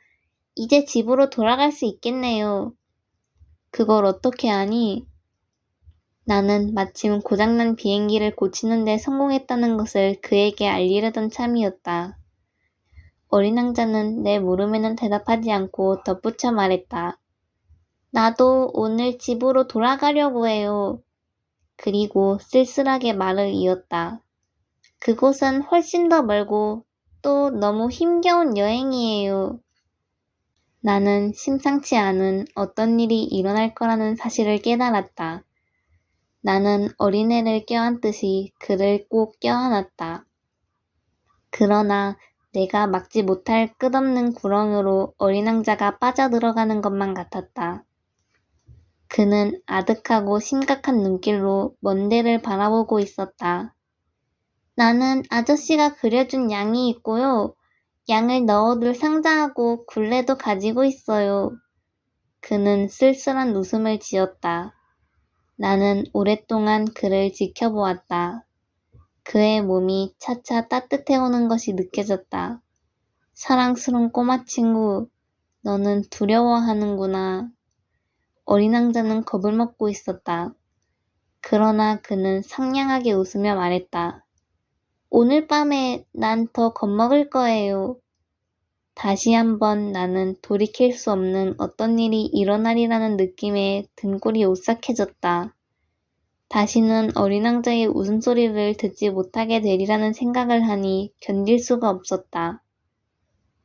Speaker 1: 이제 집으로 돌아갈 수 있겠네요. 그걸 어떻게 아니? 나는 마침 고장난 비행기를 고치는 데 성공했다는 것을 그에게 알리려던 참이었다. 어린 왕자는 내 물음에는 대답하지 않고 덧붙여 말했다. 나도 오늘 집으로 돌아가려고 해요. 그리고 쓸쓸하게 말을 이었다. 그곳은 훨씬 더 멀고 또 너무 힘겨운 여행이에요. 나는 심상치 않은 어떤 일이 일어날 거라는 사실을 깨달았다. 나는 어린애를 껴안듯이 그를 꼭 껴안았다. 그러나 내가 막지 못할 끝없는 구렁으로 어린 왕자가 빠져들어가는 것만 같았다. 그는 아득하고 심각한 눈길로 먼 데를 바라보고 있었다. 나는 아저씨가 그려준 양이 있고요. 양을 넣어둘 상자하고 굴레도 가지고 있어요. 그는 쓸쓸한 웃음을 지었다. 나는 오랫동안 그를 지켜보았다. 그의 몸이 차차 따뜻해오는 것이 느껴졌다. 사랑스러운 꼬마 친구, 너는 두려워하는구나. 어린 왕자는 겁을 먹고 있었다. 그러나 그는 상냥하게 웃으며 말했다. 오늘 밤에 난 더 겁먹을 거예요. 다시 한번 나는 돌이킬 수 없는 어떤 일이 일어나리라는 느낌에 등골이 오싹해졌다. 다시는 어린 왕자의 웃음소리를 듣지 못하게 되리라는 생각을 하니 견딜 수가 없었다.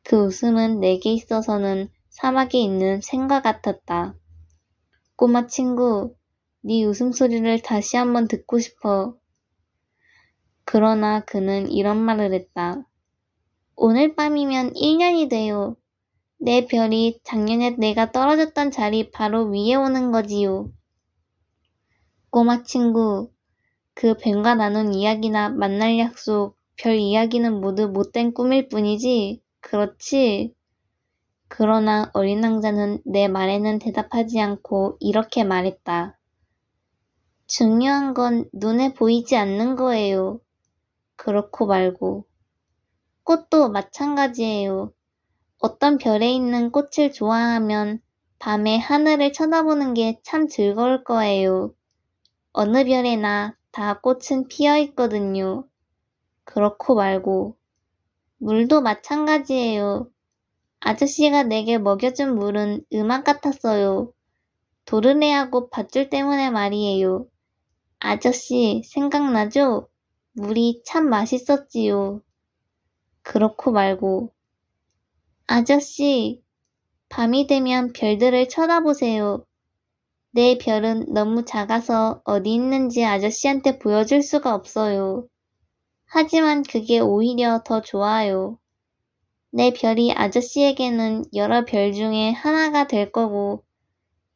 Speaker 1: 그 웃음은 내게 있어서는 사막에 있는 샘과 같았다. 꼬마 친구, 네 웃음소리를 다시 한번 듣고 싶어. 그러나 그는 이런 말을 했다. 오늘 밤이면 1년이 돼요. 내 별이 작년에 내가 떨어졌던 자리 바로 위에 오는 거지요. 꼬마 친구, 그 뱀과 나눈 이야기나 만날 약속, 별 이야기는 모두 못된 꿈일 뿐이지, 그렇지? 그러나 어린 왕자는 내 말에는 대답하지 않고 이렇게 말했다. 중요한 건 눈에 보이지 않는 거예요. 그렇고 말고. 꽃도 마찬가지예요. 어떤 별에 있는 꽃을 좋아하면 밤에 하늘을 쳐다보는 게 참 즐거울 거예요. 어느 별에나 다 꽃은 피어 있거든요. 그렇고 말고. 물도 마찬가지예요. 아저씨가 내게 먹여준 물은 음악 같았어요. 도르래하고 밧줄 때문에 말이에요. 아저씨, 생각나죠? 물이 참 맛있었지요. 그렇고 말고. 아저씨, 밤이 되면 별들을 쳐다보세요. 내 별은 너무 작아서 어디 있는지 아저씨한테 보여줄 수가 없어요. 하지만 그게 오히려 더 좋아요. 내 별이 아저씨에게는 여러 별 중에 하나가 될 거고,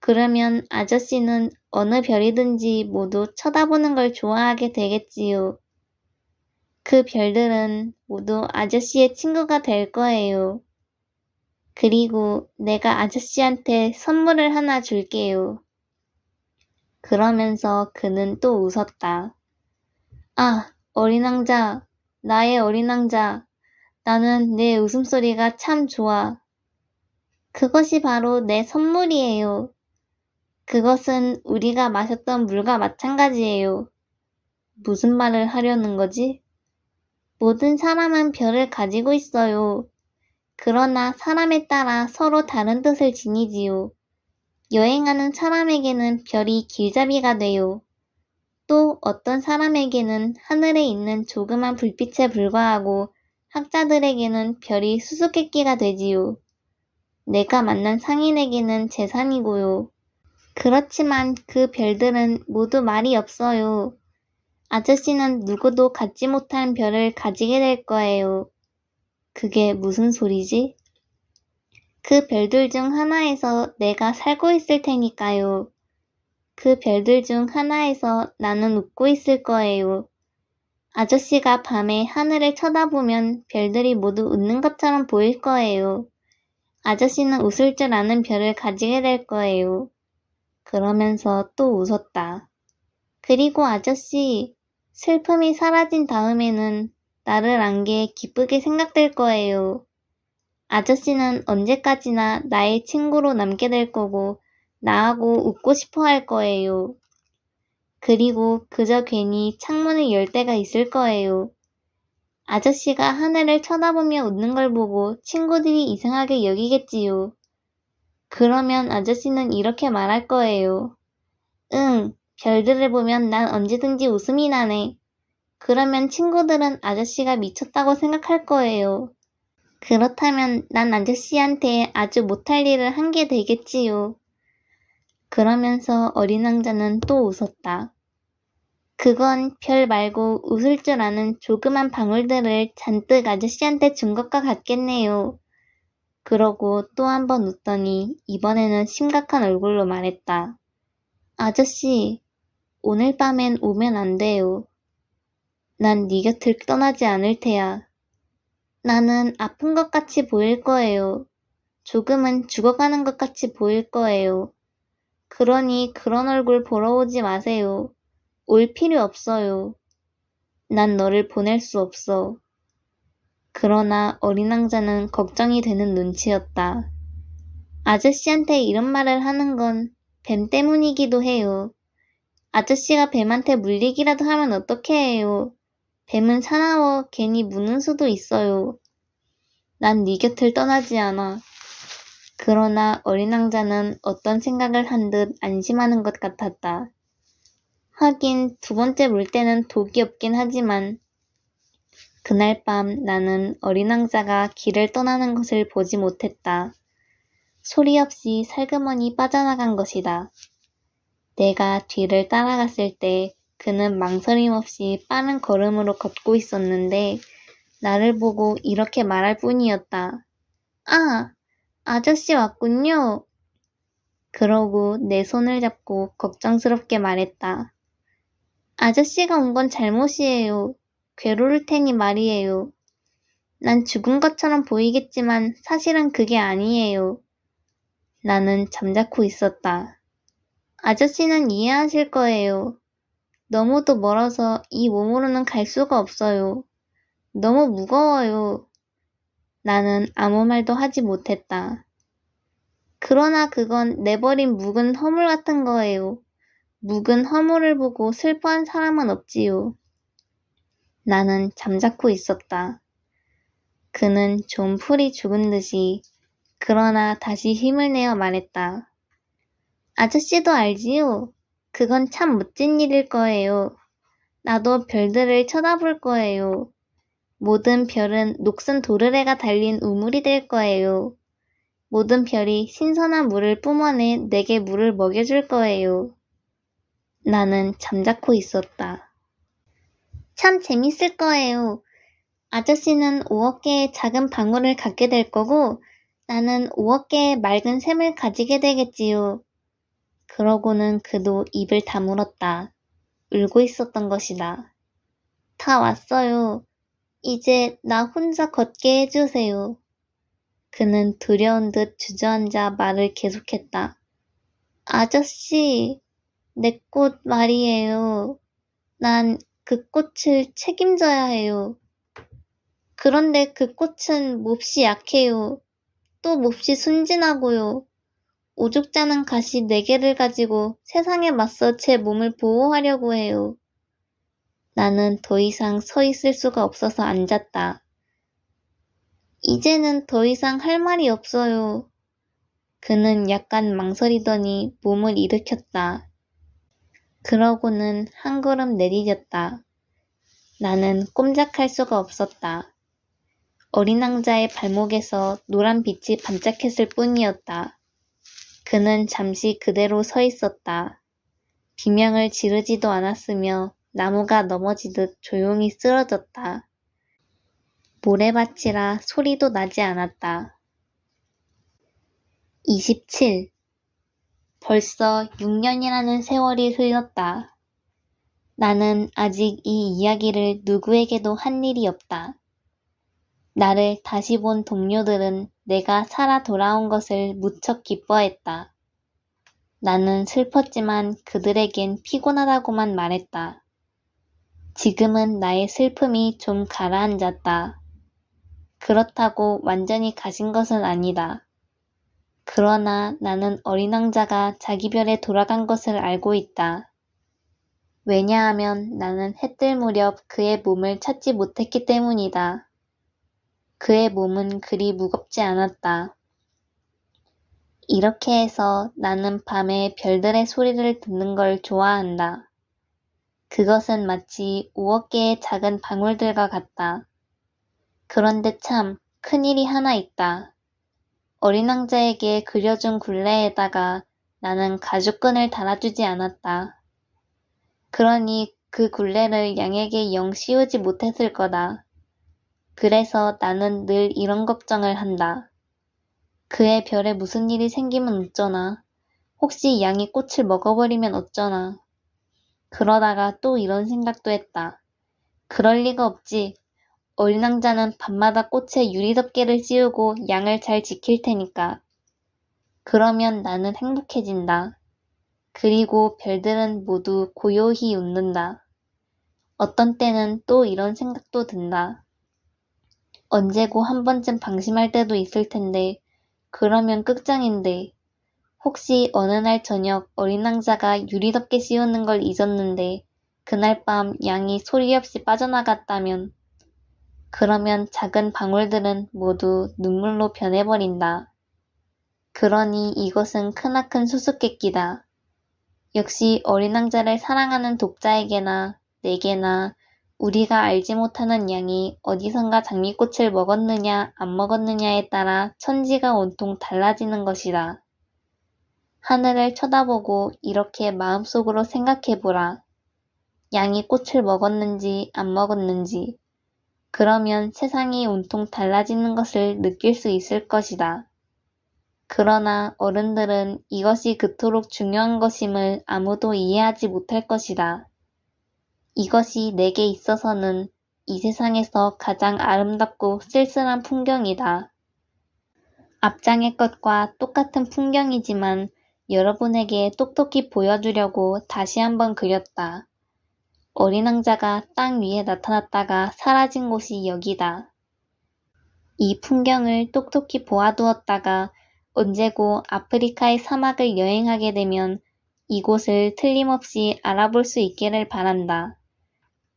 Speaker 1: 그러면 아저씨는 어느 별이든지 모두 쳐다보는 걸 좋아하게 되겠지요. 그 별들은 모두 아저씨의 친구가 될 거예요. 그리고 내가 아저씨한테 선물을 하나 줄게요. 그러면서 그는 또 웃었다. 아, 어린 왕자, 나의 어린 왕자. 나는 내 웃음소리가 참 좋아. 그것이 바로 내 선물이에요. 그것은 우리가 마셨던 물과 마찬가지예요. 무슨 말을 하려는 거지? 모든 사람은 별을 가지고 있어요. 그러나 사람에 따라 서로 다른 뜻을 지니지요. 여행하는 사람에게는 별이 길잡이가 돼요. 또 어떤 사람에게는 하늘에 있는 조그만 불빛에 불과하고 학자들에게는 별이 수수께끼가 되지요. 내가 만난 상인에게는 재산이고요. 그렇지만 그 별들은 모두 말이 없어요. 아저씨는 누구도 갖지 못한 별을 가지게 될 거예요. 그게 무슨 소리지? 그 별들 중 하나에서 내가 살고 있을 테니까요. 그 별들 중 하나에서 나는 웃고 있을 거예요. 아저씨가 밤에 하늘을 쳐다보면 별들이 모두 웃는 것처럼 보일 거예요. 아저씨는 웃을 줄 아는 별을 가지게 될 거예요. 그러면서 또 웃었다. 그리고 아저씨, 슬픔이 사라진 다음에는 나를 안 게 기쁘게 생각될 거예요. 아저씨는 언제까지나 나의 친구로 남게 될 거고 나하고 웃고 싶어 할 거예요. 그리고 그저 괜히 창문을 열 때가 있을 거예요. 아저씨가 하늘을 쳐다보며 웃는 걸 보고 친구들이 이상하게 여기겠지요. 그러면 아저씨는 이렇게 말할 거예요. 응, 별들을 보면 난 언제든지 웃음이 나네. 그러면 친구들은 아저씨가 미쳤다고 생각할 거예요. 그렇다면 난 아저씨한테 아주 못할 일을 한 게 되겠지요. 그러면서 어린 왕자는 또 웃었다. 그건 별 말고 웃을 줄 아는 조그만 방울들을 잔뜩 아저씨한테 준 것과 같겠네요. 그러고 또 한 번 웃더니 이번에는 심각한 얼굴로 말했다. 아저씨, 오늘 밤엔 오면 안 돼요. 난 네 곁을 떠나지 않을 테야. 나는 아픈 것 같이 보일 거예요. 조금은 죽어가는 것 같이 보일 거예요. 그러니 그런 얼굴 보러 오지 마세요. 올 필요 없어요. 난 너를 보낼 수 없어. 그러나 어린 왕자는 걱정이 되는 눈치였다. 아저씨한테 이런 말을 하는 건 뱀 때문이기도 해요. 아저씨가 뱀한테 물리기라도 하면 어떻게 해요? 뱀은 사나워 괜히 무는 수도 있어요. 난 네 곁을 떠나지 않아. 그러나 어린 왕자는 어떤 생각을 한 듯 안심하는 것 같았다. 하긴 두 번째 물때는 독이 없긴 하지만 그날 밤 나는 어린 왕자가 길을 떠나는 것을 보지 못했다. 소리 없이 살그머니 빠져나간 것이다. 내가 뒤를 따라갔을 때 그는 망설임 없이 빠른 걸음으로 걷고 있었는데 나를 보고 이렇게 말할 뿐이었다. 아, 아저씨 왔군요. 그러고 내 손을 잡고 걱정스럽게 말했다. 아저씨가 온 건 잘못이에요. 괴로울 테니 말이에요. 난 죽은 것처럼 보이겠지만 사실은 그게 아니에요. 나는 잠자코 있었다. 아저씨는 이해하실 거예요. 너무도 멀어서 이 몸으로는 갈 수가 없어요. 너무 무거워요. 나는 아무 말도 하지 못했다. 그러나 그건 내버린 묵은 허물 같은 거예요. 묵은 허물을 보고 슬퍼한 사람은 없지요. 나는 잠자코 있었다. 그는 좀 풀이 죽은 듯이 그러나 다시 힘을 내어 말했다. 아저씨도 알지요? 그건 참 멋진 일일 거예요. 나도 별들을 쳐다볼 거예요. 모든 별은 녹슨 도르래가 달린 우물이 될 거예요. 모든 별이 신선한 물을 뿜어내 내게 물을 먹여줄 거예요. 나는 잠자코 있었다. 참 재밌을 거예요. 아저씨는 5억 개의 작은 방울을 갖게 될 거고 나는 5억 개의 맑은 샘을 가지게 되겠지요. 그러고는 그도 입을 다물었다. 울고 있었던 것이다. 다 왔어요. 이제 나 혼자 걷게 해주세요. 그는 두려운 듯 주저앉아 말을 계속했다. 아저씨, 내 꽃 말이에요. 난 그 꽃을 책임져야 해요. 그런데 그 꽃은 몹시 약해요. 또 몹시 순진하고요. 오죽자는 가시 4개를 가지고 세상에 맞서 제 몸을 보호하려고 해요. 나는 더 이상 서 있을 수가 없어서 앉았다. 이제는 더 이상 할 말이 없어요. 그는 약간 망설이더니 몸을 일으켰다. 그러고는 한 걸음 내디뎠다. 나는 꼼짝할 수가 없었다. 어린 왕자의 발목에서 노란 빛이 반짝했을 뿐이었다. 그는 잠시 그대로 서 있었다. 비명을 지르지도 않았으며 나무가 넘어지듯 조용히 쓰러졌다. 모래밭이라 소리도 나지 않았다. 27. 벌써 6년이라는 세월이 흘렀다. 나는 아직 이 이야기를 누구에게도 한 일이 없다. 나를 다시 본 동료들은 내가 살아 돌아온 것을 무척 기뻐했다. 나는 슬펐지만 그들에겐 피곤하다고만 말했다. 지금은 나의 슬픔이 좀 가라앉았다. 그렇다고 완전히 가신 것은 아니다. 그러나 나는 어린 왕자가 자기 별에 돌아간 것을 알고 있다. 왜냐하면 나는 해뜰 무렵 그의 몸을 찾지 못했기 때문이다. 그의 몸은 그리 무겁지 않았다. 이렇게 해서 나는 밤에 별들의 소리를 듣는 걸 좋아한다. 그것은 마치 5억 개의 작은 방울들과 같다. 그런데 참 큰일이 하나 있다. 어린 왕자에게 그려준 굴레에다가 나는 가죽끈을 달아주지 않았다. 그러니 그 굴레를 양에게 영 씌우지 못했을 거다. 그래서 나는 늘 이런 걱정을 한다. 그의 별에 무슨 일이 생기면 어쩌나. 혹시 양이 꽃을 먹어버리면 어쩌나. 그러다가 또 이런 생각도 했다. 그럴 리가 없지. 어린 왕자는 밤마다 꽃에 유리덮개를 씌우고 양을 잘 지킬 테니까. 그러면 나는 행복해진다. 그리고 별들은 모두 고요히 웃는다. 어떤 때는 또 이런 생각도 든다. 언제고 한 번쯤 방심할 때도 있을 텐데, 그러면 끝장인데, 혹시 어느 날 저녁 어린 왕자가 유리덮개 씌우는 걸 잊었는데, 그날 밤 양이 소리 없이 빠져나갔다면, 그러면 작은 방울들은 모두 눈물로 변해버린다. 그러니 이것은 크나큰 수수께끼다. 역시 어린 왕자를 사랑하는 독자에게나 내게나 우리가 알지 못하는 양이 어디선가 장미꽃을 먹었느냐 안 먹었느냐에 따라 천지가 온통 달라지는 것이다. 하늘을 쳐다보고 이렇게 마음속으로 생각해보라. 양이 꽃을 먹었는지 안 먹었는지. 그러면 세상이 온통 달라지는 것을 느낄 수 있을 것이다. 그러나 어른들은 이것이 그토록 중요한 것임을 아무도 이해하지 못할 것이다. 이것이 내게 있어서는 이 세상에서 가장 아름답고 쓸쓸한 풍경이다. 앞장의 것과 똑같은 풍경이지만 여러분에게 똑똑히 보여주려고 다시 한번 그렸다. 어린 왕자가 땅 위에 나타났다가 사라진 곳이 여기다. 이 풍경을 똑똑히 보아두었다가 언제고 아프리카의 사막을 여행하게 되면 이곳을 틀림없이 알아볼 수 있기를 바란다.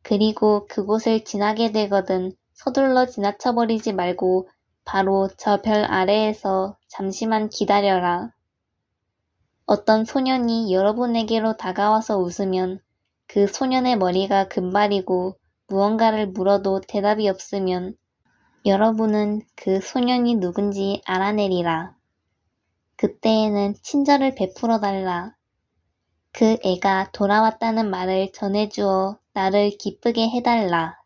Speaker 1: 그리고 그곳을 지나게 되거든 서둘러 지나쳐버리지 말고 바로 저 별 아래에서 잠시만 기다려라. 어떤 소년이 여러분에게로 다가와서 웃으면 그 소년의 머리가 금발이고 무언가를 물어도 대답이 없으면 여러분은 그 소년이 누군지 알아내리라. 그때에는 친절을 베풀어 달라. 그 애가 돌아왔다는 말을 전해주어 나를 기쁘게 해달라.